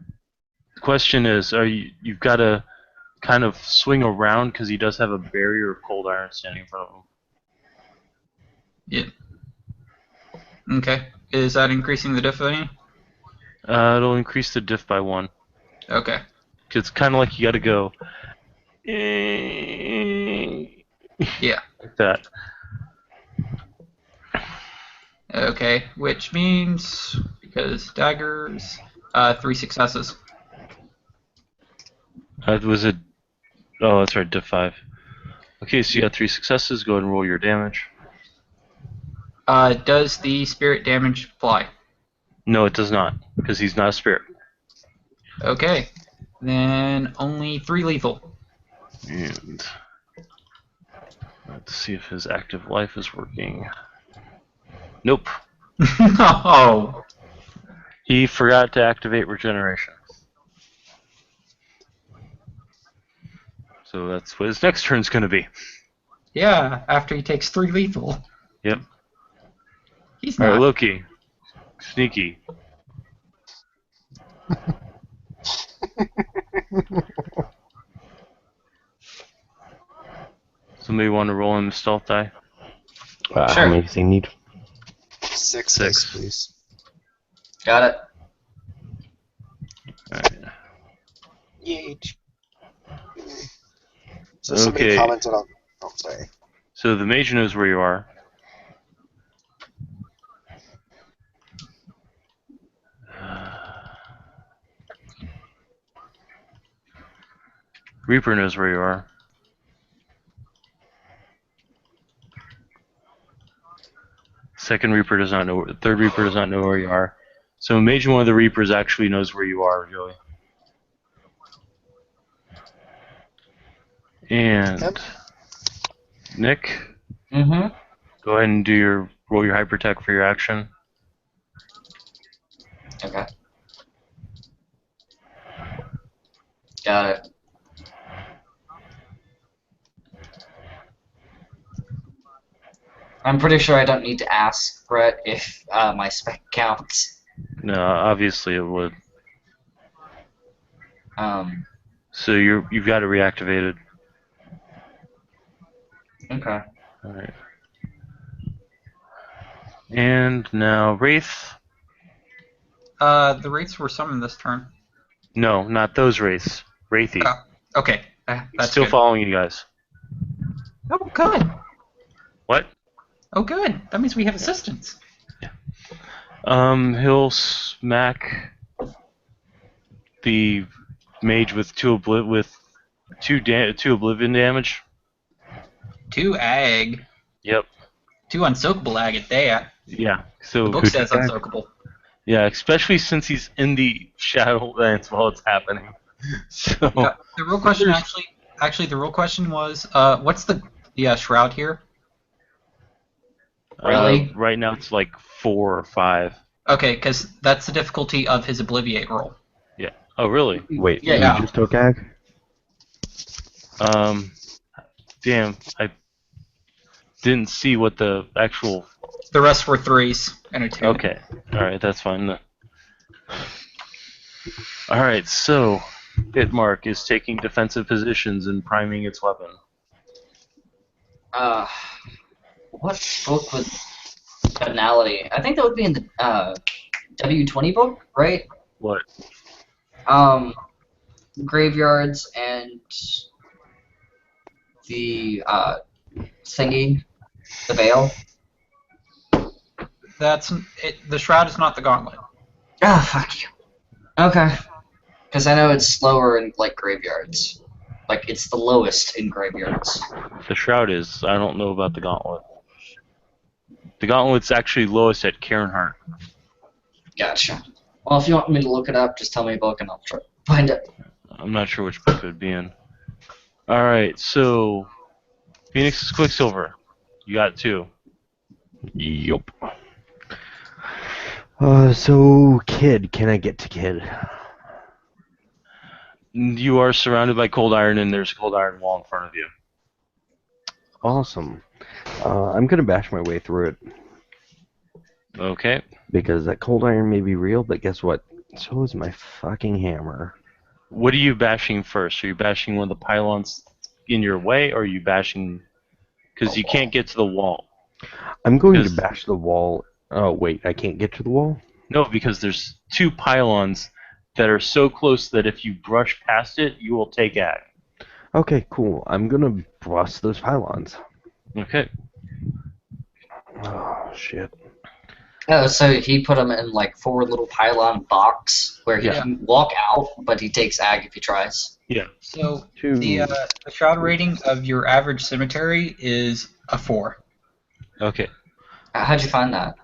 question is, you've got to kind of swing around because he does have a barrier of cold iron standing in front of him. Yeah. Okay. Is that increasing the diff any? It'll increase the diff by 1. Okay. It's kind of like you got to go. Yeah. Like that. Okay. Which means, because daggers, 3 successes. Was it? Oh, that's right, diff 5. Okay, so you got 3 successes. Go ahead and roll your damage. Does the spirit damage apply? No, it does not, because he's not a spirit. Okay. Then only 3 lethal. And let's see if his active life is working. Nope. No. He forgot to activate regeneration. So that's what his next turn's going to be. Yeah, after he takes 3 lethal. Yep. He's not. Alright, Loki. Sneaky. Somebody want to roll him a stealth die? Sure. How many does he need? 6 6. dice, please. Got it. Alright. Yay. So somebody Okay. commented on... Oh, sorry. So the mage knows where you are. Reaper knows where you are. Second Reaper does not know. Third Reaper does not know where you are. So mage one of the Reapers actually knows where you are, Joey. And Yep. Nick, Mm-hmm. go ahead and roll your hypertech for your action. Okay. Got it. I'm pretty sure I don't need to ask Brett if my spec counts. No, obviously it would. So you've got it reactivated. Okay. All right. And now Wraith. The wraiths were summoned this turn. No, not those Wraiths. Wraithy. Oh, okay. He's That's still good. following you guys. Oh, good. What? Oh, good. That means we have assistance. He'll smack the mage with two oblivion damage. 2 ag. Yep. 2 unsoakable ag at that. Yeah. The So book says unsoakable. yeah, especially since he's in the Shadowlands while it's happening. So The real question the real question was, what's the shroud here? Really? right now it's like 4 or 5. Okay, because that's the difficulty of his Obliviate roll. Yeah. Oh really? Wait, Yeah. you just took ag? Damn, I didn't see what the actual. The rest were 3s and a 2. Okay. All right, that's fine. All right, so Hitmark is taking defensive positions and priming its weapon. What book with finality? I think that would be in the W20 book, right? What? Graveyards and the thingy, the veil. That's it. The shroud is not the gauntlet. Ah, fuck you. Okay. Because I know it's slower in, like, graveyards. Like, it's the lowest in graveyards. The shroud is. I don't know about the gauntlet. The gauntlet's actually lowest at Cairnheart. Gotcha. Well, if you want me to look it up, just tell me a book and I'll try to find it. I'm not sure which book it would be in. All right, so Phoenix's Quicksilver. You got 2. Yup. So, Kid, can I get to Kid? You are surrounded by cold iron, and there's a cold iron wall in front of you. Awesome. I'm gonna bash my way through it. Okay. Because that cold iron may be real, but guess what? So is my fucking hammer. What are you bashing first? Are you bashing one of the pylons in your way, or are you bashing... Because you can't get to the wall. I'm going to 'Cause- bash the wall. Oh, wait, I can't get to the wall? No, because there's 2 pylons that are so close that if you brush past it, you will take ag. Okay, cool. I'm gonna bust those pylons. Okay. Oh, shit. Oh, so he put him in, like, 4 little pylon box where he Yeah. can walk out, but he takes ag if he tries. Yeah. So 2. the shroud rating of your average cemetery is a 4. Okay. How'd you find that?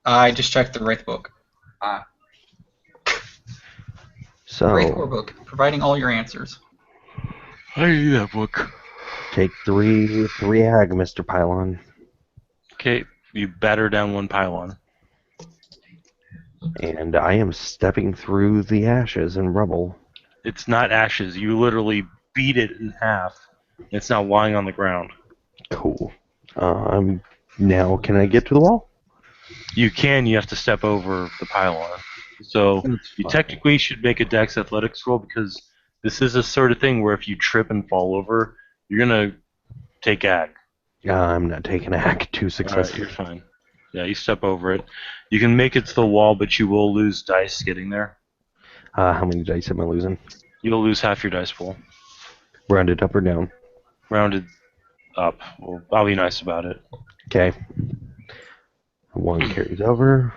I just checked the Wraith book. So, Wraith Core book, providing all your answers. I need that book. take 3 ag, Mr. Pylon. Okay. You batter down 1 pylon. And I am stepping through the ashes and rubble. It's not ashes. You literally beat it in half. It's now lying on the ground. Cool. Now, can I get to the wall? You can. You have to step over the pylon. So you fine. technically should make a Dex Athletics roll because this is a sort of thing where if you trip and fall over, you're gonna take ag. I'm not taking ag. 2 All right, successes. you're fine. Yeah, you step over it. You can make it to the wall, but you will lose dice getting there. How many dice am I losing? You'll lose half your dice pool. Rounded up or down? Rounded up. Well, I'll be nice about it. Okay. 1 carries over.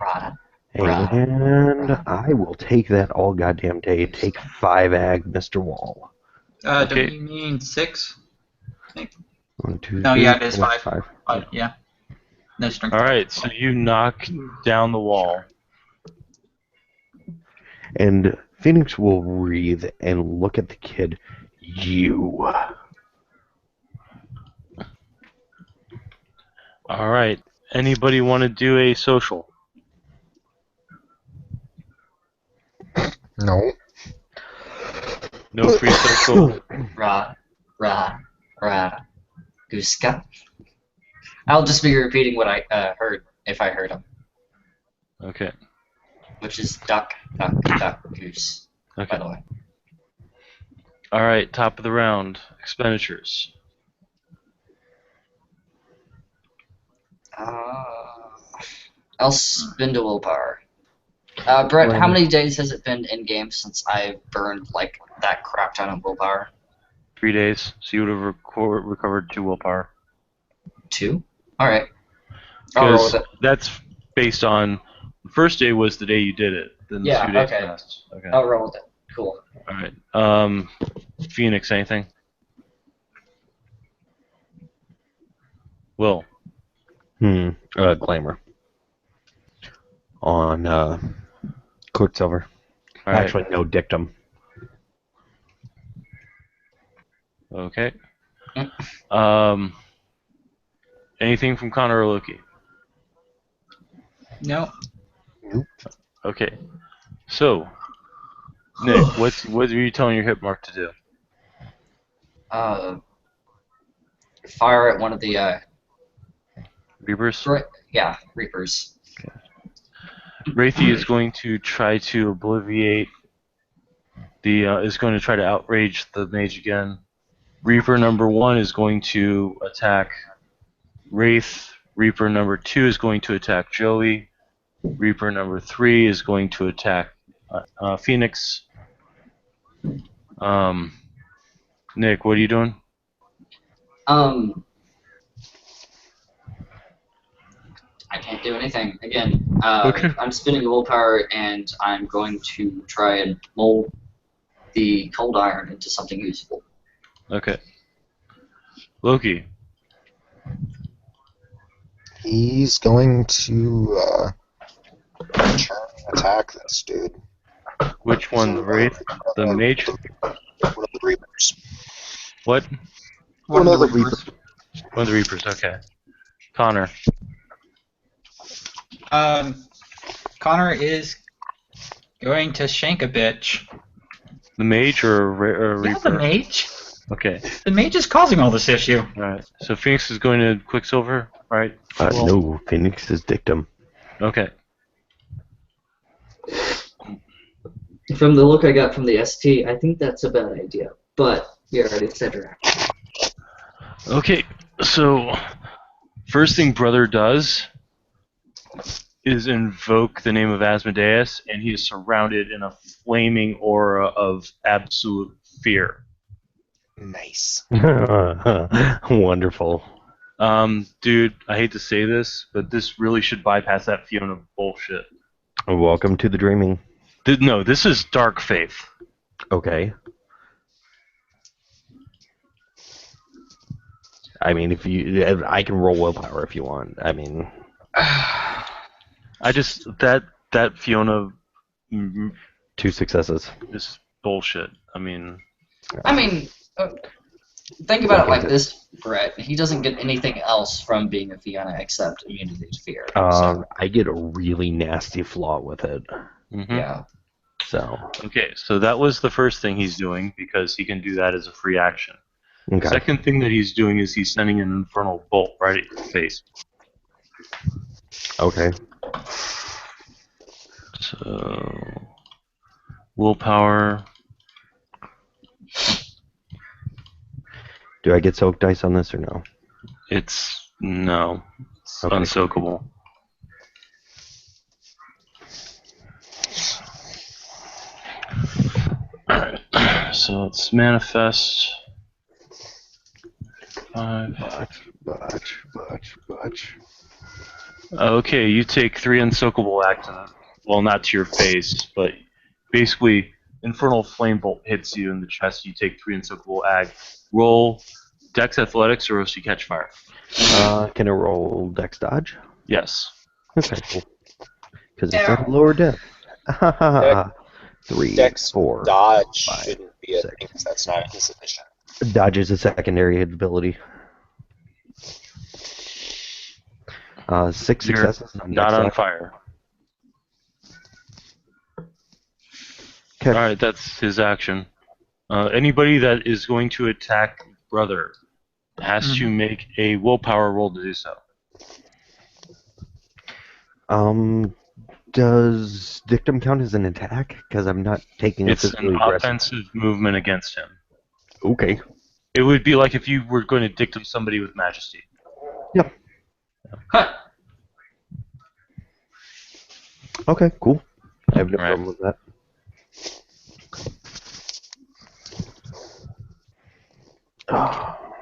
Rada. And I will take that all goddamn day. Take 5 ag, Mr. Wall. Okay. Don't you mean 6? 1, 2, No, 3, yeah, it is 4, 5. Yeah. No strength. All right, so you knock down the wall. And Phoenix will breathe and look at the kid. You. All right. Anybody want to do a social? No. No free social. Rada. Gooska. I'll just be repeating what I heard, if I heard him, Okay. which is duck, goose, by Okay. the way. All right. Top of the round. Expenditures. I'll spin to willpower. Brett, how many days has it been in game since I burned like that crap ton of willpower? 3 days. So you would have recovered 2 willpower. 2? Alright. I'll roll with Because it. that's based on The first day was the day you did it. Then the Yeah, 2 days okay. passed. Okay. I'll roll with it. Cool. All right. Phoenix, anything? Will. Glamour. On Quicksilver. All right. Actually, no dictum. Okay. Anything from Connor or Loki? No. Okay. So, Nick, what are you telling your hit mark to do? Fire at one of the Reapers? Reapers. Wraithy is going to try to obviate is going to try to outrage the mage again. Reaper number 1 is going to attack Wraith. Reaper number 2 is going to attack Joey. Reaper number 3 is going to attack Phoenix. Nick, what are you doing? I can't do anything. Again, Okay. I'm spinning a willpower, and I'm going to try and mold the cold iron into something useful. Okay. Loki. He's going to try and attack this dude. Which one? The Wraith? The mage? One of the Reapers. What? One of the Reapers. Reapers. One of the Reapers, okay. Connor. Connor is going to shank a bitch. The mage or a Yeah, Reaper? the mage. Okay. The mage is causing all this issue. Alright. So Phoenix is going to Quicksilver, right? No, Phoenix is dictum. Okay. From the look I got from the ST, I think that's a bad idea. But you already said your action. Okay. So, first thing Brother does is invoke the name of Asmodeus, and he is surrounded in a flaming aura of absolute fear. Nice. Wonderful. Dude, I hate to say this, but this really should bypass that Fiona bullshit. Welcome to the dreaming. No, this is Dark Faith. Okay. I mean, I can roll willpower if you want. I mean, I just that Fiona 2 successes. is bullshit. I mean, Think about it like this, Brett. He doesn't get anything else from being a Fiona except immunity to fear. So, I get a really nasty flaw with it. yeah. So. Okay, so that was the first thing he's doing because he can do that as a free action. Okay. Second thing that he's doing is he's sending an infernal bolt right at your face. Okay. So, willpower. Do I get soak dice on this or no? It's no. It's Okay. unsoakable. Alright, so let's manifest. 5. Butch. Okay, you take 3 unsoakable accident. Well, not to your face, but basically, infernal flame bolt hits you in the chest. You take 3 unsoakable ag. Roll Dex Athletics, or else you catch fire. Can I roll Dex Dodge? Yes. Okay, cool. Because it's at a lower depth. 3, Dex 4. Dodge 5, shouldn't be a 6. thing, 'cause that's not insufficient. Dodge is a secondary ability. 6 You're successes. not on fire. Okay. Alright, that's his action. Anybody that is going to attack Brother has to make a willpower roll to do so. Does dictum count as an attack? Because I'm not taking a It's physically an aggressive. offensive movement against him. Okay. It would be like if you were going to dictum somebody with majesty. Huh. Okay, cool. I have no Right. problem with that.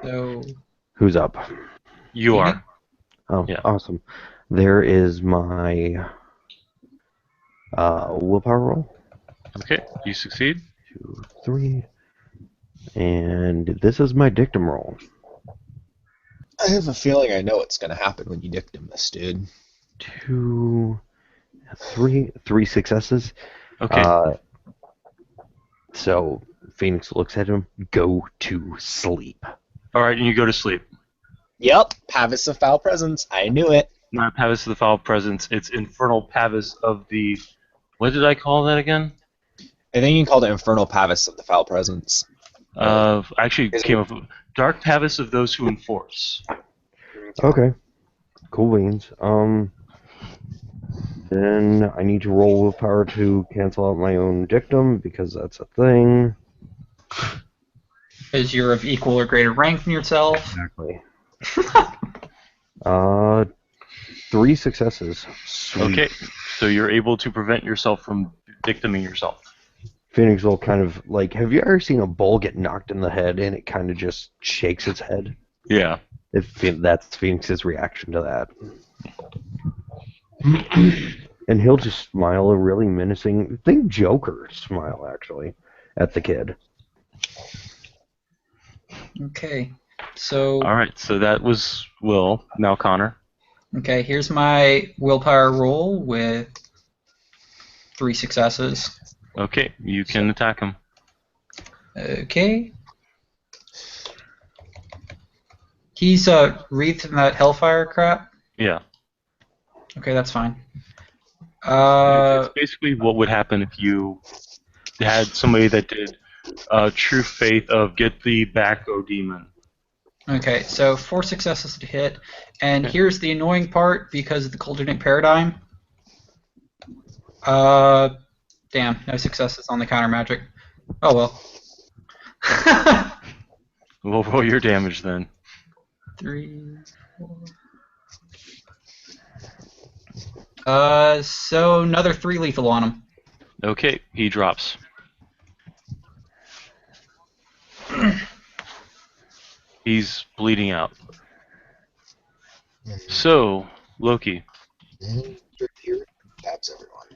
So Who's up? You are. Oh, Yeah. awesome. There is my Willpower roll. Okay, you succeed. 2, 3. And this is my dictum roll. I have a feeling I know what's gonna happen when you dictum this, dude. 2, 3. 3 successes. Okay. So Phoenix looks at him. Go to sleep. All right, and you go to sleep. Yep, Pavis of Foul Presence. I knew it. Not Pavis of the Foul Presence. It's Infernal Pavis of the. What did I call that again? I think you called it Infernal Pavis of the Foul Presence. Actually, Is it- came up with Dark Pavis of those who enforce. Okay. Cool beans. Then I need to roll willpower to cancel out my own dictum because that's a thing. Because you're of equal or greater rank than yourself. Exactly. 3 successes. Sweet. Okay, so you're able to prevent yourself from dictuming yourself. Phoenix will kind of like. Have you ever seen a bull get knocked in the head and it kind of just shakes its head? Yeah. That's Phoenix's reaction to that. And he'll just smile a really menacing. Think Joker smile actually at the kid. Okay. So, All right, so that was Will. Now Connor. okay, here's my willpower roll with 3 successes. Okay, you can attack him. Okay. He's wreathed in that hellfire crap. Yeah. Okay, that's fine. It's basically what would happen if you had somebody that did true faith of get the back, O demon. Okay, so 4 successes to hit, and Okay. here's the annoying part because of the Coldernate Paradigm. Damn, no successes on the counter magic. Oh well. We'll roll your damage then. 3, 4. So another 3 lethal on him. Okay, he drops. He's bleeding out. So, Loki. And here, that's everyone.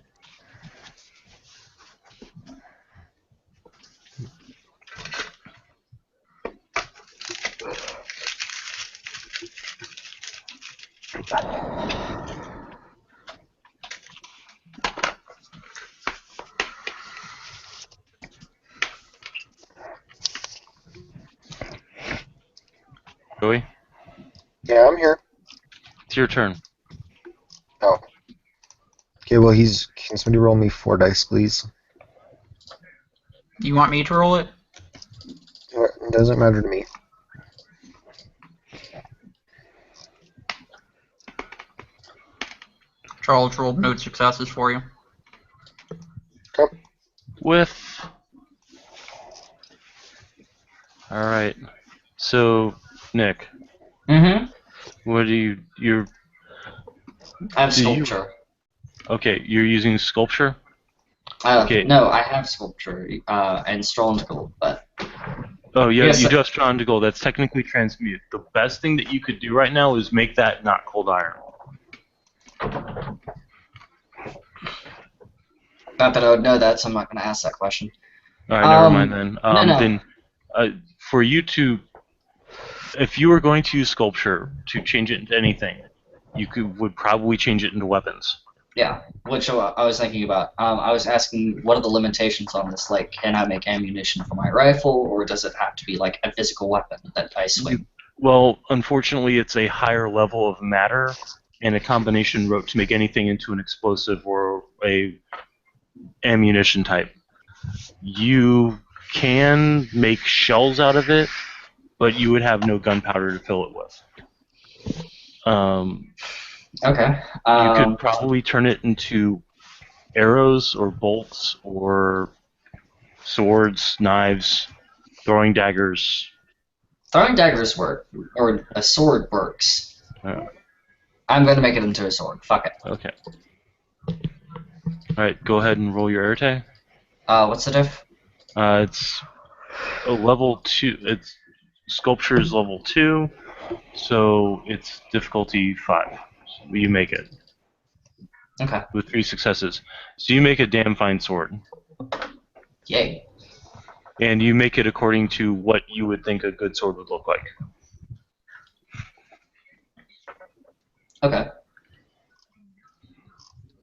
Joey, Yeah, I'm here. it's your turn. Oh. Okay, well, can somebody roll me 4 dice, please? You want me to roll it? It doesn't matter to me. Charles rolled no successes for you. With. Alright. So, Nick, Mm-hmm. what do you're. I have Do you- sculpture. Okay, you're using sculpture? Okay. No, I have sculpture and Stronghold, but Oh, yeah, Yes, you sir. just drawn to gold. That's technically transmute. The best thing that you could do right now is make that not cold iron. not that I would know that, so I'm not going to ask that question. Alright, never mind then. no. Then, for you to. If you were going to use sculpture to change it into anything, would probably change it into weapons. Yeah, which I was thinking about. I was asking, what are the limitations on this? Like, can I make ammunition for my rifle, or does it have to be like a physical weapon that I swing? Well, unfortunately, it's a higher level of matter and a combination rope to make anything into an explosive or a ammunition type. You can make shells out of it, but you would have no gunpowder to fill it with. Okay. You could probably turn it into arrows or bolts or swords, knives, throwing daggers. Throwing daggers work, or a sword works. Yeah. I'm going to make it into a sword. Fuck it. Okay. Alright, go ahead and roll your Arte. What's the diff? It's a level 2. It's sculpture is level 2, so it's difficulty 5. So you make it. Okay. with 3 successes. So you make a damn fine sword. Yay. And you make it according to what you would think a good sword would look like. Okay.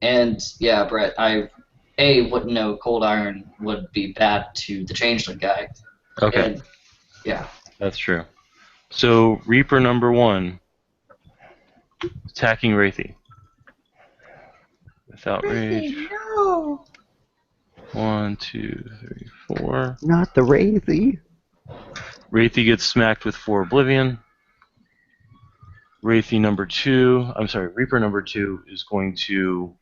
And yeah, Brett, I wouldn't know cold iron would be bad to the changeling guy. Okay, And yeah. that's true. So Reaper number 1, attacking Wraithy. Without rage. No. 1, 2, 3, 4. Not the Wraithy. Wraithy gets smacked with 4 Oblivion. Reaper number 2 is going to,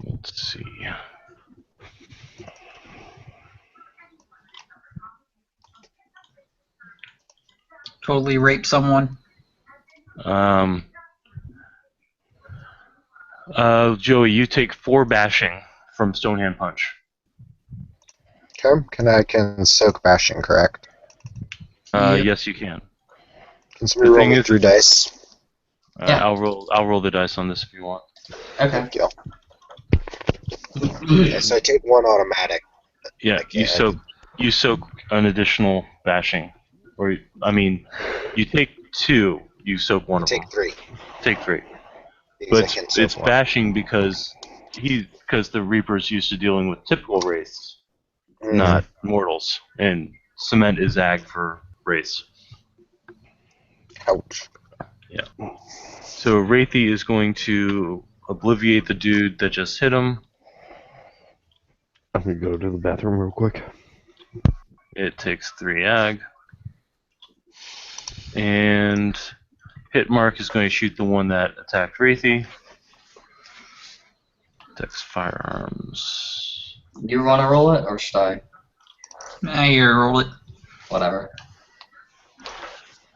let's see. Totally rape someone. Joey, you take 4 bashing from Stonehand Punch. Okay, can soak bashing, correct? Yep. Yes, you can. Can somebody The roll thing me is- 3 dice? Yeah. I'll roll the dice on this if you want. Okay. Thank you. Yeah, so I take 1 automatic. Yeah, Okay, you soak an additional bashing, or you take 2, you soak 1 of them. Take 3. Take 3. Because I But can soak it's 1. bashing because the Reaper's used to dealing with typical wraiths, Mhm. not mortals, and cement is ag for wraiths. Ouch. So Wraithy is going to obliviate the dude that just hit him. I'm gonna go to the bathroom real quick. It takes 3 ag. And Hitmark is going to shoot the one that attacked Wraithy. Attacks firearms. Do you want to roll it, or should I? Nah, you roll it. Whatever.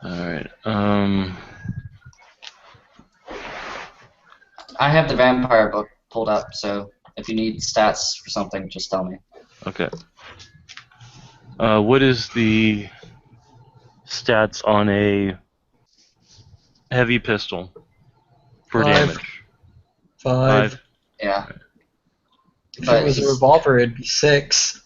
Alright, I have the vampire book pulled up, so if you need stats for something, just tell me. okay. What is the stats on a heavy pistol for 5. damage? 5. Yeah. If But it was a he's- revolver, it'd be 6.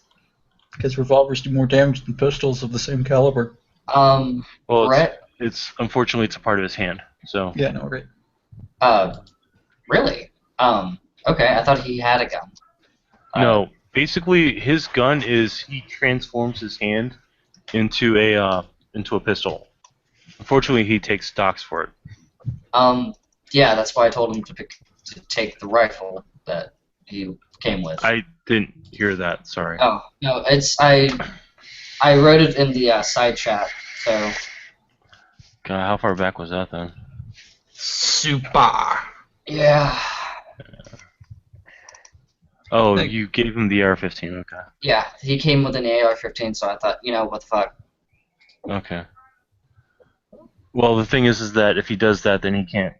Because revolvers do more damage than pistols of the same caliber. Well, Brett, it's unfortunately it's a part of his hand. So Yeah, no, right. really? Okay, I thought he had a gun. no, basically his gun is he transforms his hand into a pistol. Unfortunately, he takes stocks for it. Yeah, that's why I told him to take the rifle that he came with. I didn't hear that. Sorry. Oh no, I wrote it in the side chat. So God, how far back was that then? Super. yeah, Oh, Like- you gave him the AR-15. Okay. yeah, he came with an AR-15, so I thought, what the fuck. Okay. Well, the thing is that if he does that, then he can't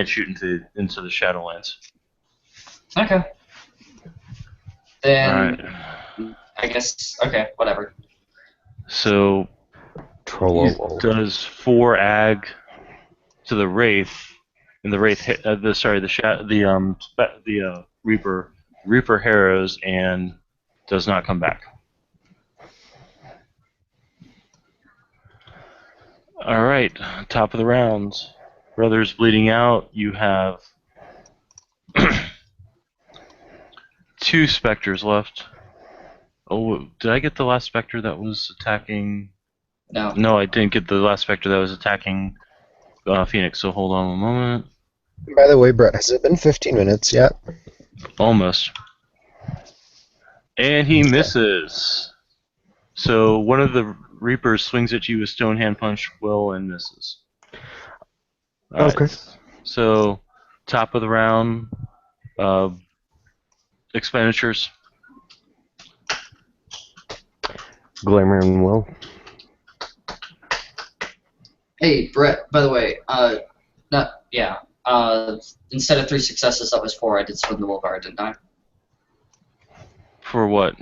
shoot into the Shadowlands. Okay. Then All right. I guess whatever. So he Trollolo. does 4 ag to the wraith, and the wraith Reaper harrows and does not come back. All right, top of the rounds. Brothers bleeding out. You have 2 specters left. Oh, did I get the last specter that was attacking? No. No, I didn't get the last specter that was attacking Phoenix. So hold on one moment. By the way, Brett, has it been 15 minutes yet? Almost. And he misses. So one of the Reapers swings at you with Stone Hand Punch, Will, and misses. All right. Okay. So, top of the round, expenditures. Glamour and Will. Hey, Brett. By the way, instead of 3 successes, that was 4. I did spin the willpower, didn't I? For what?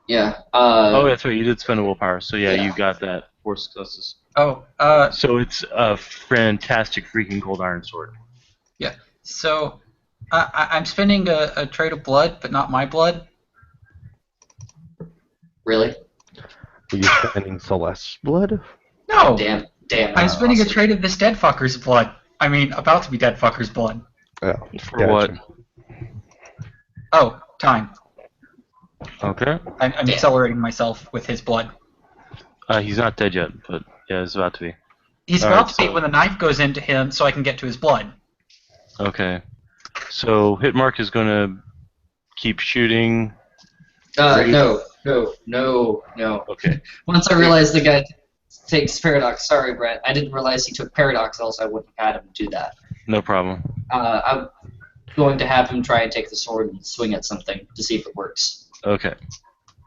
Yeah. Oh, that's right. You did spend a willpower. So, yeah, Yeah. you got that. 4 successes. Oh, So, it's a fantastic freaking cold iron sword. So I'm spending a trait of blood, but not my blood. Really? Were you spending Celeste's blood? No, Damn. I'm spending a awesome. trait of this dead fucker's blood. I mean, about to be dead fucker's blood. Oh, For what? Oh, time. Okay. I'm Damn. accelerating myself with his blood. He's not dead yet, but yeah, he's about to be. He's All about right, to be so- when the knife goes into him, so I can get to his blood. Okay. So Hitmark is going to keep shooting. No. Okay. Once I realized the guy takes Paradox, sorry, Brett, I didn't realize he took Paradox, else I wouldn't have had him do that. No problem. I'm going to have him try and take the sword and swing at something to see if it works. Okay.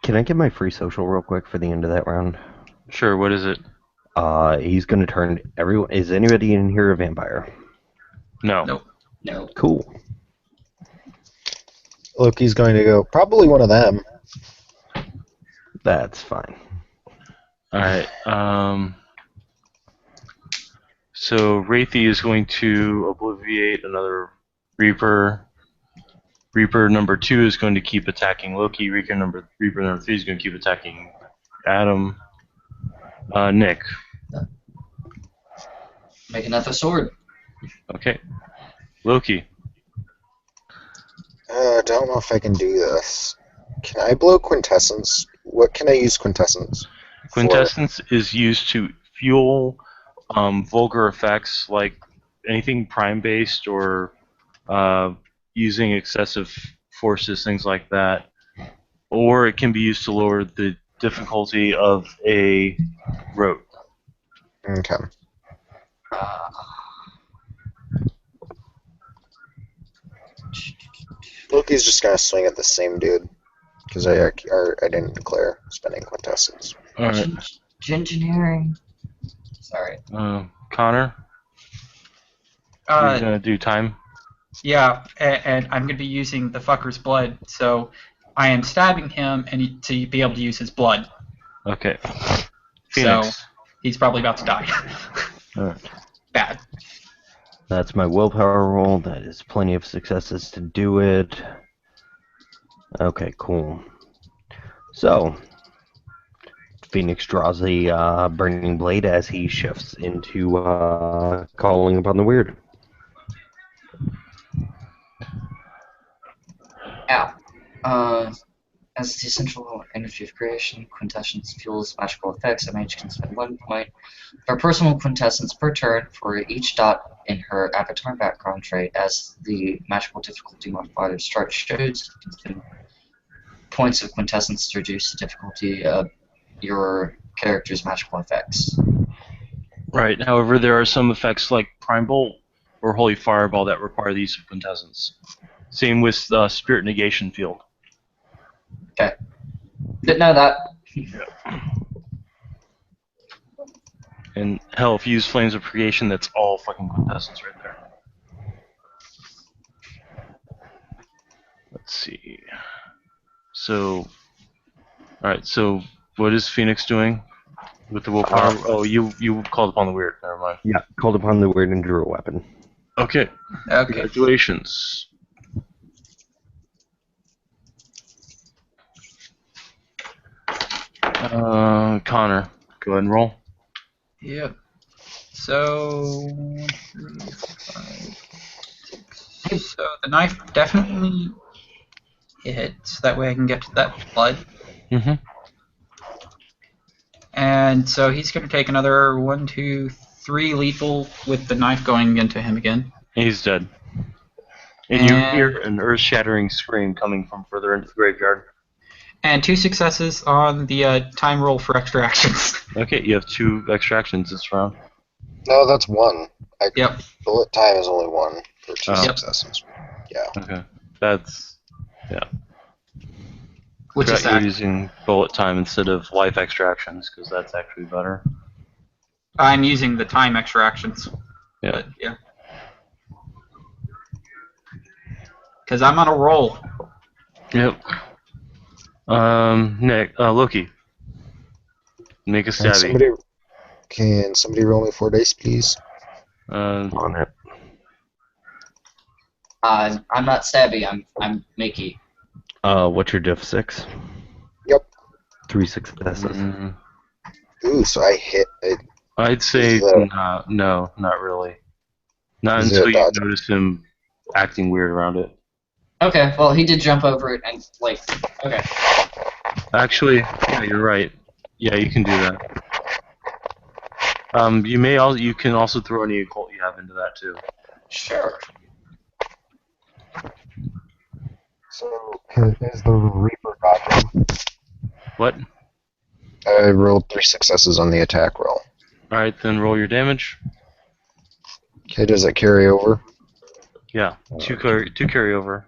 Can I get my free social real quick for the end of that round? Sure. What is it? He's gonna turn everyone. Is anybody in here a vampire? No. Nope. No. Cool. Loki's going to go, probably one of them. That's fine. All right. So Wraithy is going to obliviate another Reaper. Reaper number 2 is going to keep attacking Loki. Reaper number 3 is going to keep attacking Adam. Nick. Make another sword. Okay. Loki. Don't know if I can do this. Can I blow quintessence? What can I use quintessence? Quintessence is used to fuel vulgar effects like anything prime-based or using excessive forces, things like that. Or it can be used to lower the difficulty of a rope. Okay. Loki's just gonna swing at the same dude because I didn't declare spending quintessence. All right. Engineering. Sorry. Connor, you're going to do time? Yeah, and I'm going to be using the fucker's blood, so I am stabbing him and to be able to use his blood. Okay. Phoenix. So he's probably about to die. Alright. Bad. That's my willpower roll. That is plenty of successes to do it. Okay, cool. So, Phoenix draws the burning blade as he shifts into calling upon the weird. Ow. As the essential energy of creation, quintessence fuels magical effects. A mage can spend 1 point per personal quintessence per turn for each dot in her avatar background trait. As the magical difficulty modifier chart shows, you can spend points of quintessence to reduce the difficulty of your character's magical effects. Right. However, there are some effects like Prime Bolt or Holy Fireball that require the use of quintessence. Same with the Spirit Negation Field. Okay. Didn't know that. And hell, if you use Flames of Creation, that's all fucking quintessence right there. Let's see. So, alright, so what is Phoenix doing with the willpower? Oh, you called upon the weird. Never mind. Yeah, called upon the weird and drew a weapon. Okay. Okay. Congratulations. Connor, go ahead and roll. Yep. So 1, 3, 5, 6. So the knife definitely hits. That way I can get to that blood. Mm-hmm. And so he's going to take another 1, 2, 3 lethal with the knife going into him again. He's dead. And you And- hear an earth-shattering scream coming from further into the graveyard. And 2 successes on the time roll for extra actions. Okay, you have 2 extra actions this round. No, that's one. Yep. Bullet time is only one for 2 Oh. successes. Yeah. Okay. That's... Which is Forgot you're that? using bullet time instead of life extractions, because that's actually better. I'm using the time extra actions. Yeah. But, yeah. Because I'm on a roll. Yep. Nick, Loki. Make a stabby. Can somebody roll me 4 dice, please? Uh, On it. I'm not Stabby. I'm Mickey. What's your diff 6? Yep. 3 successes. Mm, Ooh, so I hit it. I'd say Is it no, not really. Not Is it until a you dodge? notice him acting weird around it. Okay, well he did jump over it and like. Okay. Actually, yeah, you're right. Yeah, you can do that. You can also throw any occult you have into that too. Sure. So is the Reaper dodging? What? I rolled 3 successes on the attack roll. All right, then roll your damage. Okay, does it carry over? Yeah, two carry over.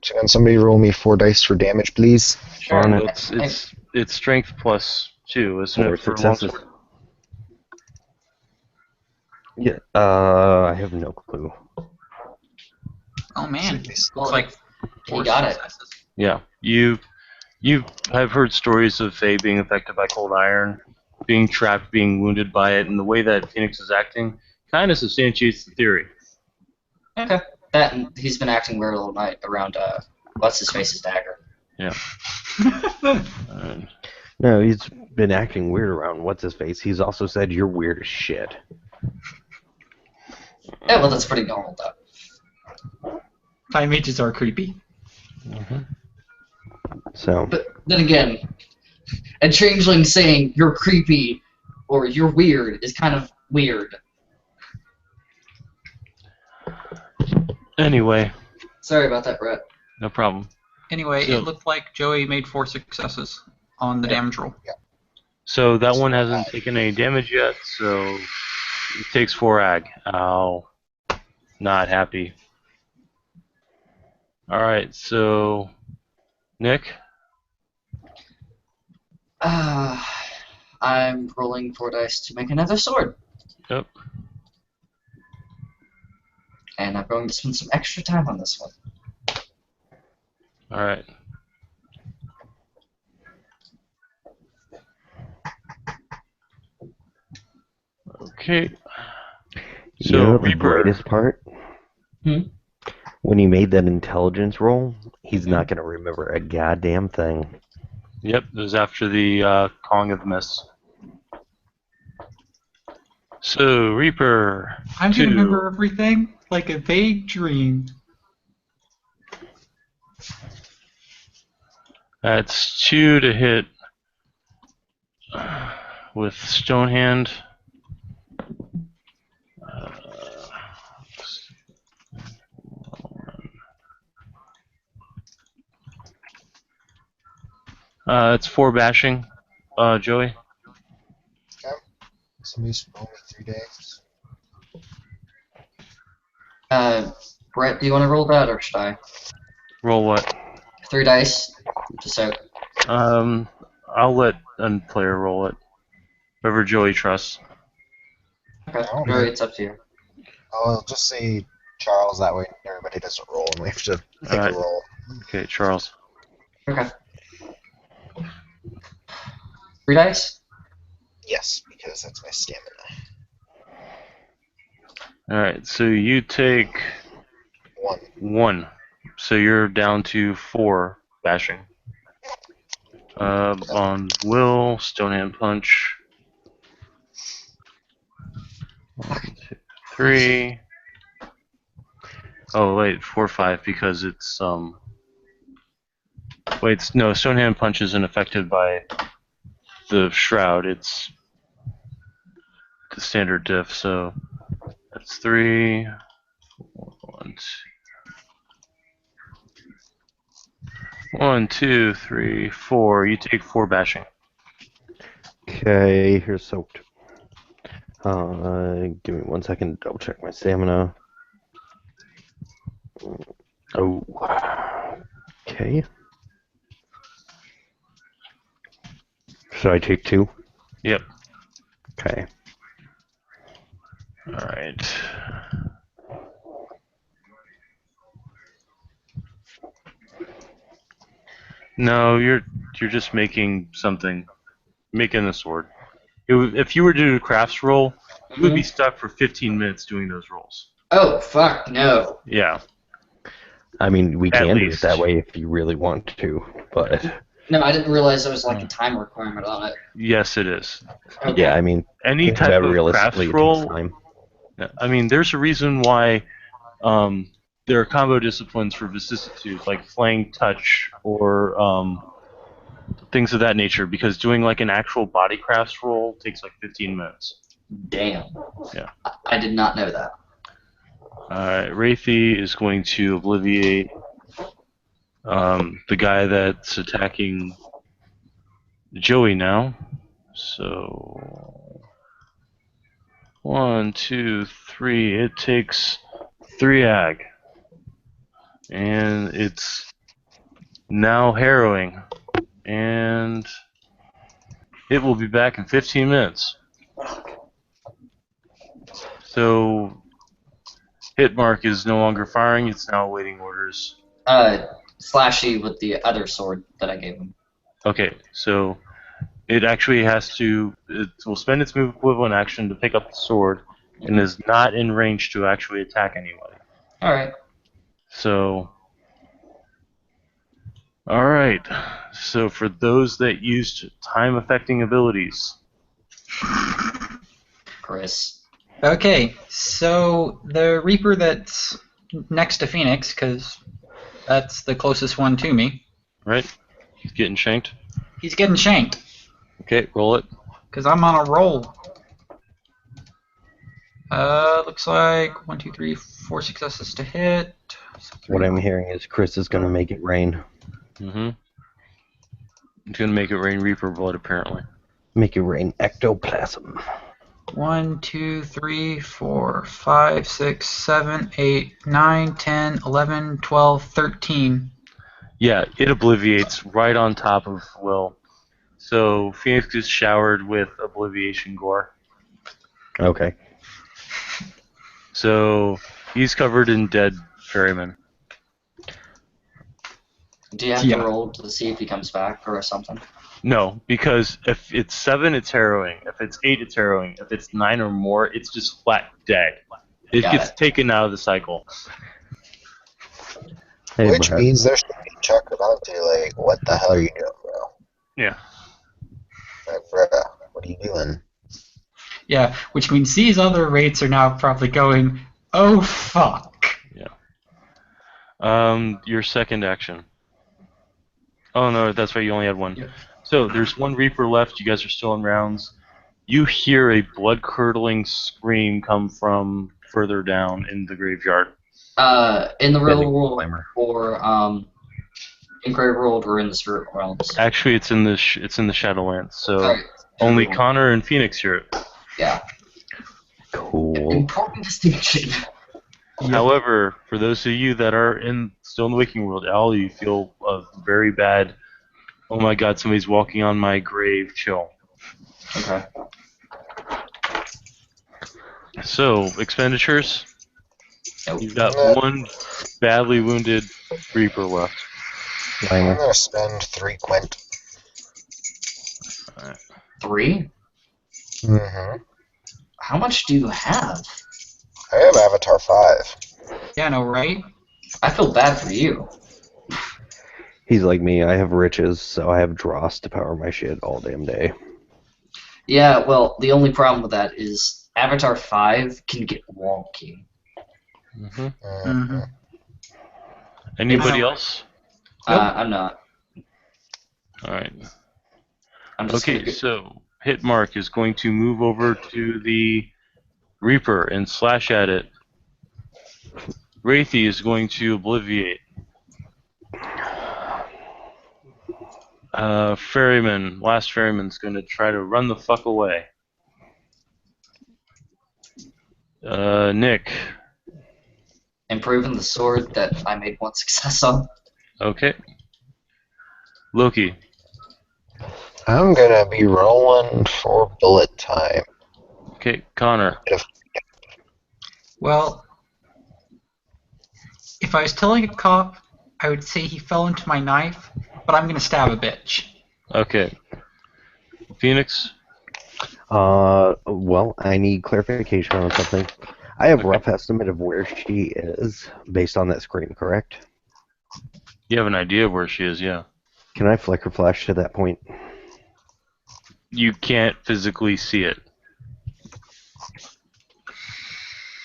Can somebody roll me 4 dice for damage, please? Sure. On it. Well, it's strength plus 2, isn't 4 it? For successes. longsword? Yeah. I have no clue. Oh man, Jeez. looks like He 4 got it. successes. Yeah, you have heard stories of Fae being affected by cold iron, being trapped, being wounded by it, and the way that Phoenix is acting kind of substantiates the theory. Okay. That and he's been acting weird all night around what's his face's dagger. No, he's been acting weird around what's his face. He's also said you're weird as shit. Yeah, well that's pretty normal though. Time mages are creepy. So But then again, a changeling saying you're creepy or you're weird is kind of weird. Anyway, Sorry about that, Brett. no problem. Anyway, So- it looked like Joey made 4 successes on the damage roll. So that one hasn't taken any damage yet, so it takes 4 ag. Ow. Not happy. Alright, so Nick? I'm rolling 4 dice to make another sword. Yep. And I'm going to spend some extra time on this one. Alright. Okay. you know So the Reaper. greatest part? Hmm? When he made that intelligence roll, he's not gonna remember a goddamn thing. Yep, it was after the calling of the mist. So Reaper. I'm Two. gonna remember everything like a vague dream. That's 2 to hit with Stonehand. It's 4 bashing, Joey. Somebody's roll me 3 dice. Brett, do you want to roll that or should I? Roll what? 3 dice. Just so. I'll let a player roll it. Whoever Joey trusts. Okay. Oh, Joey, man. it's up to you. I'll just say Charles, that way everybody doesn't roll and we have to pick Alright. a roll. Okay, Charles. Okay. 3 dice? Yes, because that's my stamina. Alright, so you take 1. 1. So you're down to 4 bashing. On Will, Stonehand Punch. 1, 2, 3. Oh wait, 4, 5 because it's Wait, no, Stonehand Punch isn't affected by the shroud. It's the standard diff. So that's 3. 1, 2, 3, 4. You take 4 bashing. Okay, here's soaked. Give me 1 second to double check my stamina. Oh. Okay. Should I take 2? Yep. Okay. All right. No, you're just making something, making a sword. If you were to do a crafts roll, you would be stuck for 15 minutes doing those rolls. Oh, fuck, no. Yeah. I mean, we At can do it least. that way if you really want to, but No, I didn't realize there was like a time requirement on it. Yes, it is. Okay. yeah, I mean, Any but type of realistically, crafts it takes roll. time. I mean, there's a reason why there are combo disciplines for vicissitude, like flaying touch or things of that nature, because doing like an actual body crafts roll takes like 15 minutes. Damn. Yeah. I did not know that. Wraithy is going to obliviate the guy that's attacking Joey now. So 1, 2, 3. It takes 3 ag. And it's now harrowing. And it will be back in 15 minutes. So hit mark is no longer firing, it's now awaiting orders. Slashy with the other sword that I gave him. Okay, so it actually has to, it will spend its move equivalent action to pick up the sword and is not in range to actually attack anybody. Alright. So, alright, so for those that used time affecting abilities, Chris. Okay, so the Reaper that's next to Phoenix, because that's the closest one to me, right? He's getting shanked. he's getting shanked, Okay, roll it. because I'm on a roll. Looks like 1, 2, 3, 4 successes to hit. So What I'm hearing is Chris is going to make it rain. Mm-hmm. He's gonna make it rain Reaper blood, apparently. Make it rain ectoplasm. 1, 2, 3, 4, 5, 6, 7, 8, 9, 10, 11, 12, 13. Yeah, it obliviates right on top of Will. So Phoenix is showered with obliviation gore. Okay. So he's covered in dead ferrymen. Do you have Yeah. to roll to see if he comes back or something? No, because if it's 7, it's harrowing. If it's 8, it's harrowing. If it's 9 or more, it's just flat dead. It Got gets it. taken out of the cycle. Hey, Which Brad. means there should be Chuck about to like, what the hell are you doing, bro? Yeah. Like, bro, what are you doing? Yeah, which means these other rates are now probably going, oh fuck. Your second action. Oh no, that's right. You only had one. Yep. So there's one Reaper left. You guys are still in rounds. You hear a blood-curdling scream come from further down in the graveyard. In the real Bending world, climber. or in Grave World, or in the Spirit Realms. Actually, it's in the Shadowlands. So Alright. only Connor and Phoenix hear it. Yeah. Cool. Important distinction. However, for those of you that are still in the waking world, Al, you feel a very bad. Oh my God! Somebody's walking on my grave. Chill. Okay. So expenditures. Nope. You've got one badly wounded Reaper left. I'm Minor. gonna spend 3 quint. 3? Mm-hmm. How much do you have? I have Avatar 5. Yeah, no, right? I feel bad for you. He's like me. I have riches, so I have dross to power my shit all damn day. Yeah, well, the only problem with that is Avatar 5 can get wonky. Mm-hmm. Mm-hmm. Anybody else? I'm not. All right. I'm just Okay, gonna so Hitmark is going to move over to the Reaper and slash at it. Wraithy is going to obliviate. Last Ferryman's going to try to run the fuck away. Nick. improving the sword that I made one success on. Okay. Loki. I'm gonna be rolling for bullet time. Okay, Connor. Well, if I was telling a cop, I would say he fell into my knife, but I'm gonna stab a bitch. Okay. Phoenix. Well, I need clarification on something. I have a rough estimate of where she is based on that scream, correct? You have an idea of where she is, yeah. Can I flicker flash to that point? You can't physically see it.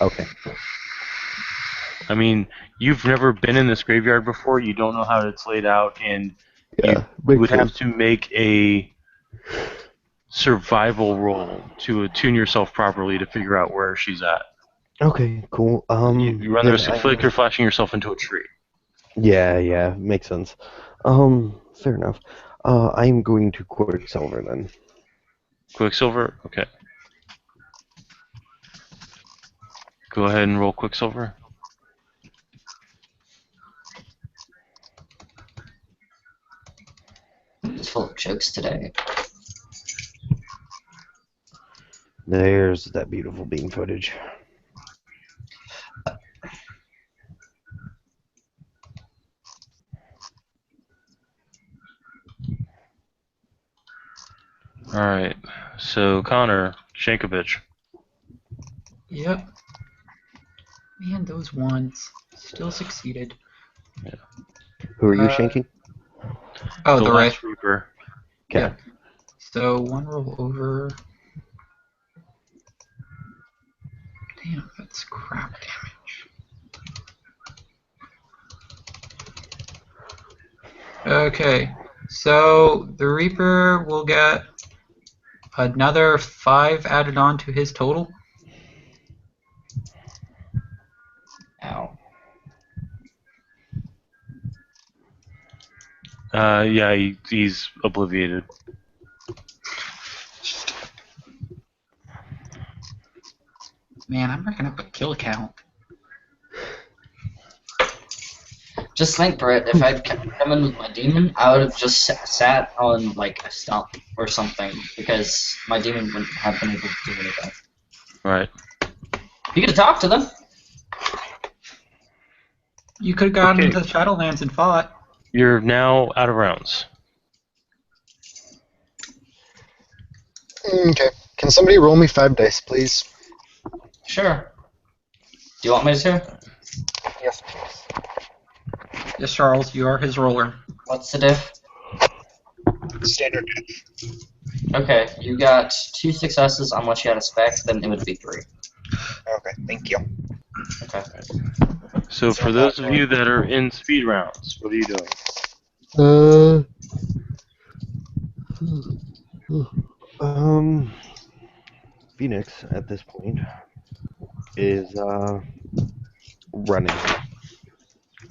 Okay. I mean, you've never been in this graveyard before. You don't know how it's laid out, and Yeah, you would have to make a survival roll to attune yourself properly to figure out where she's at. Okay, cool. You run the risk of flicker flashing yourself into a tree. Yeah, makes sense. Fair enough. I'm going to Quicksilver then. Quicksilver? Okay. Go ahead and roll Quicksilver. It's full of jokes today. There's that beautiful beam footage. Alright. So, Connor, Shankovich. Yep. Man, those ones still succeeded. Who are you shanking? Oh, the right. last Reaper. Okay. Yeah. So one roll over. Damn, that's crap damage. Okay, so the Reaper will get another 5 added on to his total. Ow. Yeah, he's obliviated. Man, I'm racking up a kill count. Just think, Brett, if I'd come in with my demon, I would have just sat on, like, a stump or something, because my demon wouldn't have been able to do anything. Right. You could have talked to them. You could have gone Okay. into the Shadowlands and fought. You're now out of rounds. Okay. Can somebody roll me 5 dice, please? Sure. Do you want me to? Yes, please. Yes, Charles, you are his roller. What's the diff? Standard. Okay, you got 2 successes on what you had a spec, then it would be 3. Okay, thank you. Okay. So for those of you that are in speed rounds, what are you doing? Phoenix at this point is running.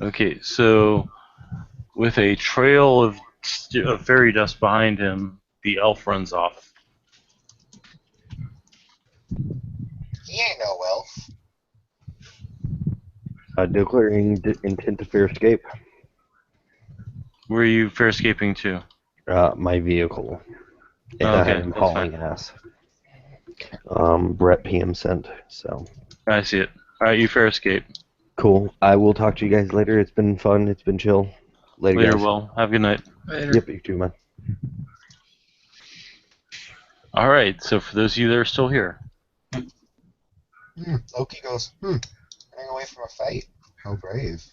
Okay, so with a trail of fairy dust behind him, the elf runs off. He ain't no elf. Declaring intent to fair escape. Where are you fair escaping to? My vehicle. Okay, I'm that's hauling fine. ass. Brett PM sent. So I see it. Alright, you fair escape. cool. I will talk to you guys later. It's been fun. It's been chill. Later, Later, guys. well, have a good night. Later. Yep, you too, man. Alright, so for those of you that are still here, Loki goes, running away from a fight. How brave.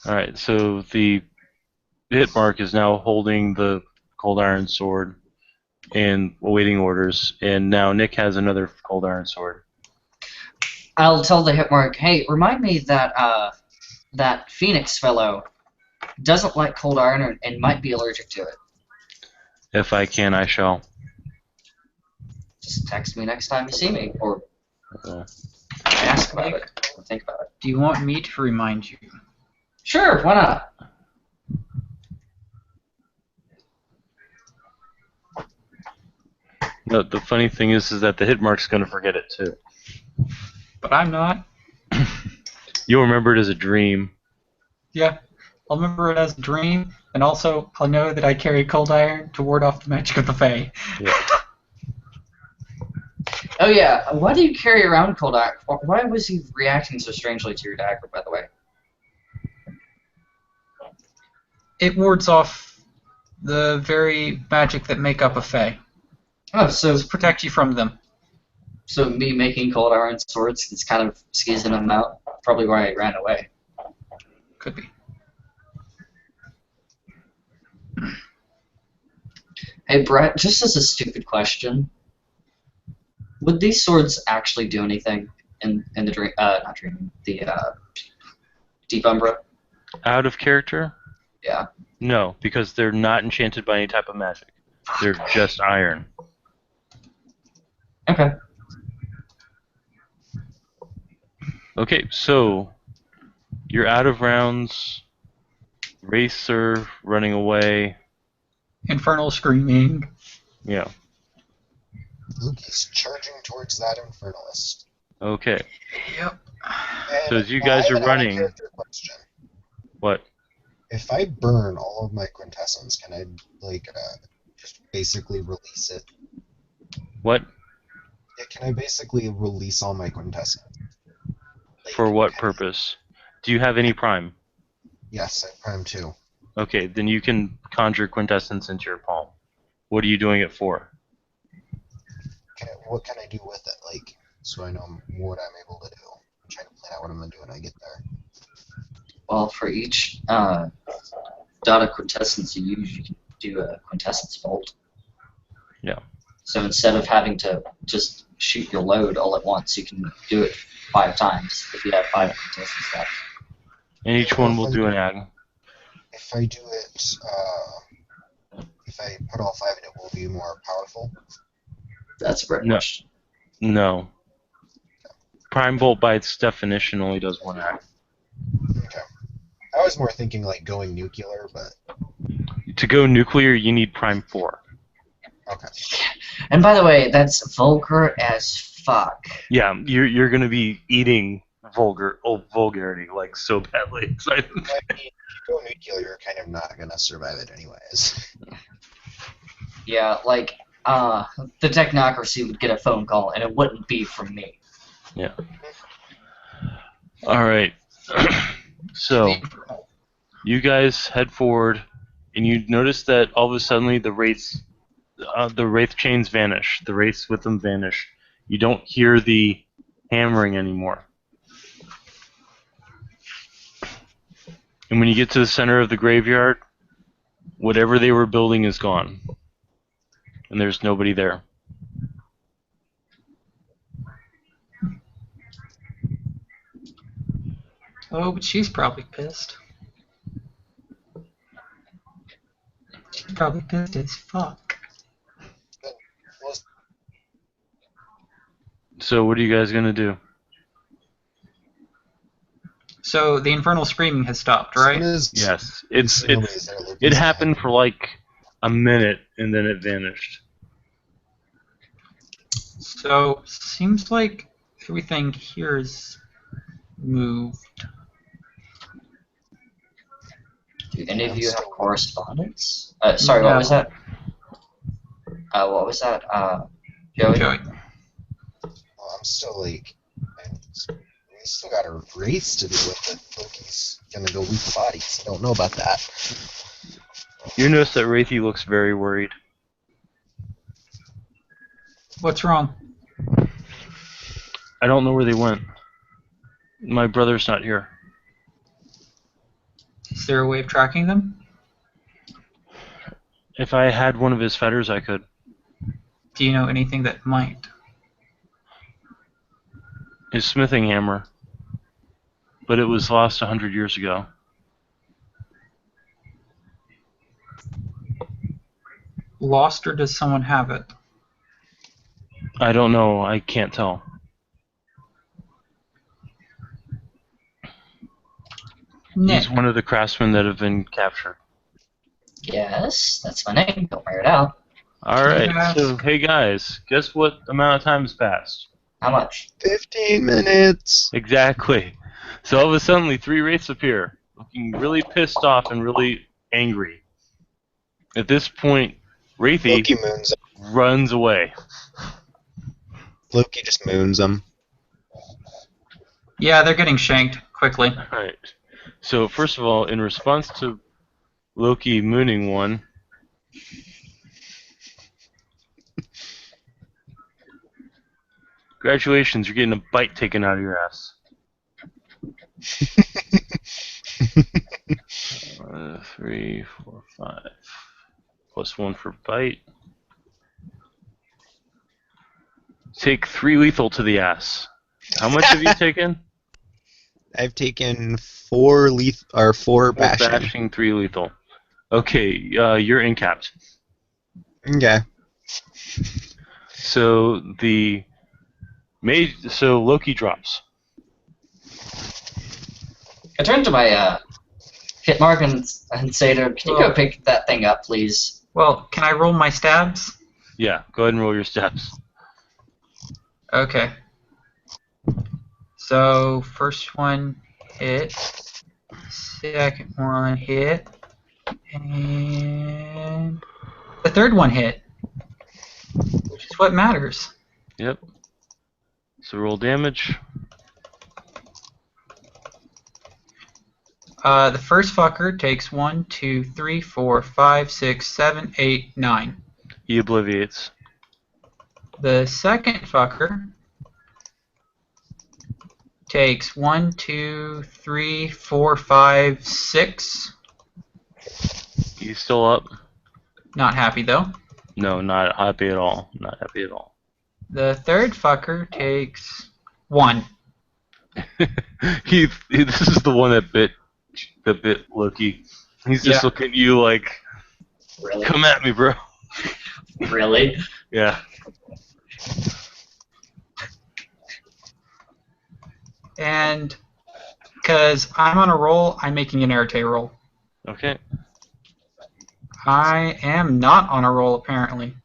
alright, so the hit mark is now holding the cold iron sword and awaiting orders, and now Nick has another cold iron sword. I'll tell the hitmark, hey, remind me that that Phoenix fellow doesn't like cold iron and might be allergic to it. If I can, I shall. Just text me next time you see me, or Uh, ask about it, or think about it. Do you want me to remind you? Sure, why not? the funny thing is that the hit mark's going to forget it too. But I'm not. You'll remember it as a dream. Yeah. I'll remember it as a dream, and also I'll know that I carry cold iron to ward off the magic of the Fae. Yeah. Oh yeah, why do you carry around cold iron? Why was he reacting so strangely to your dagger, by the way? It wards off the very magic that make up a Fae. Oh, so To protect you from them. so me making cold iron swords is kind of skeezing him out. Probably why he ran away. Could be. Hey, Brett, just as a stupid question, would these swords actually do anything in the dream? Not dreaming. The Deep Umbra. Out of character? Yeah. No, because they're not enchanted by any type of magic. They're just iron. Okay. Okay, so you're out of rounds. Wraiths are running away. Infernal screaming. Yeah. Luke's charging towards that infernalist. Okay. Yep. And So as you I guys have are an running- out-of-character question. What? If I burn all of my quintessence, can I just basically release it? What? Yeah, can I basically release all my quintessence? For what purpose? Do you have any prime? Yes, I have Prime 2. Okay, then you can conjure quintessence into your palm. What are you doing it for? What can I do with it? So I know what I'm able to do. I'm trying to plan out what I'm going to do when I get there. Well, for each dot of quintessence you use, you can do a quintessence bolt. Yeah. So instead of having to just shoot your load all at once, you can do it 5 times if you have 5 quintessence left. And each one will do an ag. If I do it, if I put all 5 in it, will it be more powerful? That's a great No. question. No. Prime Bolt by its definition only does one ag. Okay. I was more thinking going nuclear, but To go nuclear, you need Prime 4. okay. And by the way, that's vulgar as fuck. Yeah, you're gonna be eating vulgarity so badly. I mean, if you go nuclear, you're kind of not gonna survive it anyways. Yeah, the technocracy would get a phone call, and it wouldn't be from me. Yeah. All right. So you guys head forward, and you notice that all of a sudden the wraith chains vanish. The wraiths with them vanish. You don't hear the hammering anymore. And when you get to the center of the graveyard, whatever they were building is gone. And there's nobody there. Oh, but she's probably pissed. She's probably pissed as fuck. Well, So what are you guys gonna do? So the infernal screaming has stopped, as right? soon as Yes, nobody's there, Luke's it gonna- happened for a minute and then it vanished. So seems like everything here is moved. Do any of I'm you have still- correspondence? Sorry, No. what was that? What was that? Joey? Joey. Well, I'm still we still got a race to do with it. Loki's gonna go loot the bodies. I don't know about that. You notice that Wraithy looks very worried. What's wrong? I don't know where they went. My brother's not here. Is there a way of tracking them? If I had one of his fetters, I could. Do you know anything that might? His smithing hammer. But it was lost 100 years ago. Lost, or does someone have it? I don't know. I can't tell. Nick. He's one of the craftsmen that have been captured. Yes, that's my name. Don't wear it out. Alright, Yes. so hey guys, guess what amount of time has passed? How much? 15 minutes. Exactly. So all of a sudden, 3 wraiths appear, looking really pissed off and really angry. At this point, Wraithy Loki moons him. runs away. Loki just moons him. Yeah, they're getting shanked quickly. Alright. So first of all, in response to Loki mooning one, congratulations, you're getting a bite taken out of your ass. 3, 4, 5. +1 for bite. Take 3 lethal to the ass. How much have you taken? I've taken 4 4 4 bashing. bashing, 3 lethal. Okay, you're incapped. Okay. So so Loki drops. I turn to my hit mark and say to him, "Can you go pick that thing up, please?" Well, can I roll my stabs? Yeah, go ahead and roll your stabs. Okay. So first one hit, second one hit, and the third one hit, which is what matters. Yep. So roll damage. The first fucker takes 1, 2, 3, 4, 5, 6, 7, 8, 9. He obliviates. The second fucker takes 1, 2, 3, 4, 5, 6. He's still up. Not happy though. No, not happy at all. Not happy at all. The third fucker takes 1. This is the one that bit Loki. He's just looking at you like, Really? come at me, bro. Really? Yeah. And because I'm on a roll, I'm making an Arete roll. Okay. I am not on a roll, apparently.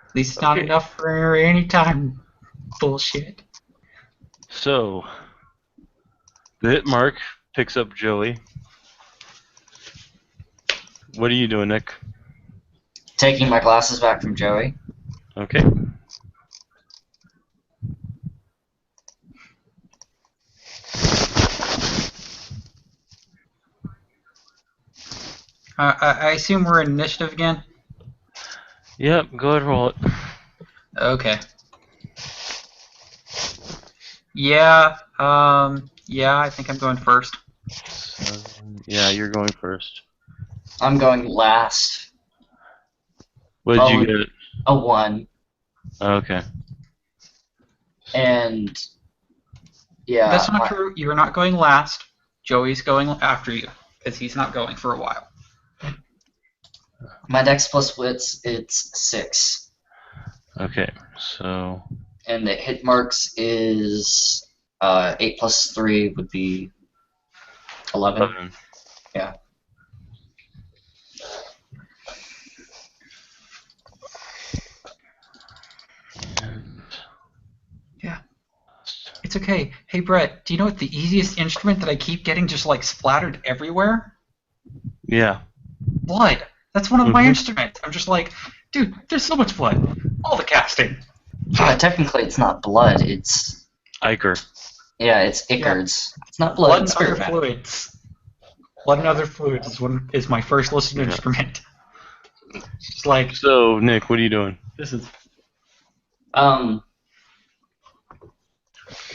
At least it's not Okay. enough for any time. Bullshit. So, the hit mark picks up Joey. What are you doing, Nick? Taking my glasses back from Joey. Okay. I assume we're in initiative again? Yep, go ahead and roll it. Okay. Yeah, I think I'm going first. Yeah, you're going first. I'm going last. What did you get? A 1. Okay. And yeah. That's not true. You're not going last. Joey's going after you, because he's not going for a while. My dex plus wits, it's 6. Okay, so And the hit marks is 8 plus 3 would be 11. 11. Yeah. And Yeah. It's okay. Hey, Brett, do you know what the easiest instrument that I keep getting just like splattered everywhere? yeah. Blood. That's one of my Mhm. instruments. I'm just like, dude, there's so much blood. All the casting. Technically, it's not blood. It's Iker. it's Icards. It's not blood. Blood It's and other spirit matter. fluids. Blood and other fluids is my first listed Yeah. instrument. It's like, So, Nick, what are you doing? this is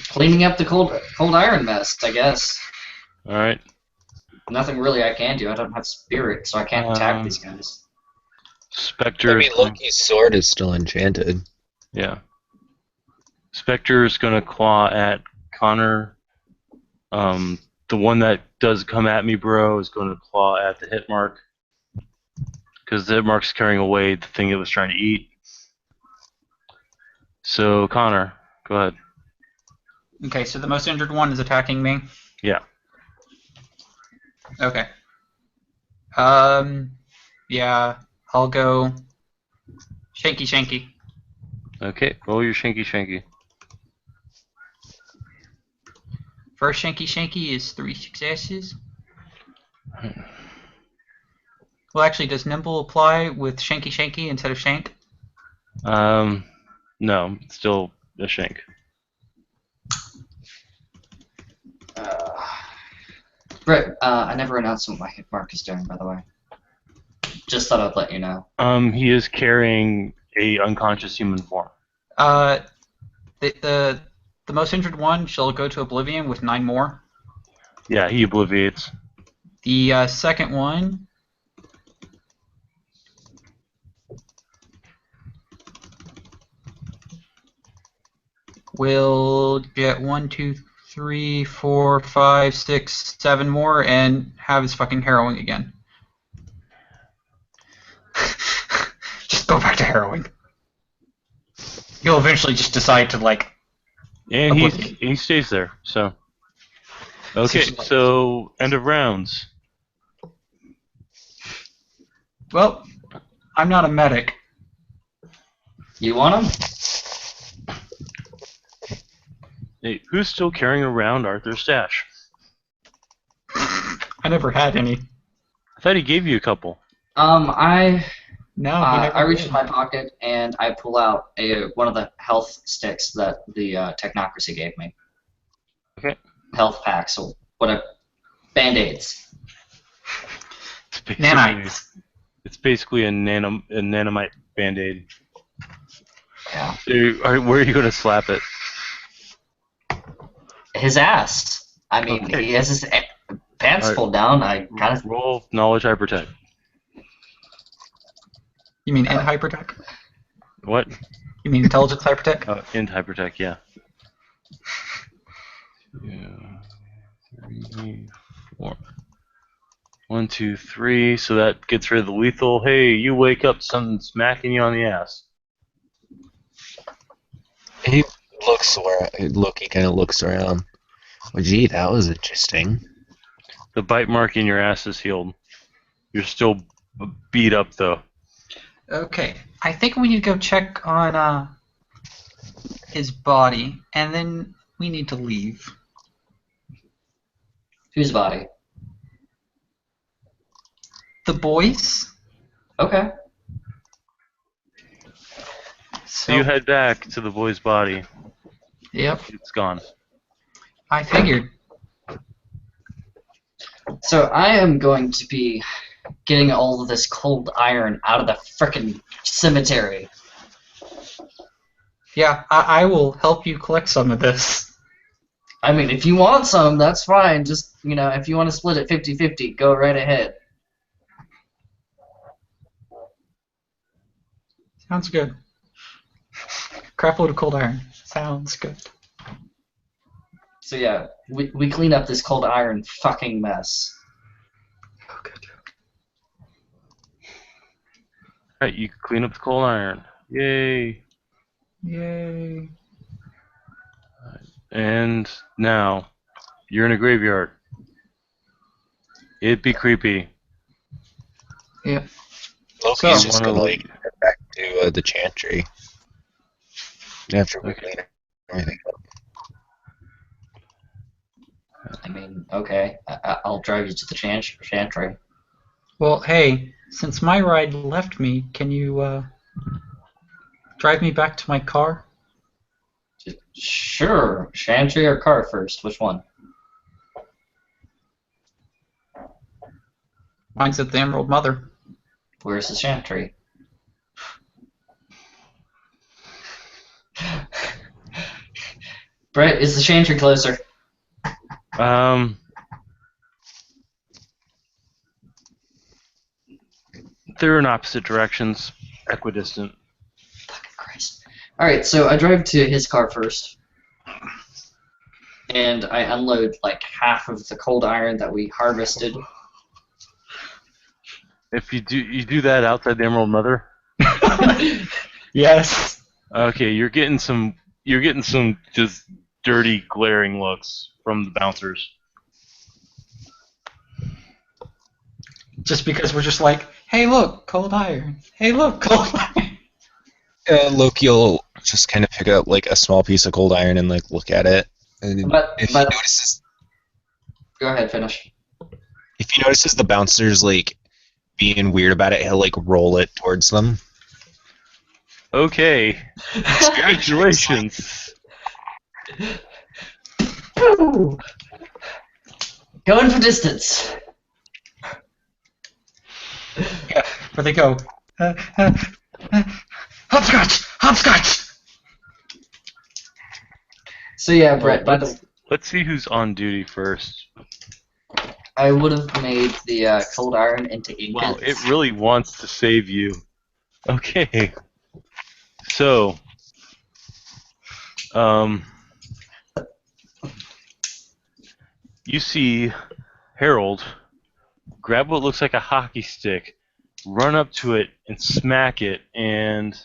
Cleaning up the cold iron mess, I guess. Alright. Nothing really I can do. I don't have spirit, so I can't attack Um, these guys. Spectre. I mean, Loki's sword is still enchanted. Yeah. Spectre is going to claw at Connor. The one that does come at me, bro, is going to claw at the hit mark. Because the hit mark's carrying away the thing it was trying to eat. So, Connor, go ahead. okay. So the most injured one is attacking me. Yeah. Okay. Yeah, I'll go Shanky Shanky. Okay, roll your Shanky Shanky. First Shanky Shanky is 3 successes. Well, actually, does Nimble apply with Shanky Shanky instead of Shank? No, still a shank. Brett, I never announced what my hit mark is doing, by the way. Just thought I'd let you know. He is carrying a unconscious human form. The most injured one shall go to Oblivion with 9 more. Yeah, he obliviates. The second one will get 1, 2, 3, 4, 5, 6, 7 more and have his fucking harrowing again. Just go back to harrowing. He'll eventually just decide to And Oblivion. he stays there. So okay, Seriously. so end of rounds. Well, I'm not a medic. You want him? Hey, who's still carrying around Arthur's stash? I never had any. I thought he gave you a couple. I No, he never I reach did. in my pocket and I pull out one of the health sticks that the technocracy gave me. Okay. Health packs or whatever. Band-aids. It's basically, Nanites. it's basically a nanomite band-aid. Yeah. So where are you going to slap it? His ass. I mean, Okay. he has his pants Alright. pulled down. I kind of. Roll knowledge hypertech. You mean in hypertech? What? You mean intelligence hypertech? In hypertech, yeah. 3, 4. 1, 2, 3. So that gets rid of the lethal. Hey, you wake up, something smacking you on the ass. He looks where Loki kind of looks around. Well, gee, that was interesting. The bite mark in your ass is healed. You're still beat up though. Okay, I think we need to go check on his body, and then we need to leave. Whose body? The boys? Okay. So you head back to the boy's body. Yep, It's gone. I figured. So I am going to be getting all of this cold iron out of the frickin' cemetery. Yeah, I will help you collect some of this. I mean, if you want some, that's fine. Just, if you want to split it 50-50, go right ahead. Sounds good. Crap load of cold iron. Sounds good. So yeah, we clean up this cold iron fucking mess. Oh, good. Alright, you clean up the cold iron. Yay. Yay. And now, you're in a graveyard. It'd be creepy. Yep. Loki's So- just gonna head back to the chantry after we Okay. clean everything up. I mean, okay, I'll drive you to the chantry. Well, hey, since my ride left me, can you drive me back to my car? Sure, chantry or car first? Which one? Mine's at the Emerald Mother. Where's the chantry? Brett, is the chantry closer? They're in opposite directions, equidistant. Fucking Christ. Alright, so I drive to his car first. And I unload like half of the cold iron that we harvested. If you do that outside the Emerald Mother, Yes. okay, you're getting some just dirty, glaring looks from the bouncers. Just because we're just like, hey, look, cold iron. Hey, look, cold iron. Loki will just kind of pick up like a small piece of cold iron and like look at it. And But if he notices, go ahead, finish. if he notices the bouncers like being weird about it, he'll like roll it towards them. Okay, congratulations. Going for distance. Yeah, where they go. Hopscotch! Hopscotch! So yeah, Brett, by the Let's see who's on duty first. I would have made the cold iron into ingots. Wow, it really wants to save you. Okay. So, You see Harold grab what looks like a hockey stick, run up to it, and smack it, and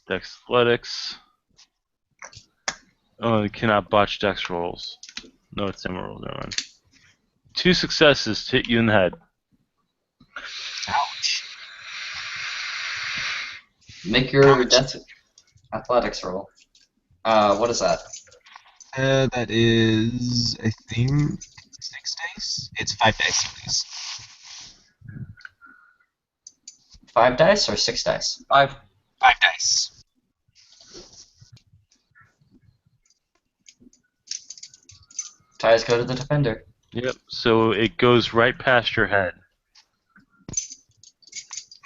Dexletics. Oh, you cannot botch Dex rolls. No, it's Emerald. Never mind. 2 successes to hit you in the head. Ouch. Make your death athletics roll. What is that? That is, I think, 6 dice? It's 5 dice, please. 5 dice or 6 dice? 5. 5 dice. Ties go to the defender. Yep, so it goes right past your head.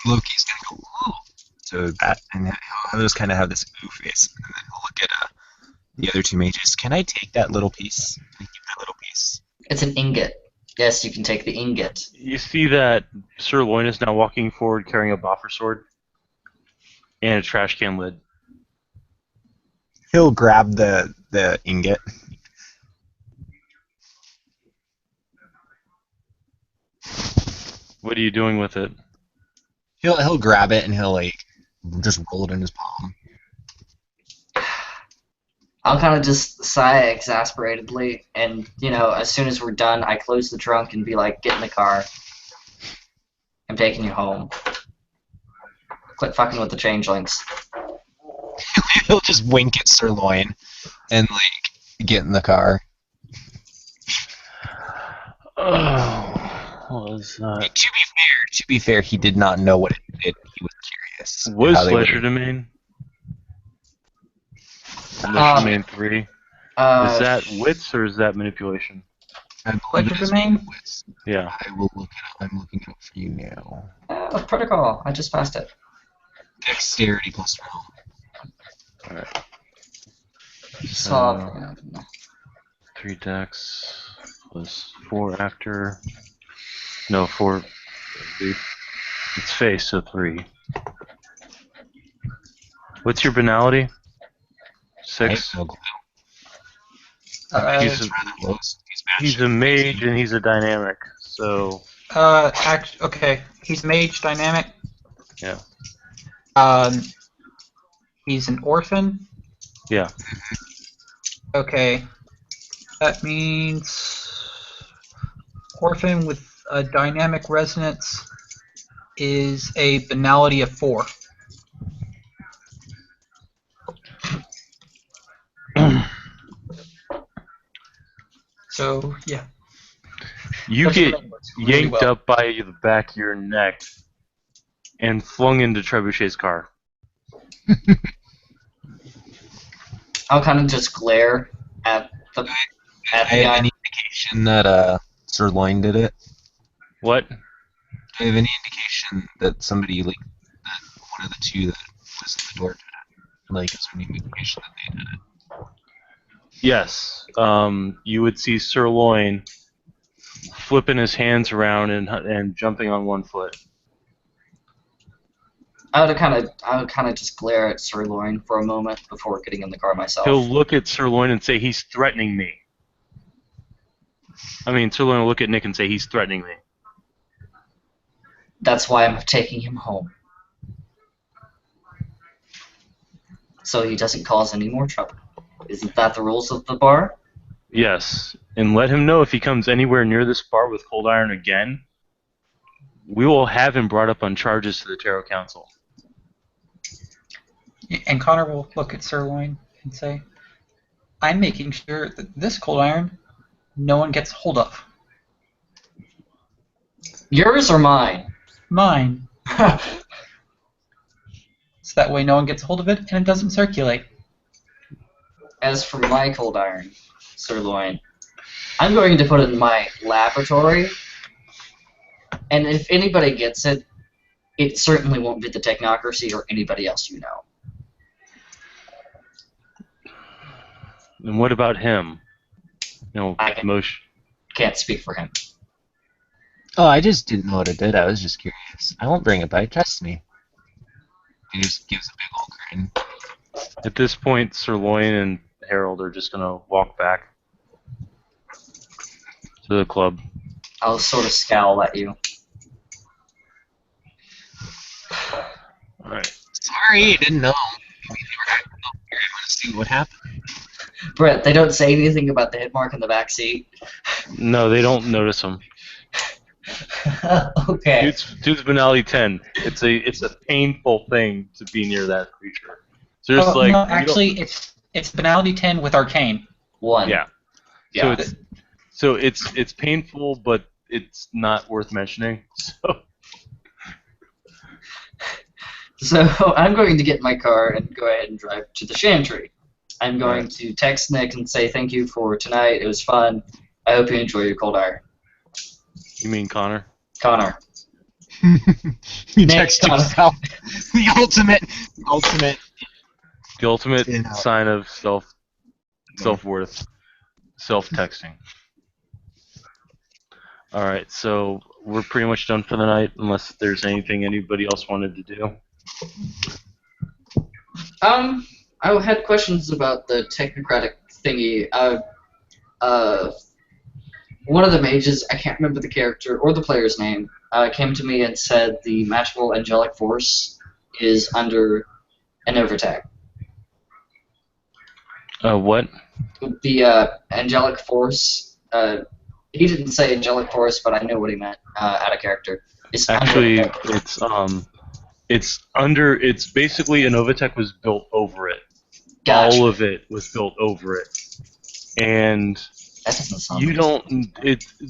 Loki's gonna go, ooh. So that, and he'll just kind of have this ooh face, and then he'll look at the other 2 mages. Can I take that little piece? Can I keep that little piece? It's an ingot. Yes, you can take the ingot. You see that Sirloin is now walking forward carrying a boffer sword and a trash can lid. He'll grab the ingot. What are you doing with it? He'll grab it and he'll like just roll it in his palm. I'll kind of just sigh exasperatedly, and, you know, as soon as we're done, I close the trunk and be like, get in the car. I'm taking you home. Quit fucking with the changelings. He'll just wink at Sirloin and like get in the car. Oh, what was that? To be fair, he did not know what it did. He was curious. Was how they would- Slasher Domain? Slasher Domain 3. Is that wits or is that manipulation? I believe What's it your is name? wits. Yeah. I will look it up. I'm looking it up for you now. Protocol. I just passed it. Dexterity plus roll. Alright. So, 3 dex plus 4 after. No, 4. It's face, so 3. What's your banality? 6. No clue. He's It's a, rather low. he's a mage and he's a dynamic, so Okay. He's mage dynamic. yeah. He's an orphan. Yeah. Okay. That means orphan with a dynamic resonance is a banality of 4. So yeah. You That's get really works really yanked well. up by the back of your neck and flung into Trebuchet's car. I'll kind of just glare at the I have guy. any indication that Sirloin did it? What? Do I have any indication that somebody like that one of the 2 that was at the door did it? Like, is there any indication that they did it? Yes. You would see Sirloin flipping his hands around and jumping on one foot. I would kind of just glare at Sirloin for a moment before getting in the car myself. He'll look at Sirloin and say, he's threatening me. I mean, Sirloin will look at Nick and say, he's threatening me. That's why I'm taking him home. So he doesn't cause any more trouble. Isn't that the rules of the bar? Yes. And let him know if he comes anywhere near this bar with Cold Iron again, we will have him brought up on charges to the Tarot Council. And Connor will look at Sirloin and say, I'm making sure that this cold iron no one gets hold of. Yours or mine? Mine. So that way no one gets hold of it and it doesn't circulate. As for my cold iron, Sirloin, I'm going to put it in my laboratory, and if anybody gets it, it certainly won't be the Technocracy or anybody else you know. And what about him? You know, I can't speak for him. Oh, I just didn't know what it did. I was just curious. I won't bring it back. Trust me. He just gives a big old grin. At this point, Sirloin and Harold are just gonna walk back to the club. I'll sort of scowl at you. All right. Sorry, I didn't know. I mean, they were acting up here. I want to see what happened. Brett, they don't say anything about the hit mark in the back seat. No, they don't notice him. Okay. Dude's Benali 10. It's a painful thing to be near that creature. So just like no, you don't- actually, it's Banality 10 with Arcane. 1. yeah. Yeah. So it's painful, but it's not worth mentioning. So I'm going to get in my car and go ahead and drive to the Chantry. I'm going to text Nick and say thank you for tonight. It was fun. I hope you enjoy your cold iron. You mean Connor? Connor. You text Connor. yourself. The ultimate. The ultimate Yeah. sign of self-worth, self-texting. All right, so we're pretty much done for the night, unless there's anything anybody else wanted to do. I had questions about the technocratic thingy. One of the mages, I can't remember the character or the player's name, came to me and said the magical angelic force is under an overtake. What? The angelic force, he didn't say angelic force, but I know what he meant out of character. It's Actually, under attack. it's basically an Novatech was built over it. Gotcha. All of it was built over it, and That doesn't sound you good. don't.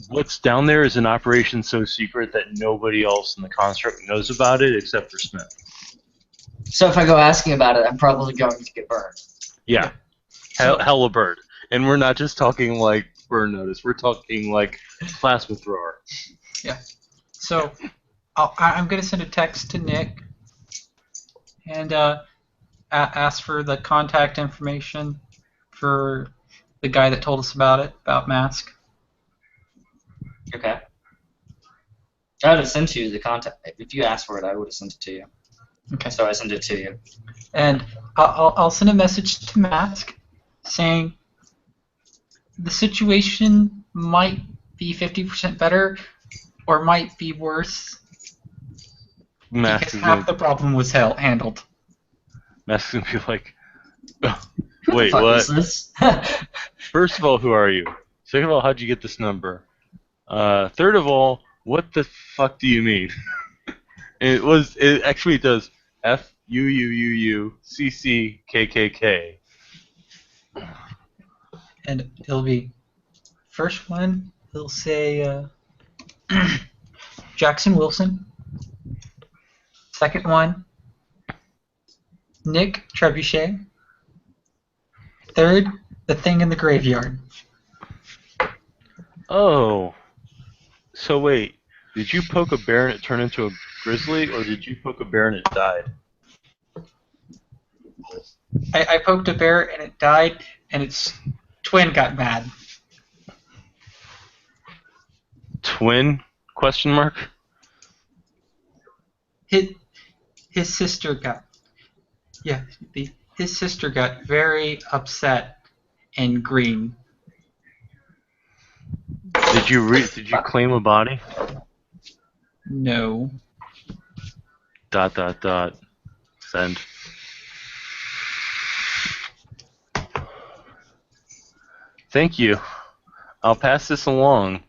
What's down there is an operation so secret that nobody else in the construct knows about it except for Smith. So if I go asking about it, I'm probably going to get burned. Yeah, hella bird, and we're not just talking like burn notice. We're talking like plasma thrower. So I'm going to send a text to Nick and ask for the contact information for the guy that told us about Mask. Okay. I would have sent you the contact. If you asked for it, I would have sent it to you. Okay. So I sent it to you. And I'll send a message to Mask saying the situation might be 50% better or might be worse Mask because is half gonna, the problem was handled. Mask is gonna be like, oh, Who wait, the fuck what? is this? First of all, who are you? Second of all, how'd you get this number? Third of all, what the fuck do you mean? It actually does FUUUUCCKKK. And it'll be first one. He'll say Jackson Wilson. Second one, Nick Trebuchet. Third, the thing in the graveyard. Oh. So wait, did you poke a bear and it turned into a grizzly, or did you poke a bear and it died? I poked a bear and it died, and its twin got mad. Twin? Question mark? His sister got his sister got very upset and green. Did you claim a body? No. ... Send. Thank you. I'll pass this along.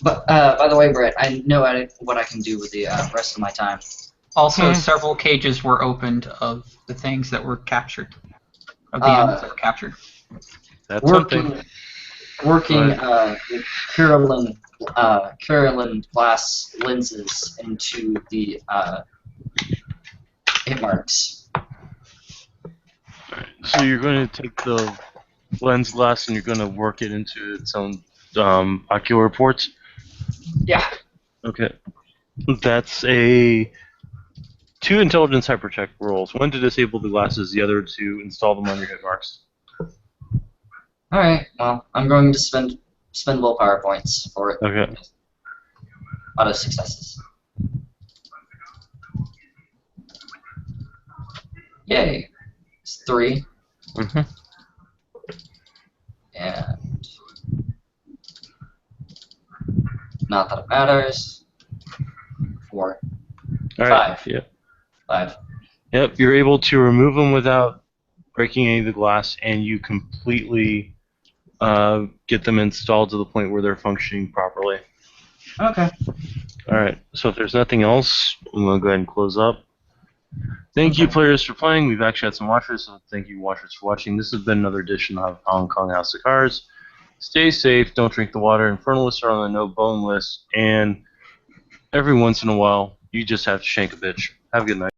But by the way, Brett, I know what I can do with the rest of my time. Also, several cages were opened of the things that were captured, of the animals that were captured. That's something. Working Right. with Carolyn glass lenses into the hit marks. So you're going to take the lens glass and you're going to work it into its own ocular reports? Yeah. Okay. That's a 2 intelligence hypercheck rolls. One to disable the glasses, the other to install them on your hit marks. All right. Well, I'm going to spend willpower points for it. Okay. Auto successes. Yay. It's 3. Mm-hmm. And not that it matters. 4. All right. 5. Yep. 5. Yep. You're able to remove them without breaking any of the glass, and you completely get them installed to the point where they're functioning properly. Okay. All right. So if there's nothing else, I'm gonna go ahead and close up. Thank you, Okay. players, for playing. We've actually had some watchers, so thank you, watchers, for watching. This has been another edition of Hong Kong House of Cards. Stay safe. Don't drink the water. Infernalists are on the no bone list, and every once in a while, you just have to shank a bitch. Have a good night.